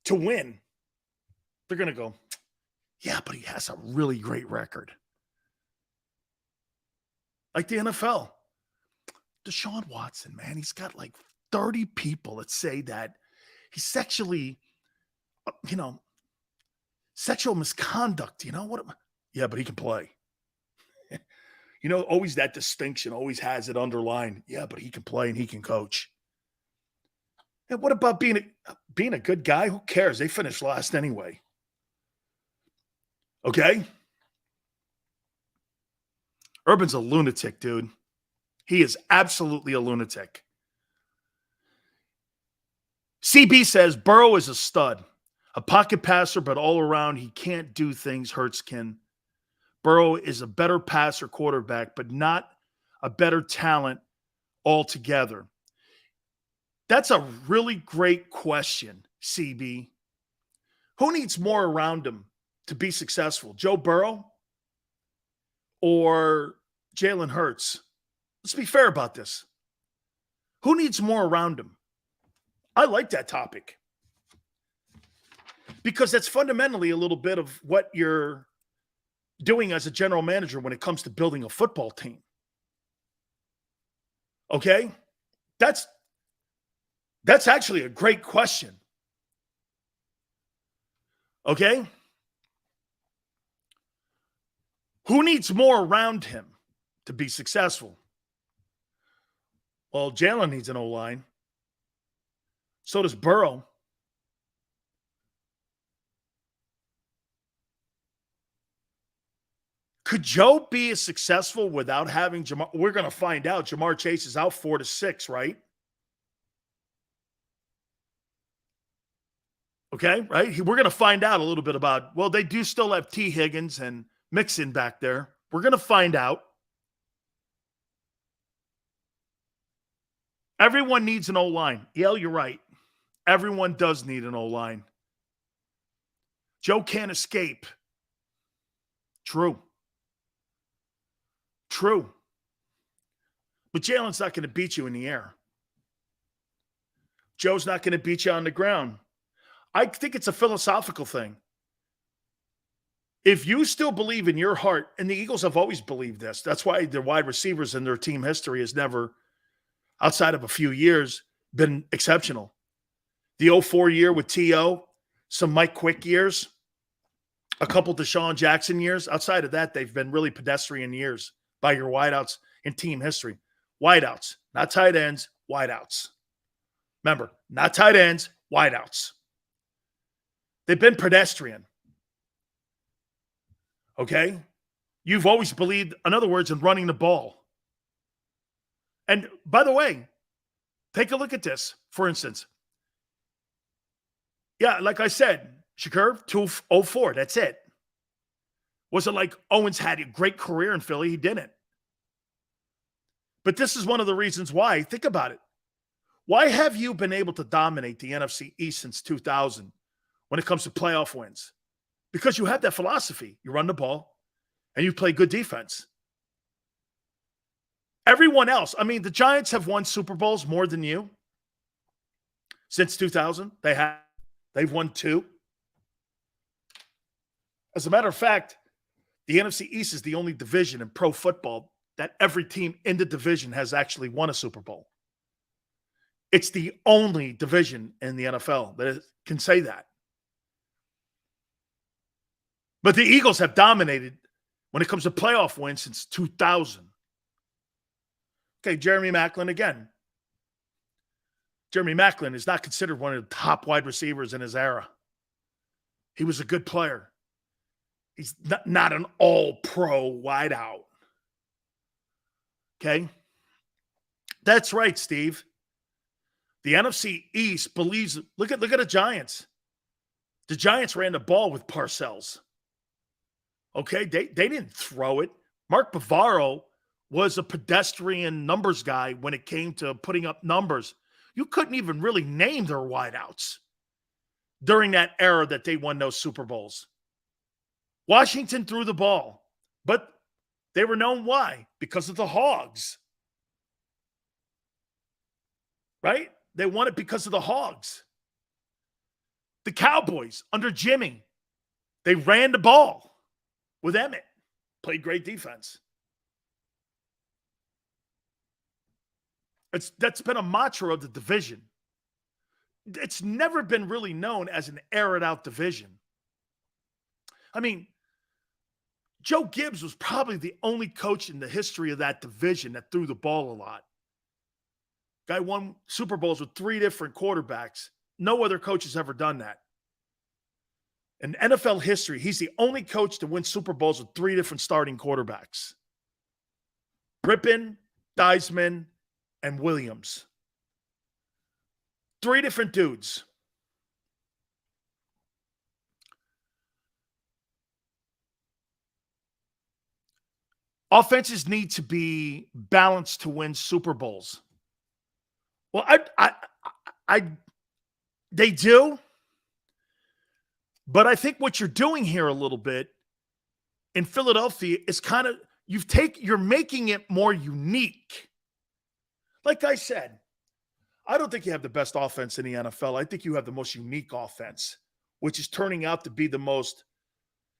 to win. They're going to go, yeah, but he has a really great record. Like the NFL. Deshaun Watson, man, he's got like 30 people that say that he's sexually, you know, sexual misconduct, you know what? Yeah, but he can play. You know, always that distinction, always has it underlined. Yeah, but he can play and he can coach. And what about being a good guy? Who cares? They finished last anyway. Okay? Urban's a lunatic, dude. He is absolutely a lunatic. CB says Burrow is a stud. A pocket passer, but all around he can't do things Hurts can. Burrow is a better passer quarterback, but not a better talent altogether. That's a really great question, CB. Who needs more around him to be successful? Joe Burrow or Jalen Hurts? Let's be fair about this. Who needs more around him? I like that topic because that's fundamentally a little bit of what you're doing as a general manager when it comes to building a football team. Okay? That's actually a great question. Okay? Who needs more around him to be successful? Well, Jalen needs an O-line. So does Burrow. Could Joe be as successful without having Jamar? We're going to find out. Jamar Chase is out 4 to 6, right? Okay, right? We're going to find out a little bit about, well, they do still have T. Higgins and Mixon back there. We're going to find out. Everyone needs an O-line. Yeah, you're right. Everyone does need an O-line. Joe can't escape. True. But Jalen's not going to beat you in the air. Joe's not going to beat you on the ground. I think it's a philosophical thing. If you still believe in your heart, and the Eagles have always believed this, that's why their wide receivers in their team history has never, outside of a few years, been exceptional. The 2004 year with T.O., some Mike Quick years, a couple Deshaun Jackson years. Outside of that, they've been really pedestrian years by your wideouts in team history. Wideouts, not tight ends, wideouts. Remember, not tight ends, wideouts. They've been pedestrian. Okay? You've always believed, in other words, in running the ball. And by the way, take a look at this, for instance. Yeah, like I said, Shakur, 2004, that's it. Was it like Owens had a great career in Philly? He didn't. But this is one of the reasons why. Think about it. Why have you been able to dominate the NFC East since 2000 when it comes to playoff wins? Because you have that philosophy. You run the ball and you play good defense. Everyone else, I mean, the Giants have won Super Bowls more than you since 2000. They've won 2. As a matter of fact, the NFC East is the only division in pro football that every team in the division has actually won a Super Bowl. It's the only division in the NFL that can say that. But the Eagles have dominated when it comes to playoff wins since 2000. Okay, Jeremy Maclin again. Jeremy Maclin is not considered one of the top wide receivers in his era. He was a good player. He's not an all-pro wideout. Okay? That's right, Steve. The NFC East believes, look at the Giants. The Giants ran the ball with Parcells. Okay? They didn't throw it. Mark Bavaro was a pedestrian numbers guy when it came to putting up numbers. You couldn't even really name their wideouts during that era that they won those Super Bowls. Washington threw the ball, but they were known why? Because of the Hogs. Right? They won it because of the Hogs. The Cowboys, under Jimmy, they ran the ball with Emmett. Played great defense. That's been a mantra of the division. It's never been really known as an air-it-out division. I mean, Joe Gibbs was probably the only coach in the history of that division that threw the ball a lot. Guy won Super Bowls with 3 different quarterbacks. No other coach has ever done that. In NFL history, he's the only coach to win Super Bowls with 3 different starting quarterbacks. Rippon, Theismann, and Williams. 3 different dudes. Offenses need to be balanced to win Super Bowls. Well, they do. But I think what you're doing here a little bit in Philadelphia is kind of, you're making it more unique. Like I said, I don't think you have the best offense in the NFL. I think you have the most unique offense, which is turning out to be the most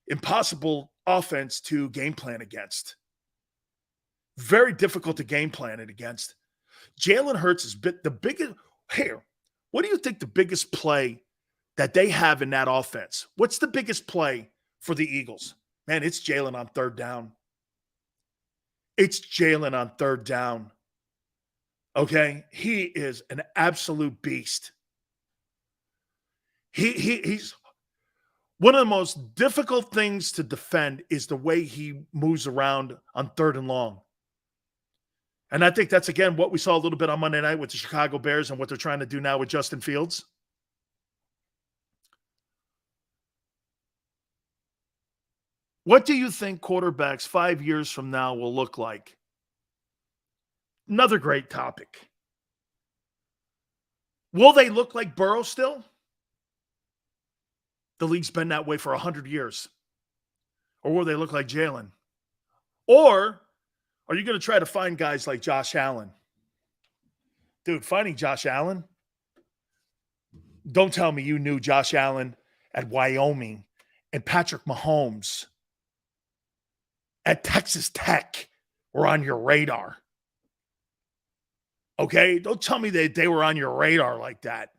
impossible offense to game plan against. Very difficult to game plan it against. Jalen Hurts is the biggest. Here, what do you think the biggest play that they have in that offense? What's the biggest play for the Eagles? Man, it's Jalen on 3rd down. It's Jalen on 3rd down. Okay? He is an absolute beast. He's one of the most difficult things to defend is the way he moves around on 3rd and long. And I think that's, again, what we saw a little bit on Monday night with the Chicago Bears and what they're trying to do now with Justin Fields. What do you think quarterbacks 5 years from now will look like? Another great topic. Will they look like Burrow still? The league's been that way for 100 years. Or will they look like Jalen? Or are you going to try to find guys like Josh Allen? Dude, finding Josh Allen, Don't tell me you knew Josh Allen at Wyoming and Patrick Mahomes at Texas Tech were on your radar. Okay? Don't tell me they were on your radar like that.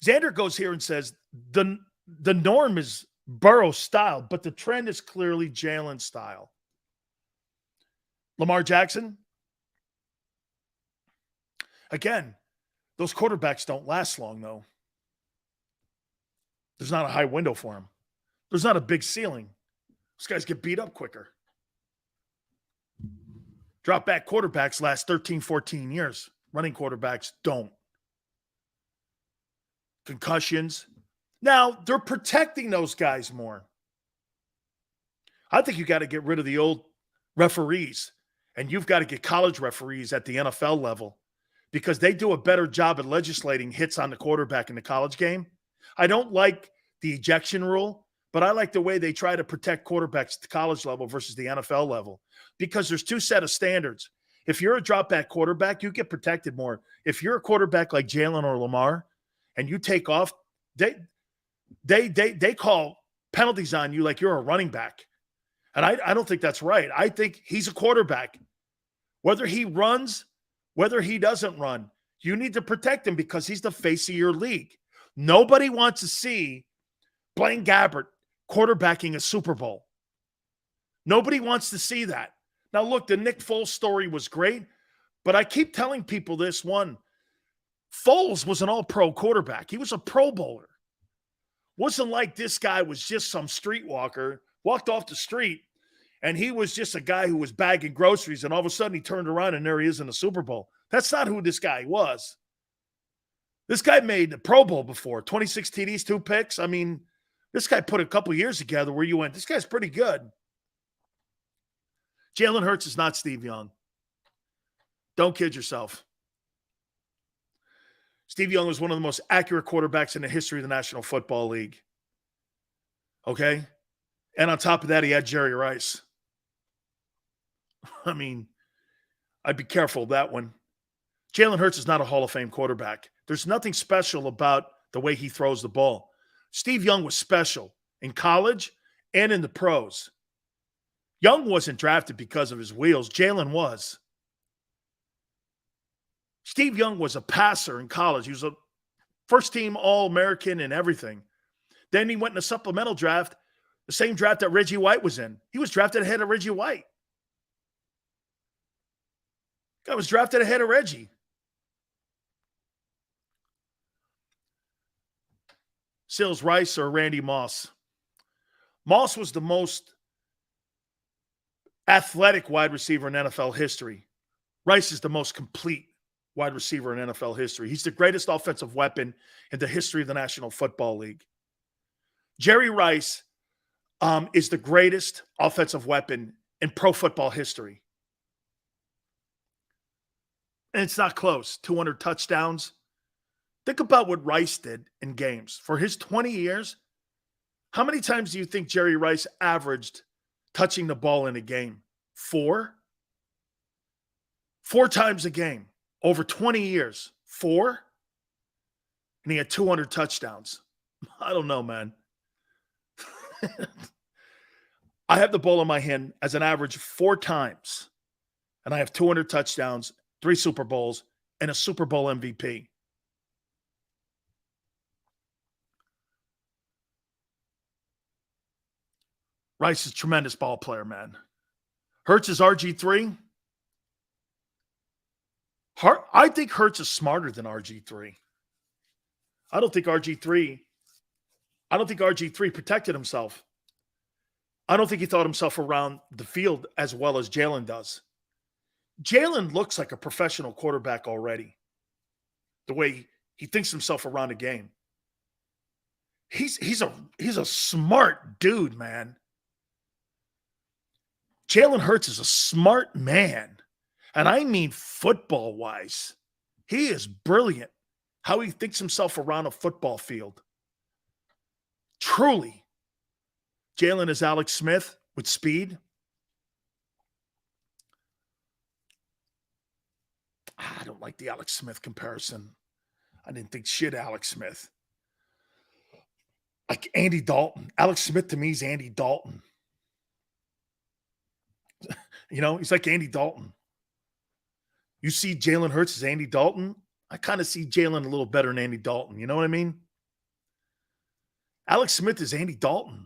Xander goes here and says, the norm is Burrow style, but the trend is clearly Jalen style. Lamar Jackson, again, those quarterbacks don't last long, though. There's not a high window for them. There's not a big ceiling. Those guys get beat up quicker. Drop back quarterbacks last 13, 14 years. Running quarterbacks don't. Concussions. Now, they're protecting those guys more. I think you got to get rid of the old referees, and you've got to get college referees at the NFL level because they do a better job at legislating hits on the quarterback in the college game. I don't like the ejection rule, but I like the way they try to protect quarterbacks at the college level versus the NFL level because there's two set of standards. If you're a drop back quarterback, you get protected more. If you're a quarterback like Jalen or Lamar and you take off, they call penalties on you like you're a running back. And I don't think that's right. I think he's a quarterback. Whether he runs, whether he doesn't run, you need to protect him because he's the face of your league. Nobody wants to see Blaine Gabbert quarterbacking a Super Bowl. Nobody wants to see that. Now, look, the Nick Foles story was great, but I keep telling people this one. Foles was an all-pro quarterback. He was a Pro Bowler. Wasn't like this guy was just some streetwalker, walked off the street, and he was just a guy who was bagging groceries, and all of a sudden he turned around and there he is in the Super Bowl. That's not who this guy was. This guy made the Pro Bowl before, 26 TDs, 2 picks. I mean, this guy put a couple years together where you went, this guy's pretty good. Jalen Hurts is not Steve Young. Don't kid yourself. Steve Young was one of the most accurate quarterbacks in the history of the National Football League. Okay? And on top of that, he had Jerry Rice. I mean, I'd be careful of that one. Jalen Hurts is not a Hall of Fame quarterback. There's nothing special about the way he throws the ball. Steve Young was special in college and in the pros. Young wasn't drafted because of his wheels. Jalen was. Steve Young was a passer in college. He was a first-team All-American and everything. Then he went in a supplemental draft, the same draft that Reggie White was in. He was drafted ahead of Reggie White. Guy was drafted ahead of Reggie. Sills, Rice, or Randy Moss? Moss was the most athletic wide receiver in NFL history. Rice is the most complete wide receiver in NFL history. He's the greatest offensive weapon in the history of the National Football League. Jerry Rice is the greatest offensive weapon in pro football history. And it's not close. 200 touchdowns. Think about what Rice did in games. For his 20 years, how many times do you think Jerry Rice averaged touching the ball in a game? 4? 4 times a game. Over 20 years. 4? And he had 200 touchdowns. I don't know, man. I have the ball in my hand as an average 4 times. And I have 200 touchdowns, 3 Super Bowls, and a Super Bowl MVP. Rice is a tremendous ball player, man. Hurts is RG3. I think Hurts is smarter than RG3. I don't think RG3 protected himself. I don't think he thought himself around the field as well as Jalen does. Jalen looks like a professional quarterback already. The way he thinks himself around a game. He's a smart dude, man. Jalen Hurts is a smart man. And I mean football-wise. He is brilliant how he thinks himself around a football field. Truly. Jalen is Alex Smith with speed. I like the Alex Smith comparison. I didn't think shit Alex Smith. Like Andy Dalton. Alex Smith to me is Andy Dalton. He's like Andy Dalton. You see Jalen Hurts as Andy Dalton? I kind of see Jalen a little better than Andy Dalton. You know what I mean? Alex Smith is Andy Dalton.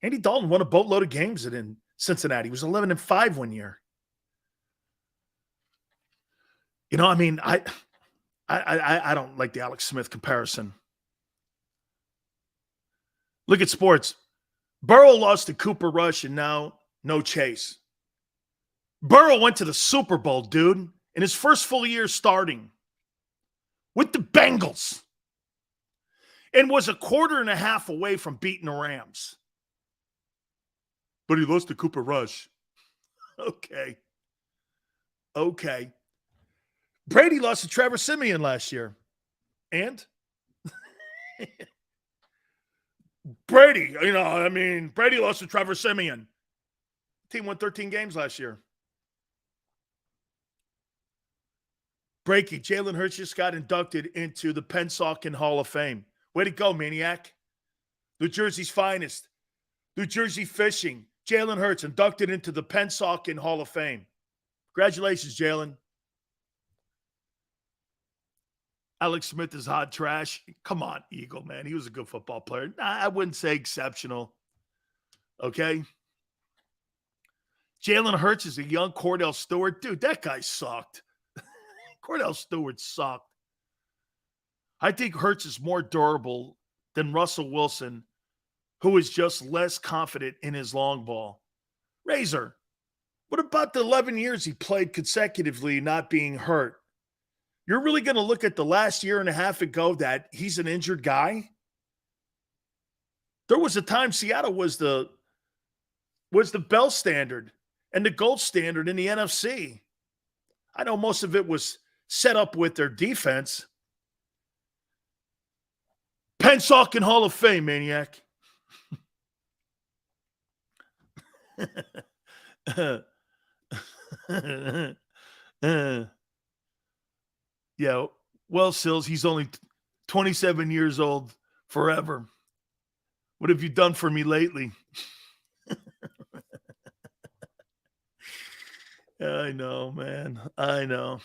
Andy Dalton won a boatload of games in Cincinnati. He was 11-5 one year. I don't like the Alex Smith comparison. Look at sports. Burrow lost to Cooper Rush and now no Chase. Burrow went to the Super Bowl, dude, in his first full year starting with the Bengals and was a quarter and a half away from beating the Rams. But he lost to Cooper Rush. Okay. Brady lost to Trevor Siemian last year. And? Brady lost to Trevor Siemian. Team won 13 games last year. Breaky, Jalen Hurts just got inducted into the Pennsauken Hall of Fame. Way to go, maniac. New Jersey's finest. New Jersey Fishing. Jalen Hurts inducted into the Pennsauken Hall of Fame. Congratulations, Jalen. Alex Smith is hot trash. Come on, Eagle, man. He was a good football player. I wouldn't say exceptional. Okay? Jalen Hurts is a young Cordell Stewart. Dude, that guy sucked. Cordell Stewart sucked. I think Hurts is more durable than Russell Wilson, who is just less confident in his long ball. Razor, what about the 11 years he played consecutively not being hurt? You're really going to look at the last year and a half ago that he's an injured guy? There was a time Seattle was the bell standard and the gold standard in the NFC. I know most of it was set up with their defense. Pennsauken Hall of Fame, maniac. Yeah, well, Sills, he's only 27 years old forever. What have you done for me lately? I know, man. I know.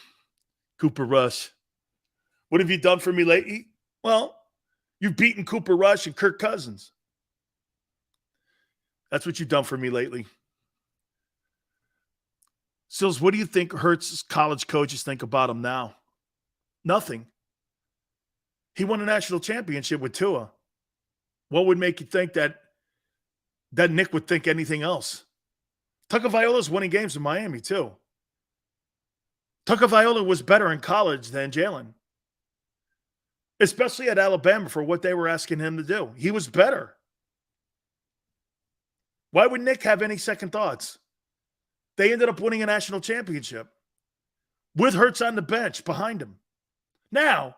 Cooper Rush. What have you done for me lately? Well, you've beaten Cooper Rush and Kirk Cousins. That's what you've done for me lately. Sills, what do you think Hurts' college coaches think about him now? Nothing. He won a national championship with Tua. What would make you think that Nick would think anything else? Tagovailoa's winning games in Miami, too. Tagovailoa was better in college than Jalen, especially at Alabama for what they were asking him to do. He was better. Why would Nick have any second thoughts? They ended up winning a national championship with Hurts on the bench behind him. Now,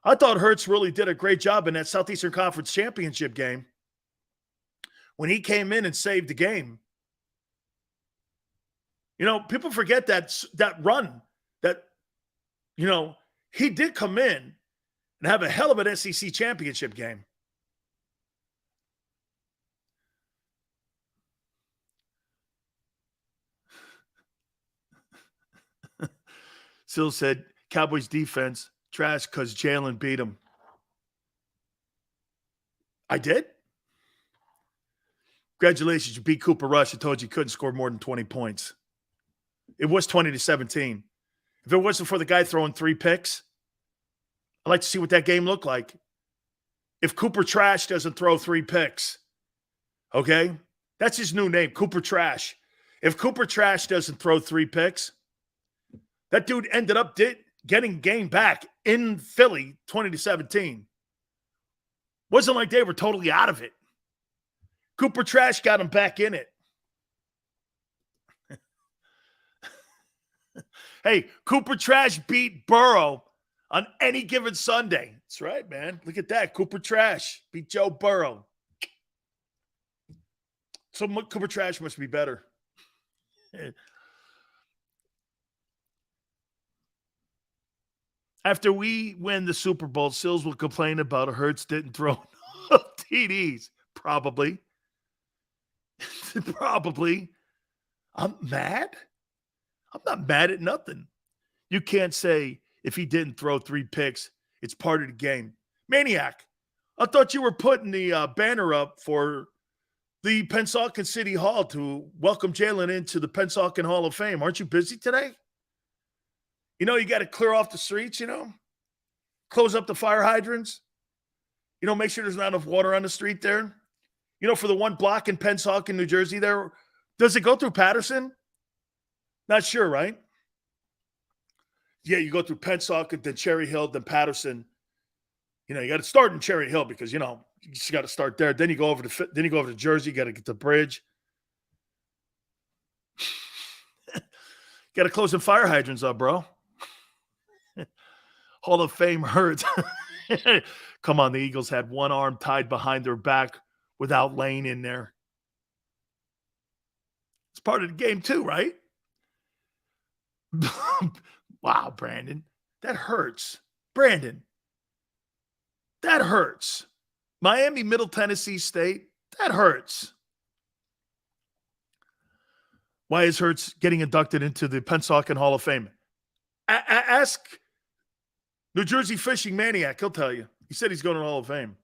I thought Hurts really did a great job in that Southeastern Conference championship game when he came in and saved the game. People forget that run that, he did come in and have a hell of an SEC championship game. Sill said, Cowboys defense, trash because Jalen beat him. I did? Congratulations, you beat Cooper Rush. I told you couldn't score more than 20 points. It was 20-17. If it wasn't for the guy throwing 3 picks, I'd like to see what that game looked like. If Cooper Trash doesn't throw 3 picks, okay? That's his new name, Cooper Trash. If Cooper Trash doesn't throw 3 picks, that dude ended up getting game back in Philly 20-17. Wasn't like they were totally out of it. Cooper Trash got him back in it. Hey, Cooper Trash beat Burrow on any given Sunday. That's right, man. Look at that. Cooper Trash beat Joe Burrow. So Cooper Trash must be better. After we win the Super Bowl, Sills will complain about Hurts didn't throw enough TDs. Probably. Probably. I'm mad? I'm not mad at nothing. You can't say if he didn't throw 3 picks, it's part of the game. Maniac, I thought you were putting the banner up for the Pennsauken City Hall to welcome Jalen into the Pennsauken Hall of Fame. Aren't you busy today? You know, you got to clear off the streets, close up the fire hydrants, make sure there's not enough water on the street there. For the one block in Pennsauken, New Jersey there, does it go through Patterson? Not sure, right? Yeah, you go through Pennsauken, then Cherry Hill, then Patterson. You got to start in Cherry Hill because, you just got to start there. Then you go over to Jersey, you got to get the bridge. Got to close the fire hydrants up, bro. Hall of Fame Hurts. Come on, the Eagles had one arm tied behind their back without laying in there. It's part of the game too, right? Wow, Brandon. That hurts. Brandon. That hurts. Miami, Middle Tennessee State. That hurts. Why is Hurts getting inducted into the Pennsauken Hall of Fame? Ask New Jersey Fishing Maniac. He'll tell you. He said he's going to the Hall of Fame.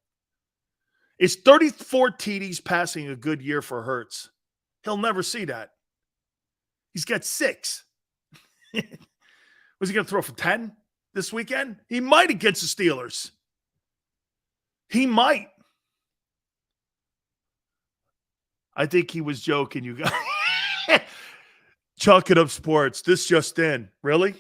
Is 34 TDs passing a good year for Hurts? He'll never see that. He's got 6. Was he going to throw for 10 this weekend? He might against the Steelers. He might. I think he was joking, you guys. Chalk it up sports. This just in. Really?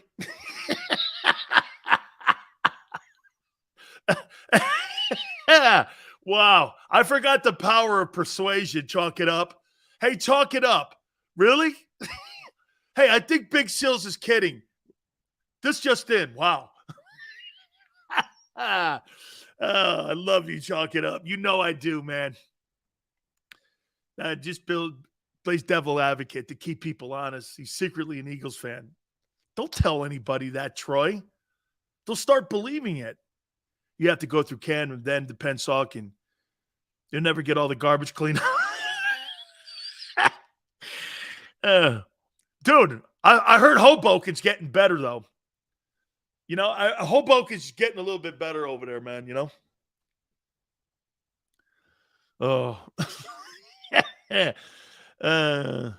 Wow. I forgot the power of persuasion. Chalk it up. Hey, chalk it up. Really? Hey, I think Big Sills is kidding. This just in. Wow. I love you, chalk it up. You know I do, man. Just plays devil advocate to keep people honest. He's secretly an Eagles fan. Don't tell anybody that, Troy. They'll start believing it. You have to go through Canton, then to Pennsauken. You'll never get all the garbage cleaned up. Dude, I heard Hoboken's getting better, though. Hoboken's getting a little bit better over there, man, Oh. I'm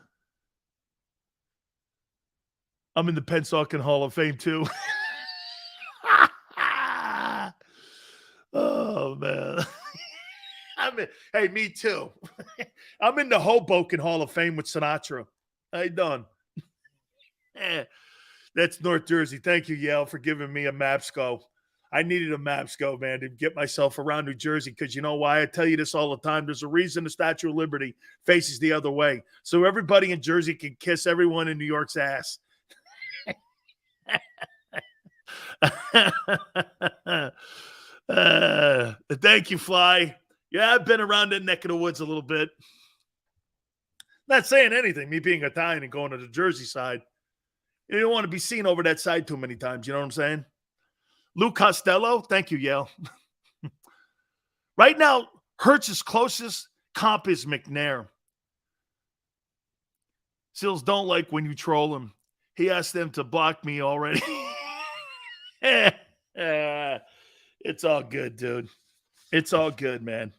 in the Pennsauken Hall of Fame, too. Oh, man. Hey, me too. I'm in the Hoboken Hall of Fame with Sinatra. How you doing? That's North Jersey. Thank you, Yale, for giving me a Mapsco. I needed a Mapsco, man, to get myself around New Jersey because you know why? I tell you this all the time. There's a reason the Statue of Liberty faces the other way. So everybody in Jersey can kiss everyone in New York's ass. Thank you, Fly. Yeah, I've been around that neck of the woods a little bit. Not saying anything, me being Italian and going to the Jersey side. You don't want to be seen over that side too many times. You know what I'm saying? Lou Costello, thank you, Yale. Right now, Hurts' closest comp is McNair. Sills don't like when you troll him. He asked them to block me already. It's all good, dude. It's all good, man.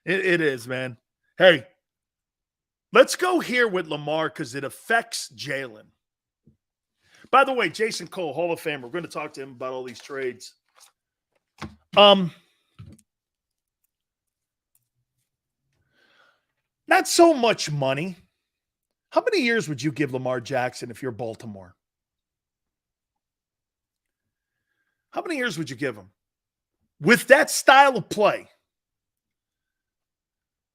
It is, man. Hey, let's go here with Lamar because it affects Jalen. By the way, Jason Cole, Hall of Famer. We're going to talk to him about all these trades. Not so much money. How many years would you give Lamar Jackson if you're Baltimore? How many years would you give him? With that style of play,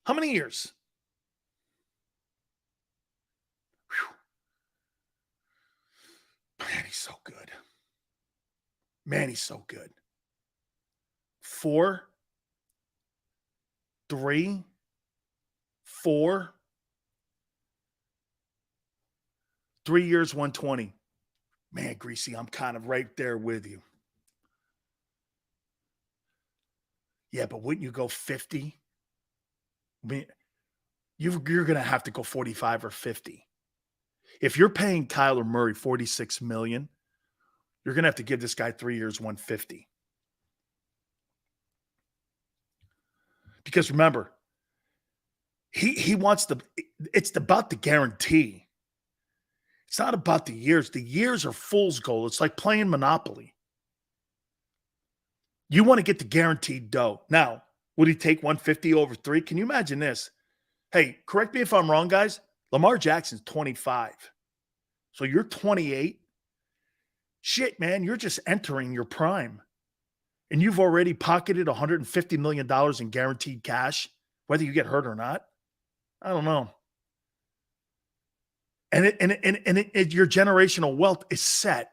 how many years? Man, he's so good. Man, he's so good. 4, 3, 4. 3 years, 120. Man, Greasy, I'm kind of right there with you. Yeah, but wouldn't you go 50? I mean, you're going to have to go 45 or 50. If you're paying Kyler Murray $46 million, you're going to have to give this guy 3 years, $150. Because remember, he wants it's about the guarantee. It's not about the years. The years are fool's gold. It's like playing Monopoly. You want to get the guaranteed dough. Now, would he take 150 over 3? Can you imagine this? Hey, correct me if I'm wrong, guys. Lamar Jackson's 25. So you're 28. Shit, man, you're just entering your prime. And you've already pocketed $150 million in guaranteed cash, whether you get hurt or not. I don't know. And your generational wealth is set.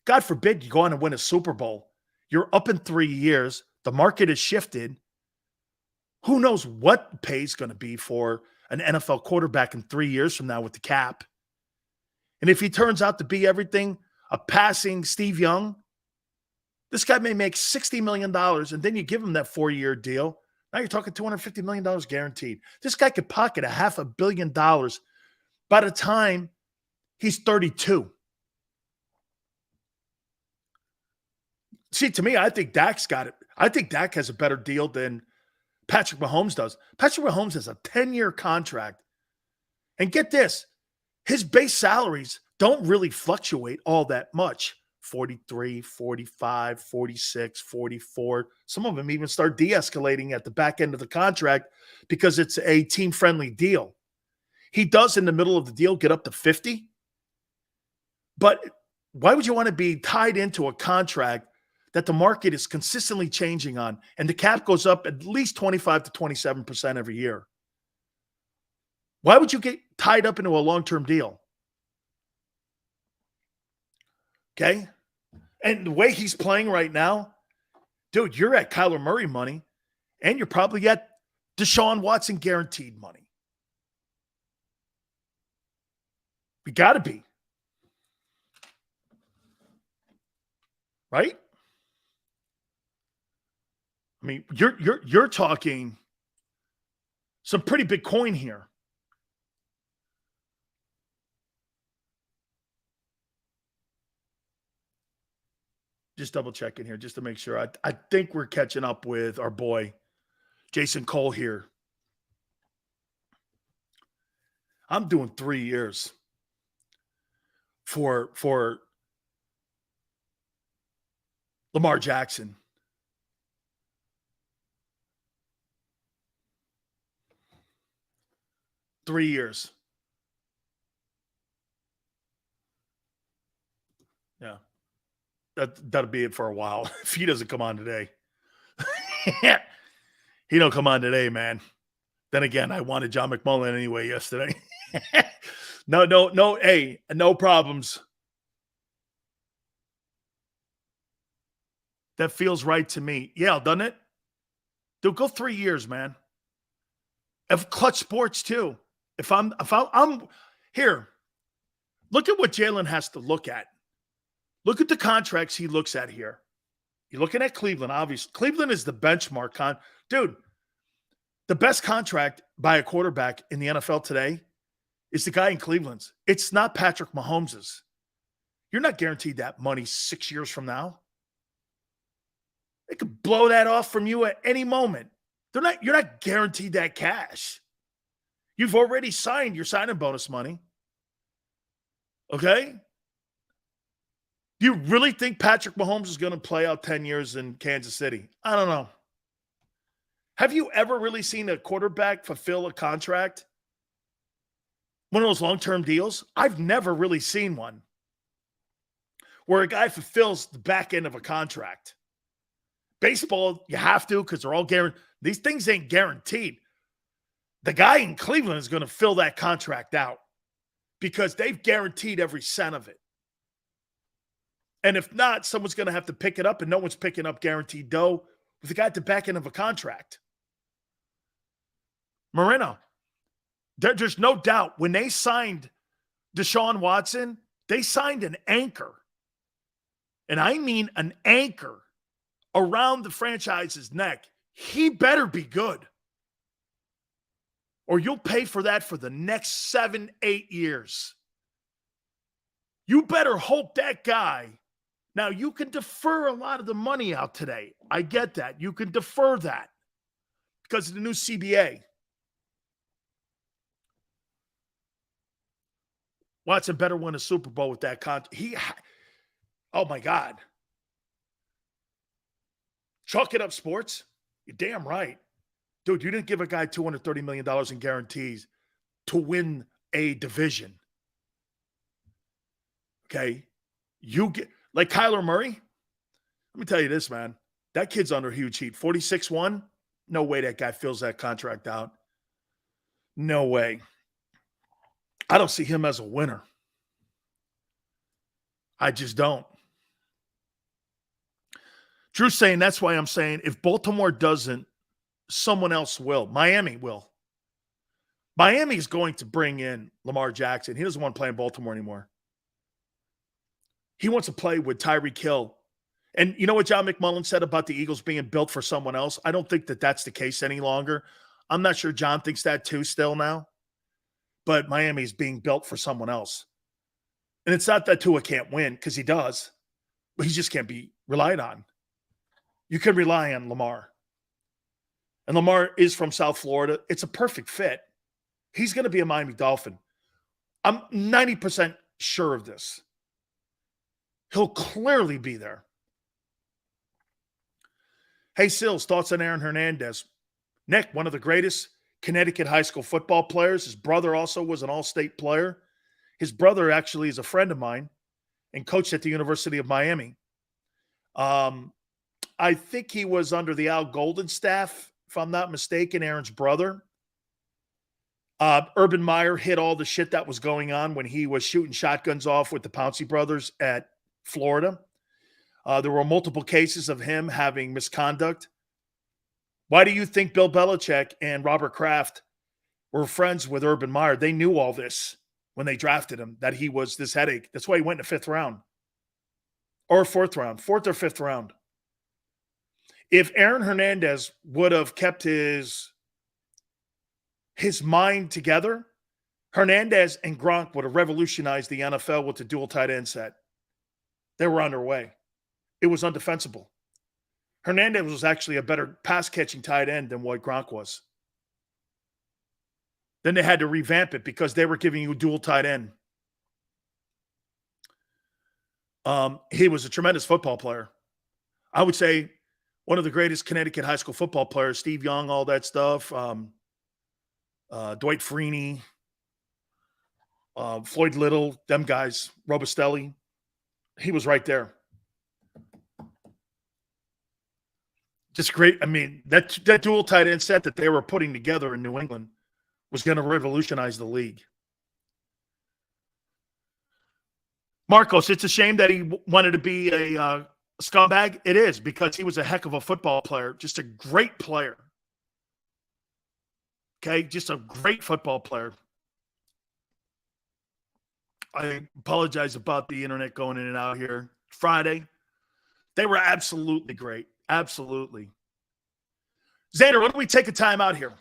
God forbid you go on and win a Super Bowl. You're up in 3 years. The market has shifted. Who knows what pay is going to be for an NFL quarterback in 3 years from now with the cap. And if he turns out to be everything, a passing Steve Young, this guy may make $60 million, and then you give him that 4-year deal. Now you're talking $250 million guaranteed. This guy could pocket $500 million by the time he's 32. See, to me, I think Dak's got it. I think Dak has a better deal than Patrick Mahomes does. Patrick Mahomes has a 10-year contract. And get this, his base salaries don't really fluctuate all that much. 43, 45, 46, 44. Some of them even start de-escalating at the back end of the contract because it's a team-friendly deal. He does, in the middle of the deal, get up to 50. But why would you want to be tied into a contract that the market is consistently changing on, and the cap goes up at least 25 to 27% every year? Why would you get tied up into a long-term deal? Okay? And the way he's playing right now, dude, you're at Kyler Murray money, and you're probably at Deshaun Watson guaranteed money. We got to be. Right? I mean, you're talking some pretty big coin here. Just double checking here just to make sure. I think we're catching up with our boy Jason Cole here. I'm doing 3 years for Lamar Jackson. Three years. Yeah. That'll be it for a while if he doesn't come on today. He don't come on today, man. Then again, I wanted John McMullen anyway yesterday. No, hey, no problems. That feels right to me. Yeah, doesn't it? Dude, go 3 years, man. Of Clutch Sports too. If I'm here, look at what Jalen has to look at. Look at the contracts he looks at here. You're looking at Cleveland, obviously. Cleveland is the benchmark. Dude, the best contract by a quarterback in the NFL today is the guy in Cleveland's. It's not Patrick Mahomes's. You're not guaranteed that money 6 years from now. They could blow that off from you at any moment. You're not guaranteed that cash. You've already signed your signing bonus money. Okay? Do you really think Patrick Mahomes is going to play out 10 years in Kansas City? I don't know. Have you ever really seen a quarterback fulfill a contract? One of those long-term deals? I've never really seen one where a guy fulfills the back end of a contract. Baseball, you have to because they're all guaranteed. These things ain't guaranteed. The guy in Cleveland is going to fill that contract out because they've guaranteed every cent of it. And if not, someone's going to have to pick it up, and no one's picking up guaranteed dough with the guy at the back end of a contract. Marino, there's no doubt when they signed Deshaun Watson, they signed an anchor. and I mean an anchor around the franchise's neck, he better be good. Or you'll pay for that for the next 7-8 years. You better hope that guy. Now, you can defer a lot of the money out today. I get that. You can defer that because of the new CBA. Watson better win a Super Bowl with that contract. Oh, my God. Chalk it up, sports. You're damn right. Dude, you didn't give a guy $230 million in guarantees to win a division. Okay? You get, like Kyler Murray, let me tell you this, man. That kid's under huge heat. 46-1, no way that guy fills that contract out. No way. I don't see him as a winner. I just don't. Drew's saying that's why I'm saying if Baltimore doesn't, someone else will. Miami will. Miami is going to bring in Lamar Jackson. He doesn't want to play in Baltimore anymore. He wants to play with Tyreek Hill. And you know what John McMullen said about the Eagles being built for someone else? I don't think that that's the case any longer. I'm not sure John thinks that too still now. But Miami is being built for someone else. And it's not that Tua can't win, because he does. But he just can't be relied on. You can rely on Lamar. And Lamar is from South Florida. It's a perfect fit. He's going to be a Miami Dolphin. I'm 90% sure of this. He'll clearly be there. Hey, Sills, thoughts on Aaron Hernandez? Nick, one of the greatest Connecticut high school football players. His brother also was an all-state player. His brother actually is a friend of mine and coached at the University of Miami. I think he was under the Al Golden staff, if I'm not mistaken, Aaron's brother. Urban Meyer hit all the shit that was going on when he was shooting shotguns off with the Pouncey brothers at Florida. There were multiple cases of him having misconduct. Why do you think Bill Belichick and Robert Kraft were friends with Urban Meyer? They knew all this when they drafted him, that he was this headache. That's why he went in the 5th round. Or 4th round. 4th or 5th round. If Aaron Hernandez would have kept his mind together, Hernandez and Gronk would have revolutionized the NFL with the dual tight end set. They were on their way. It was undefensible. Hernandez was actually a better pass-catching tight end than what Gronk was. Then they had to revamp it because they were giving you a dual tight end. He was a tremendous football player. I would say one of the greatest Connecticut high school football players, Steve Young, all that stuff. Dwight Freeney, Floyd Little, them guys, Robustelli. He was right there. Just great. I mean, that dual tight end set that they were putting together in New England was going to revolutionize the league. Marcos, it's a shame that he wanted to be a scumbag. It is, because he was a heck of a football player, just a great player. Okay, just a great football player. I apologize about the internet going in and out here. Friday, they were absolutely great. Absolutely. Xander, why don't we take a time out here?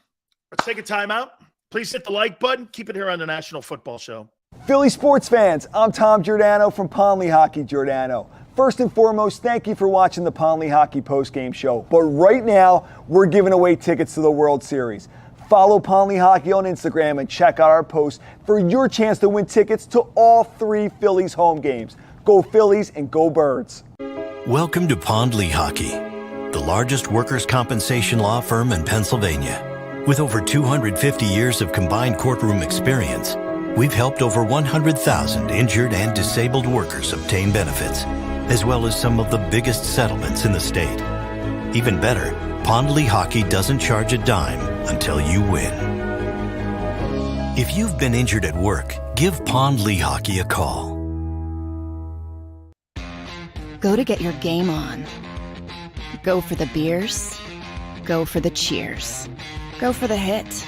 Let's take a time out. Please hit the like button. Keep it here on the National Football Show. Philly sports fans, I'm Tom Giordano from Ponley Hockey Giordano. First and foremost, thank you for watching the Ponley Hockey postgame show. But right now, we're giving away tickets to the World Series. Follow Ponley Hockey on Instagram and check out our posts for your chance to win tickets to all 3 Phillies home games. Go Phillies and go Birds. Welcome to Ponley Hockey, the largest workers' compensation law firm in Pennsylvania. With over 250 years of combined courtroom experience, we've helped over 100,000 injured and disabled workers obtain benefits, as well as some of the biggest settlements in the state. Even better, Ponley Hockey doesn't charge a dime until you win. If you've been injured at work, give Ponley Hockey a call. Go to get your game on. Go for the beers. Go for the cheers. Go for the hit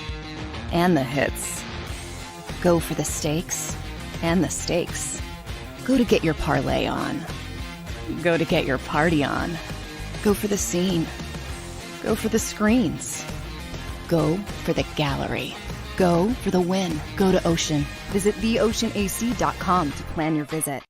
and the hits. Go for the stakes and the stakes. Go to get your parlay on. Go to get your party on. Go for the scene. Go for the screens. Go for the gallery. Go for the win. Go to Ocean. Visit theoceanac.com to plan your visit.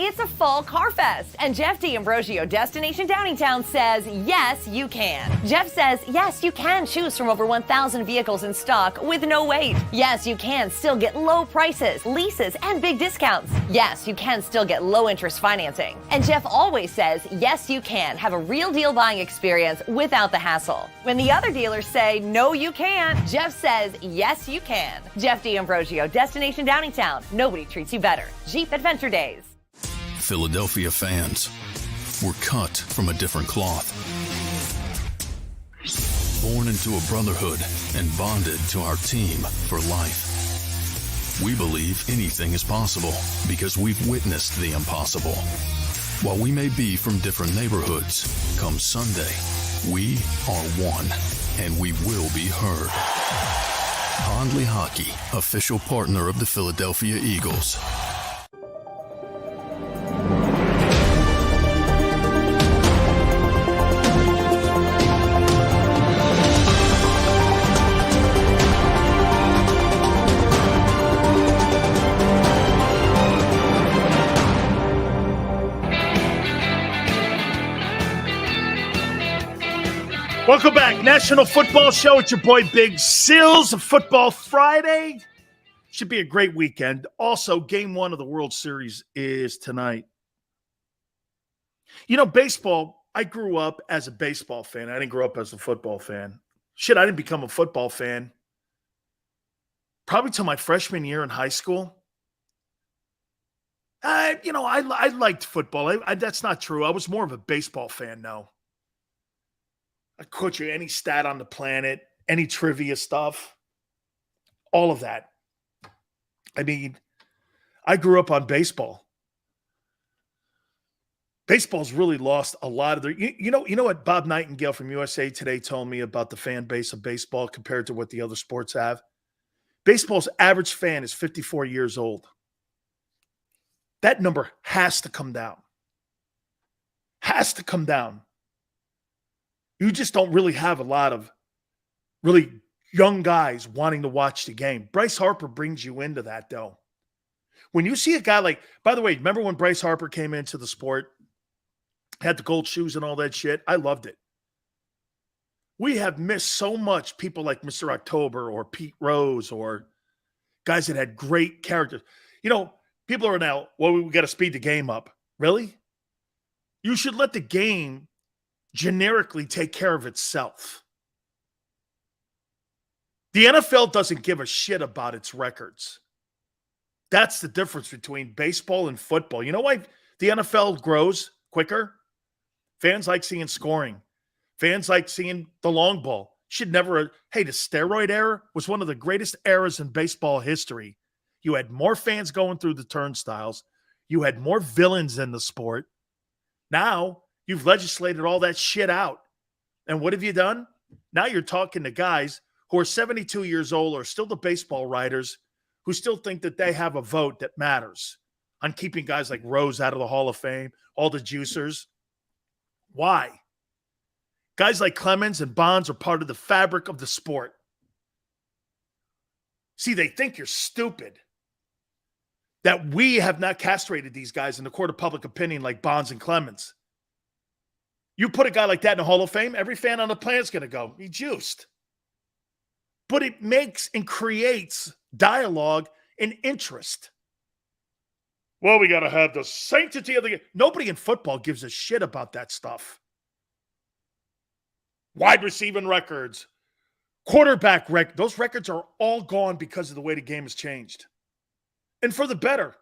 It's a fall car fest, and Jeff D'Ambrosio, Destination Downingtown, says, yes, you can. Jeff says, yes, you can choose from over 1,000 vehicles in stock with no wait. Yes, you can still get low prices, leases, and big discounts. Yes, you can still get low interest financing. And Jeff always says, yes, you can have a real deal buying experience without the hassle. When the other dealers say, no, you can't, Jeff says, yes, you can. Jeff D'Ambrosio, Destination Downingtown. Nobody treats you better. Jeep Adventure Days. Philadelphia fans were cut from a different cloth. Born into a brotherhood and bonded to our team for life. We believe anything is possible because we've witnessed the impossible. While we may be from different neighborhoods, come Sunday, we are one and we will be heard. Pondley Hockey, official partner of the Philadelphia Eagles. Welcome back. National Football Show. It's your boy Big Sills. Football Friday. Should be a great weekend. Also, game one of the World Series is tonight. You know, baseball, I grew up as a baseball fan. I didn't grow up as a football fan. Shit, I didn't become a football fan probably till my freshman year in high school. I liked football. That's not true. I was more of a baseball fan now. I quote you any stat on the planet, any trivia stuff, all of that. I mean, I grew up on baseball. Baseball's really lost a lot of their. You know what Bob Nightingale from USA Today told me about the fan base of baseball compared to what the other sports have? Baseball's average fan is 54 years old. That number has to come down. Has to come down. You just don't really have a lot of really young guys wanting to watch the game. Bryce Harper brings you into that, though. When you see a guy like, by the way, remember when Bryce Harper came into the sport, had the gold shoes and all that shit? I loved it. We have missed so much people like Mr. October or Pete Rose or guys that had great characters. You know, people are now, well, we got to speed the game up. Really? You should let the game generically take care of itself. The NFL doesn't give a shit about its records. That's the difference between baseball and football. You know why the NFL grows quicker? Fans like seeing scoring. Fans like seeing the long ball. The steroid era was one of the greatest eras in baseball history. You had more fans going through the turnstiles. You had more villains in the sport. Now, you've legislated all that shit out. And what have you done? Now you're talking to guys who are 72 years old or still the baseball writers who still think that they have a vote that matters on keeping guys like Rose out of the Hall of Fame, all the juicers. Why? Guys like Clemens and Bonds are part of the fabric of the sport. See, they think you're stupid. That we have not castrated these guys in the court of public opinion like Bonds and Clemens. You put a guy like that in the Hall of Fame, every fan on the planet's going to go, he juiced. But it makes and creates dialogue and interest. Well, we got to have the sanctity of the game. Nobody in football gives a shit about that stuff. Wide receiving records, quarterback record. Those records are all gone because of the way the game has changed. And for the better.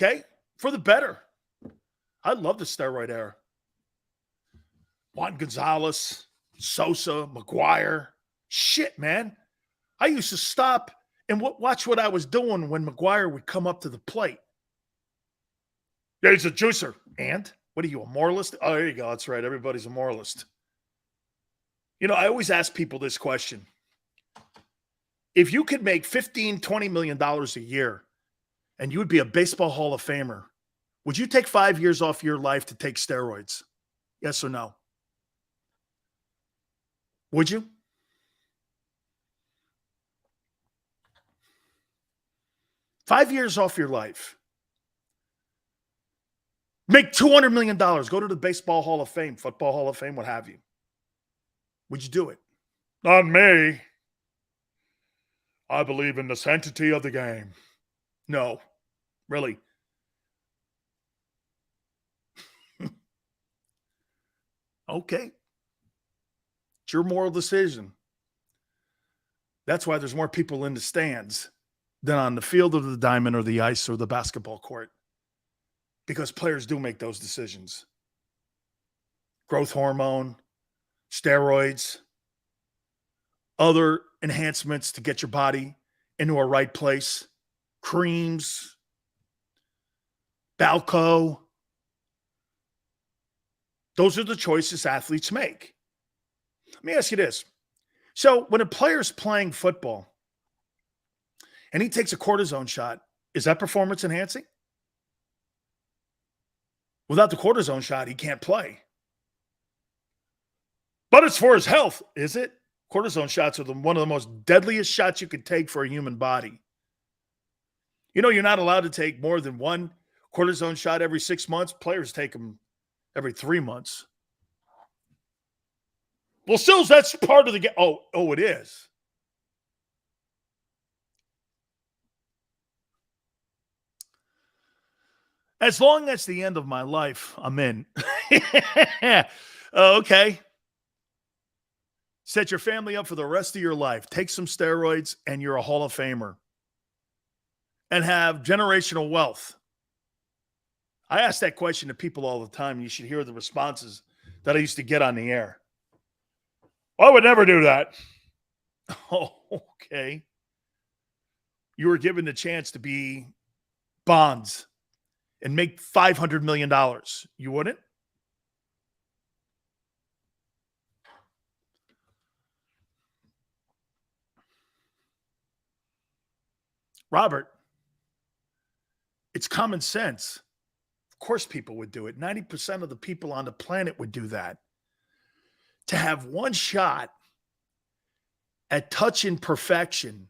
Okay? For the better. I love the steroid era. Juan Gonzalez, Sosa, McGuire. Shit, man. I used to stop and watch what I was doing when McGuire would come up to the plate. Yeah, he's a juicer. And? What are you, a moralist? Oh, there you go. That's right. Everybody's a moralist. You know, I always ask people this question. If you could make $15, $20 million a year and you would be a baseball Hall of Famer, would you take 5 years off your life to take steroids? Yes or no? Would you? $5 years off your life. Make $200 million. Go to the Baseball Hall of Fame, Football Hall of Fame, what have you. Would you do it? Not me. I believe in the sanctity of the game. No, really. Okay. It's your moral decision. That's why there's more people in the stands than on the field of the diamond or the ice or the basketball court. Because players do make those decisions. Growth hormone, steroids, other enhancements to get your body into a right place, creams, Balco. Those are the choices athletes make. Let me ask you this. So when a player's playing football and he takes a cortisone shot, is that performance enhancing? Without the cortisone shot, he can't play. But it's for his health, is it? Cortisone shots are one of the most deadliest shots you could take for a human body. You know, you're not allowed to take more than one cortisone shot every 6 months. Players take them every 3 months. Well, Sills, that's part of the game. Oh, it is. As long as the end of my life, I'm in. Okay. Set your family up for the rest of your life. Take some steroids, and you're a Hall of Famer. And have generational wealth. I ask that question to people all the time. You should hear the responses that I used to get on the air. I would never do that. Oh, okay. You were given the chance to be Bonds and make $500 million. You wouldn't? Robert, it's common sense. Of course people would do it. 90% of the people on the planet would do that. To have one shot at touching perfection,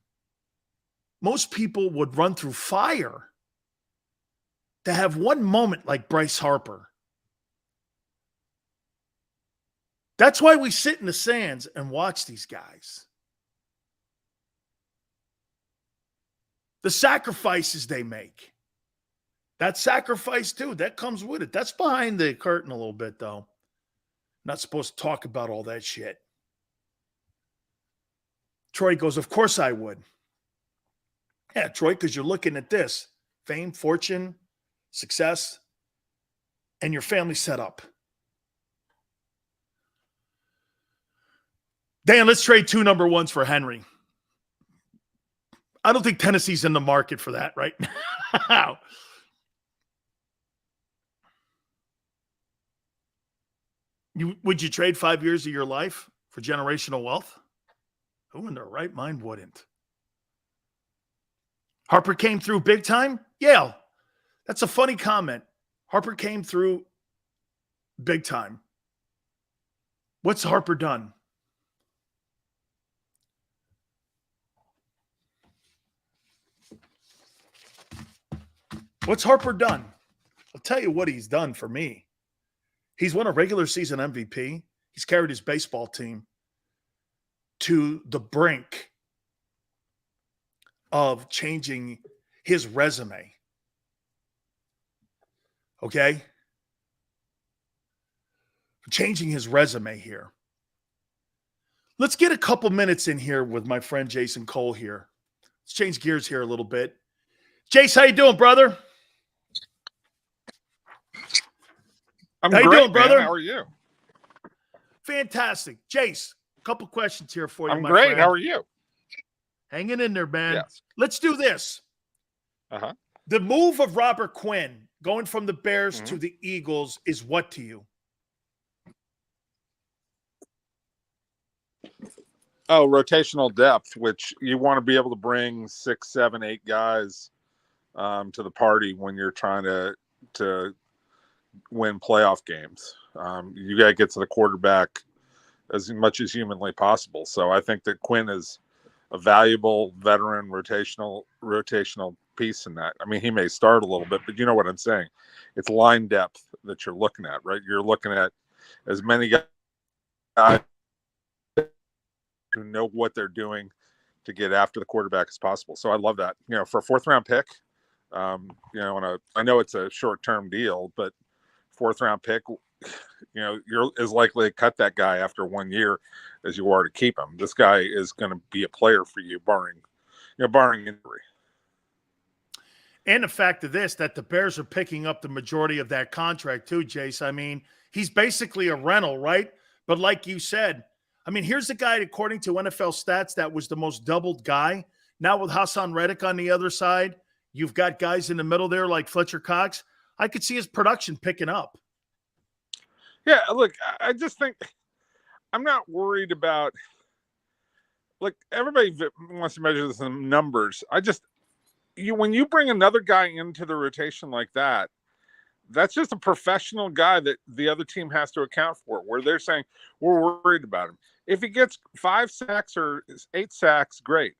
most people would run through fire. To have one moment like Bryce Harper. That's why we sit in the sands and watch these guys. The sacrifices they make. That sacrifice, too, that comes with it. That's behind the curtain a little bit, though. Not supposed to talk about all that shit. Troy goes, of course I would. Yeah, Troy, because you're looking at this. Fame, fortune, success, and your family set up. Dan, let's trade 2 number ones for Henry. I don't think Tennessee's in the market for that right now. Would you trade 5 years of your life for generational wealth? Who in their right mind wouldn't? Harper came through big time? Yeah. That's a funny comment. Harper came through big time. What's Harper done? What's Harper done? I'll tell you what he's done for me. He's won a regular season MVP. He's carried his baseball team to the brink of changing his resume. Okay? Changing his resume here. Let's get a couple minutes in here with my friend Jason Cole here. Let's change gears here a little bit. Jace, how you doing, brother? I'm how great, you doing, brother? Man. How are you? Fantastic. Jace, a couple questions here for you, I'm my great. friend. How are you? Hanging in there, man. Yes. Let's do this. Uh-huh. The move of Robert Quinn going from the Bears Mhm. to the Eagles is what to you? Oh, rotational depth, which you want to be able to bring 6, 7, 8 guys to the party when you're trying to win playoff games. You got to get to the quarterback as much as humanly possible. So I think that Quinn is a valuable veteran rotational piece in that. I mean, he may start a little bit, but you know what I'm saying. It's line depth that you're looking at, right? You're looking at as many guys who know what they're doing to get after the quarterback as possible. So I love that. You know, for a 4th-round pick, you know, I know it's a short-term deal, but 4th-round pick, you know, you're as likely to cut that guy after 1 year as you are to keep him. This guy is going to be a player for you, barring injury. And the fact of this, that the Bears are picking up the majority of that contract too, Jace. I mean, he's basically a rental, right? But like you said, I mean, here's the guy, according to NFL stats, that was the most doubled guy. Now with Hassan Reddick on the other side, you've got guys in the middle there like Fletcher Cox. I could see his production picking up. Yeah, look, I just think I'm not worried about, like, everybody wants to measure this in numbers. When you bring another guy into the rotation like that, that's just a professional guy that the other team has to account for, where they're saying, we're worried about him. If he gets 5 sacks or 8 sacks, great.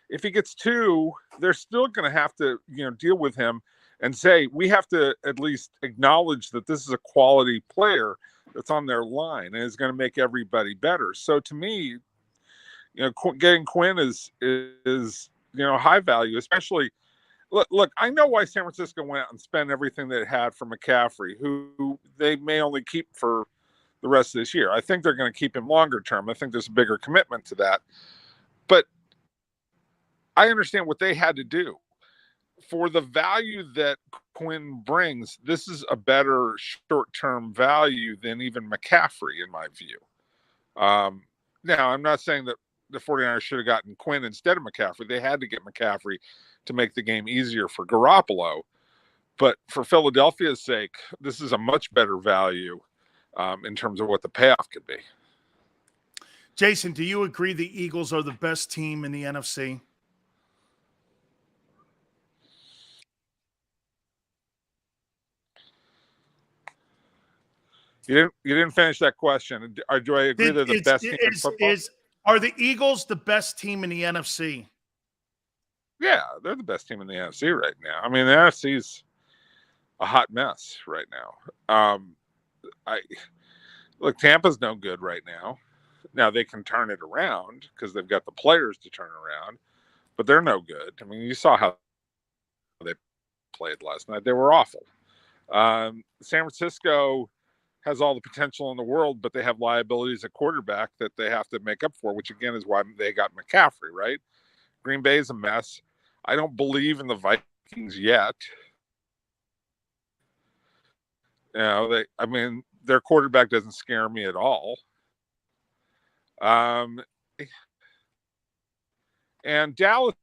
If he gets 2, they're still going to have to, you know, deal with him and say, we have to at least acknowledge that this is a quality player that's on their line and is going to make everybody better. So to me, you know, getting Quinn is you know, high value, especially. Look, I know why San Francisco went out and spent everything they had for McCaffrey, who they may only keep for the rest of this year. I think they're going to keep him longer term. I think there's a bigger commitment to that. But I understand what they had to do. For the value that Quinn brings, this is a better short-term value than even McCaffrey, in my view. Now, I'm not saying that the 49ers should have gotten Quinn instead of McCaffrey. They had to get McCaffrey to make the game easier for Garoppolo. But for Philadelphia's sake, this is a much better value in terms of what the payoff could be. Jason, do you agree the Eagles are the best team in the NFC? You didn't finish that question. Or do I agree they're the best team in football? Are the Eagles the best team in the NFC? Yeah, they're the best team in the NFC right now. I mean, the NFC's a hot mess right now. Look, Tampa's no good right now. Now they can turn it around because they've got the players to turn around, but they're no good. I mean, you saw how they played last night. They were awful. San Francisco has all the potential in the world, but they have liabilities at quarterback that they have to make up for, which again is why they got McCaffrey, right? Green Bay is a mess. I don't believe in the Vikings yet. You know, their quarterback doesn't scare me at all. And Dallas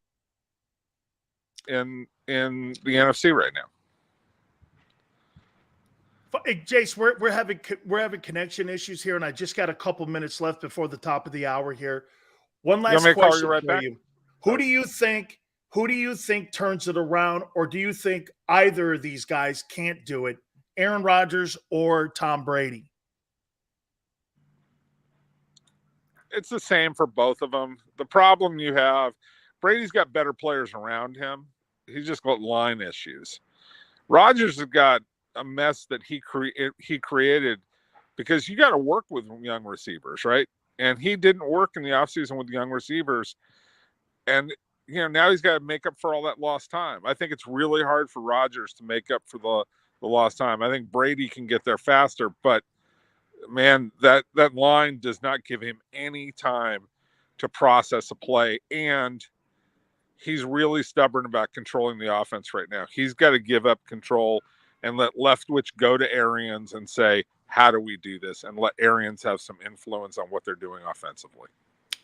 in the NFC right now. Hey, Jace, we're having connection issues here, and I just got a couple minutes left before the top of the hour here. One last question for you. Who do you think turns it around, or do you think either of these guys can't do it? Aaron Rodgers or Tom Brady? It's the same for both of them. The problem you have, Brady's got better players around him. He's just got line issues. Rodgers has got a mess that he created because you got to work with young receivers, right? And he didn't work in the offseason with young receivers. And, you know, now he's got to make up for all that lost time. I think it's really hard for Rodgers to make up for the lost time. I think Brady can get there faster, but man, that line does not give him any time to process a play. And he's really stubborn about controlling the offense right now. He's got to give up control and let Leftwich go to Arians and say, how do we do this, and let Arians have some influence on what they're doing offensively.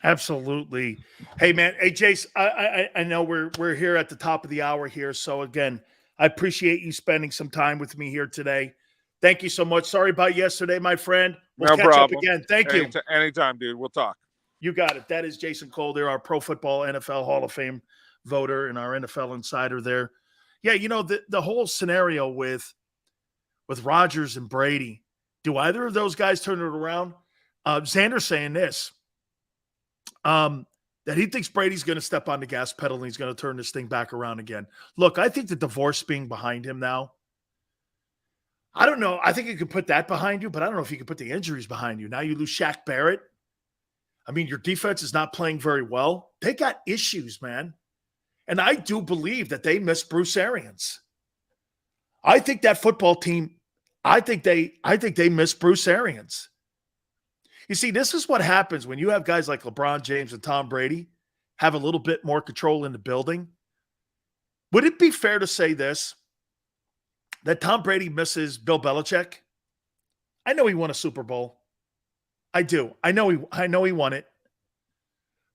Absolutely. Hey, man. Hey, Jace, I know we're here at the top of the hour here. So, again, I appreciate you spending some time with me here today. Thank you so much. Sorry about yesterday, my friend. We'll catch up again. Thank you. Anytime, dude. We'll talk. You got it. That is Jason Cole there, our Pro Football NFL Hall of Fame voter and our NFL insider there. Yeah, you know, the whole scenario with Rodgers and Brady, do either of those guys turn it around? Xander's saying this, that he thinks Brady's going to step on the gas pedal and he's going to turn this thing back around again. Look, I think the divorce being behind him now, I don't know. I think you could put that behind you, but I don't know if you could put the injuries behind you. Now you lose Shaq Barrett. I mean, your defense is not playing very well. They got issues, man. And I do believe that they miss Bruce Arians. I think that football team, I think they miss Bruce Arians. You see, this is what happens when you have guys like LeBron James and Tom Brady have a little bit more control in the building. Would it be fair to say this, that Tom Brady misses Bill Belichick? I know he won a Super Bowl. I do. I know he won it.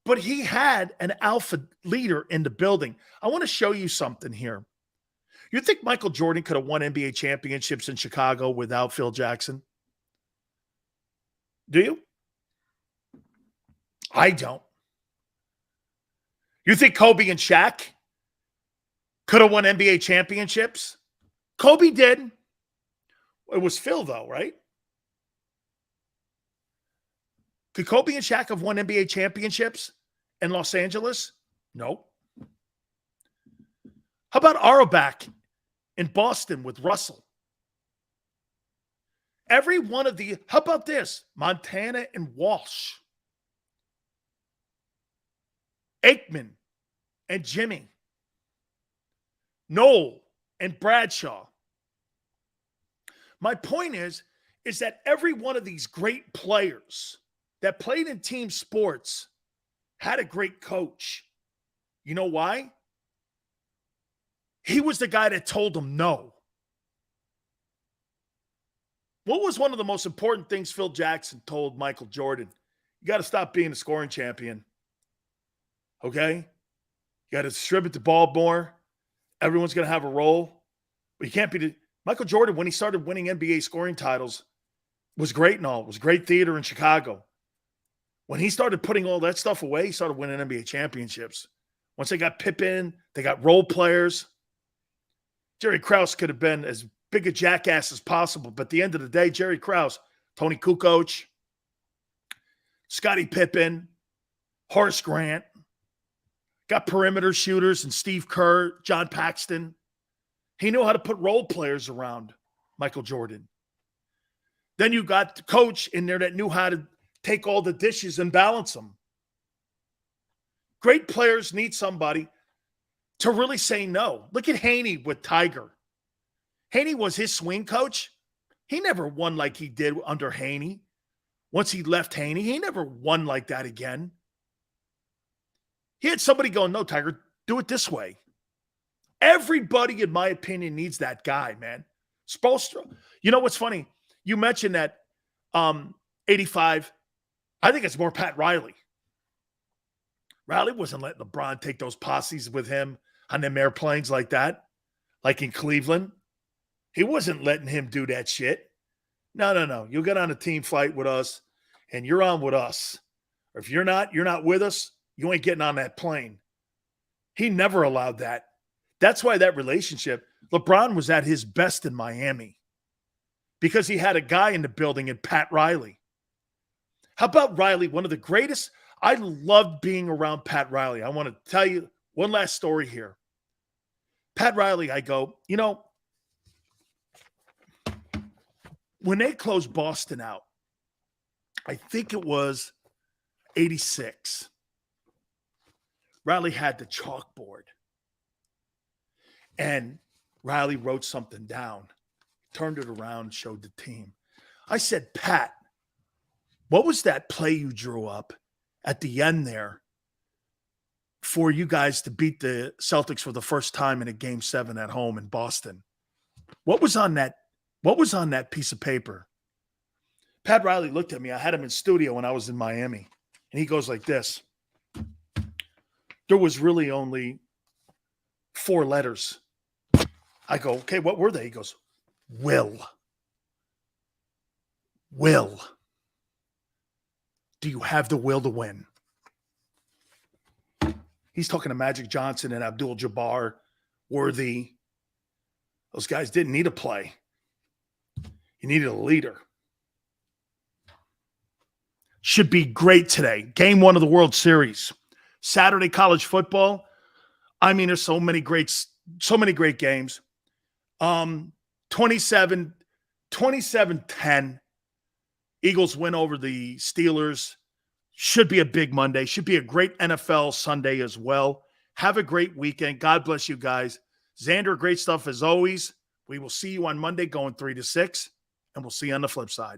But he had an alpha leader in the building. I want to show you something here. You think Michael Jordan could have won NBA championships in Chicago without Phil Jackson? Do you? I don't. You think Kobe and Shaq could have won NBA championships? Kobe did. It was Phil, though, right? Could Kobe and Shaq have won NBA championships in Los Angeles? No. How about Auerbach in Boston with Russell? Every one of the, how about this? Montana and Walsh. Aikman and Jimmy. Noel and Bradshaw. My point is that every one of these great players that played in team sports had a great coach. You know why? He was the guy that told them no. What was one of the most important things Phil Jackson told Michael Jordan? You got to stop being a scoring champion. Okay? You got to distribute the ball more. Everyone's going to have a role. But you can't be Michael Jordan, when he started winning NBA scoring titles, was great and all. It was great theater in Chicago. When he started putting all that stuff away, he started winning NBA championships. Once they got Pippen, they got role players. Jerry Krause could have been as big a jackass as possible, but at the end of the day, Jerry Krause, Tony Kukoc, Scottie Pippen, Horace Grant, got perimeter shooters and Steve Kerr, John Paxton. He knew how to put role players around Michael Jordan. Then you got the coach in there that knew how to take all the dishes and balance them. Great players need somebody to really say no. Look at Haney with Tiger. Haney was his swing coach. He never won like he did under Haney. Once he left Haney, he never won like that again. He had somebody go, no, Tiger, do it this way. Everybody, in my opinion, needs that guy, man. Spoelstra. You know what's funny? You mentioned that 85. I think it's more Pat Riley. Riley wasn't letting LeBron take those posses with him on them airplanes like that, like in Cleveland. He wasn't letting him do that shit. No. You'll get on a team flight with us, and you're on with us. Or if you're not with us, you ain't getting on that plane. He never allowed that. That's why that relationship, LeBron was at his best in Miami because he had a guy in the building in Pat Riley. How about Riley? One of the greatest. I loved being around Pat Riley. I want to tell you one last story here. Pat Riley, I go, you know, when they closed Boston out, I think it was 86. Riley had the chalkboard. And Riley wrote something down, turned it around, showed the team. I said, Pat, what was that play you drew up at the end there for you guys to beat the Celtics for the first time in a Game 7 at home in Boston? What was on that piece of paper? Pat Riley looked at me. I had him in studio when I was in Miami. And he goes like this. There was really only 4 letters. I go, okay, what were they? He goes, will. Will. Do you have the will to win? He's talking to Magic Johnson and Abdul-Jabbar, Worthy. Those guys didn't need a play. You needed a leader. Should be great today. Game 1 of the World Series. Saturday college football. I mean, there's so many great games. 27-10. Eagles win over the Steelers. Should be a big Monday. Should be a great NFL Sunday as well. Have a great weekend. God bless you guys. Xander, great stuff as always. We will see you on Monday going 3 to 6, and we'll see you on the flip side.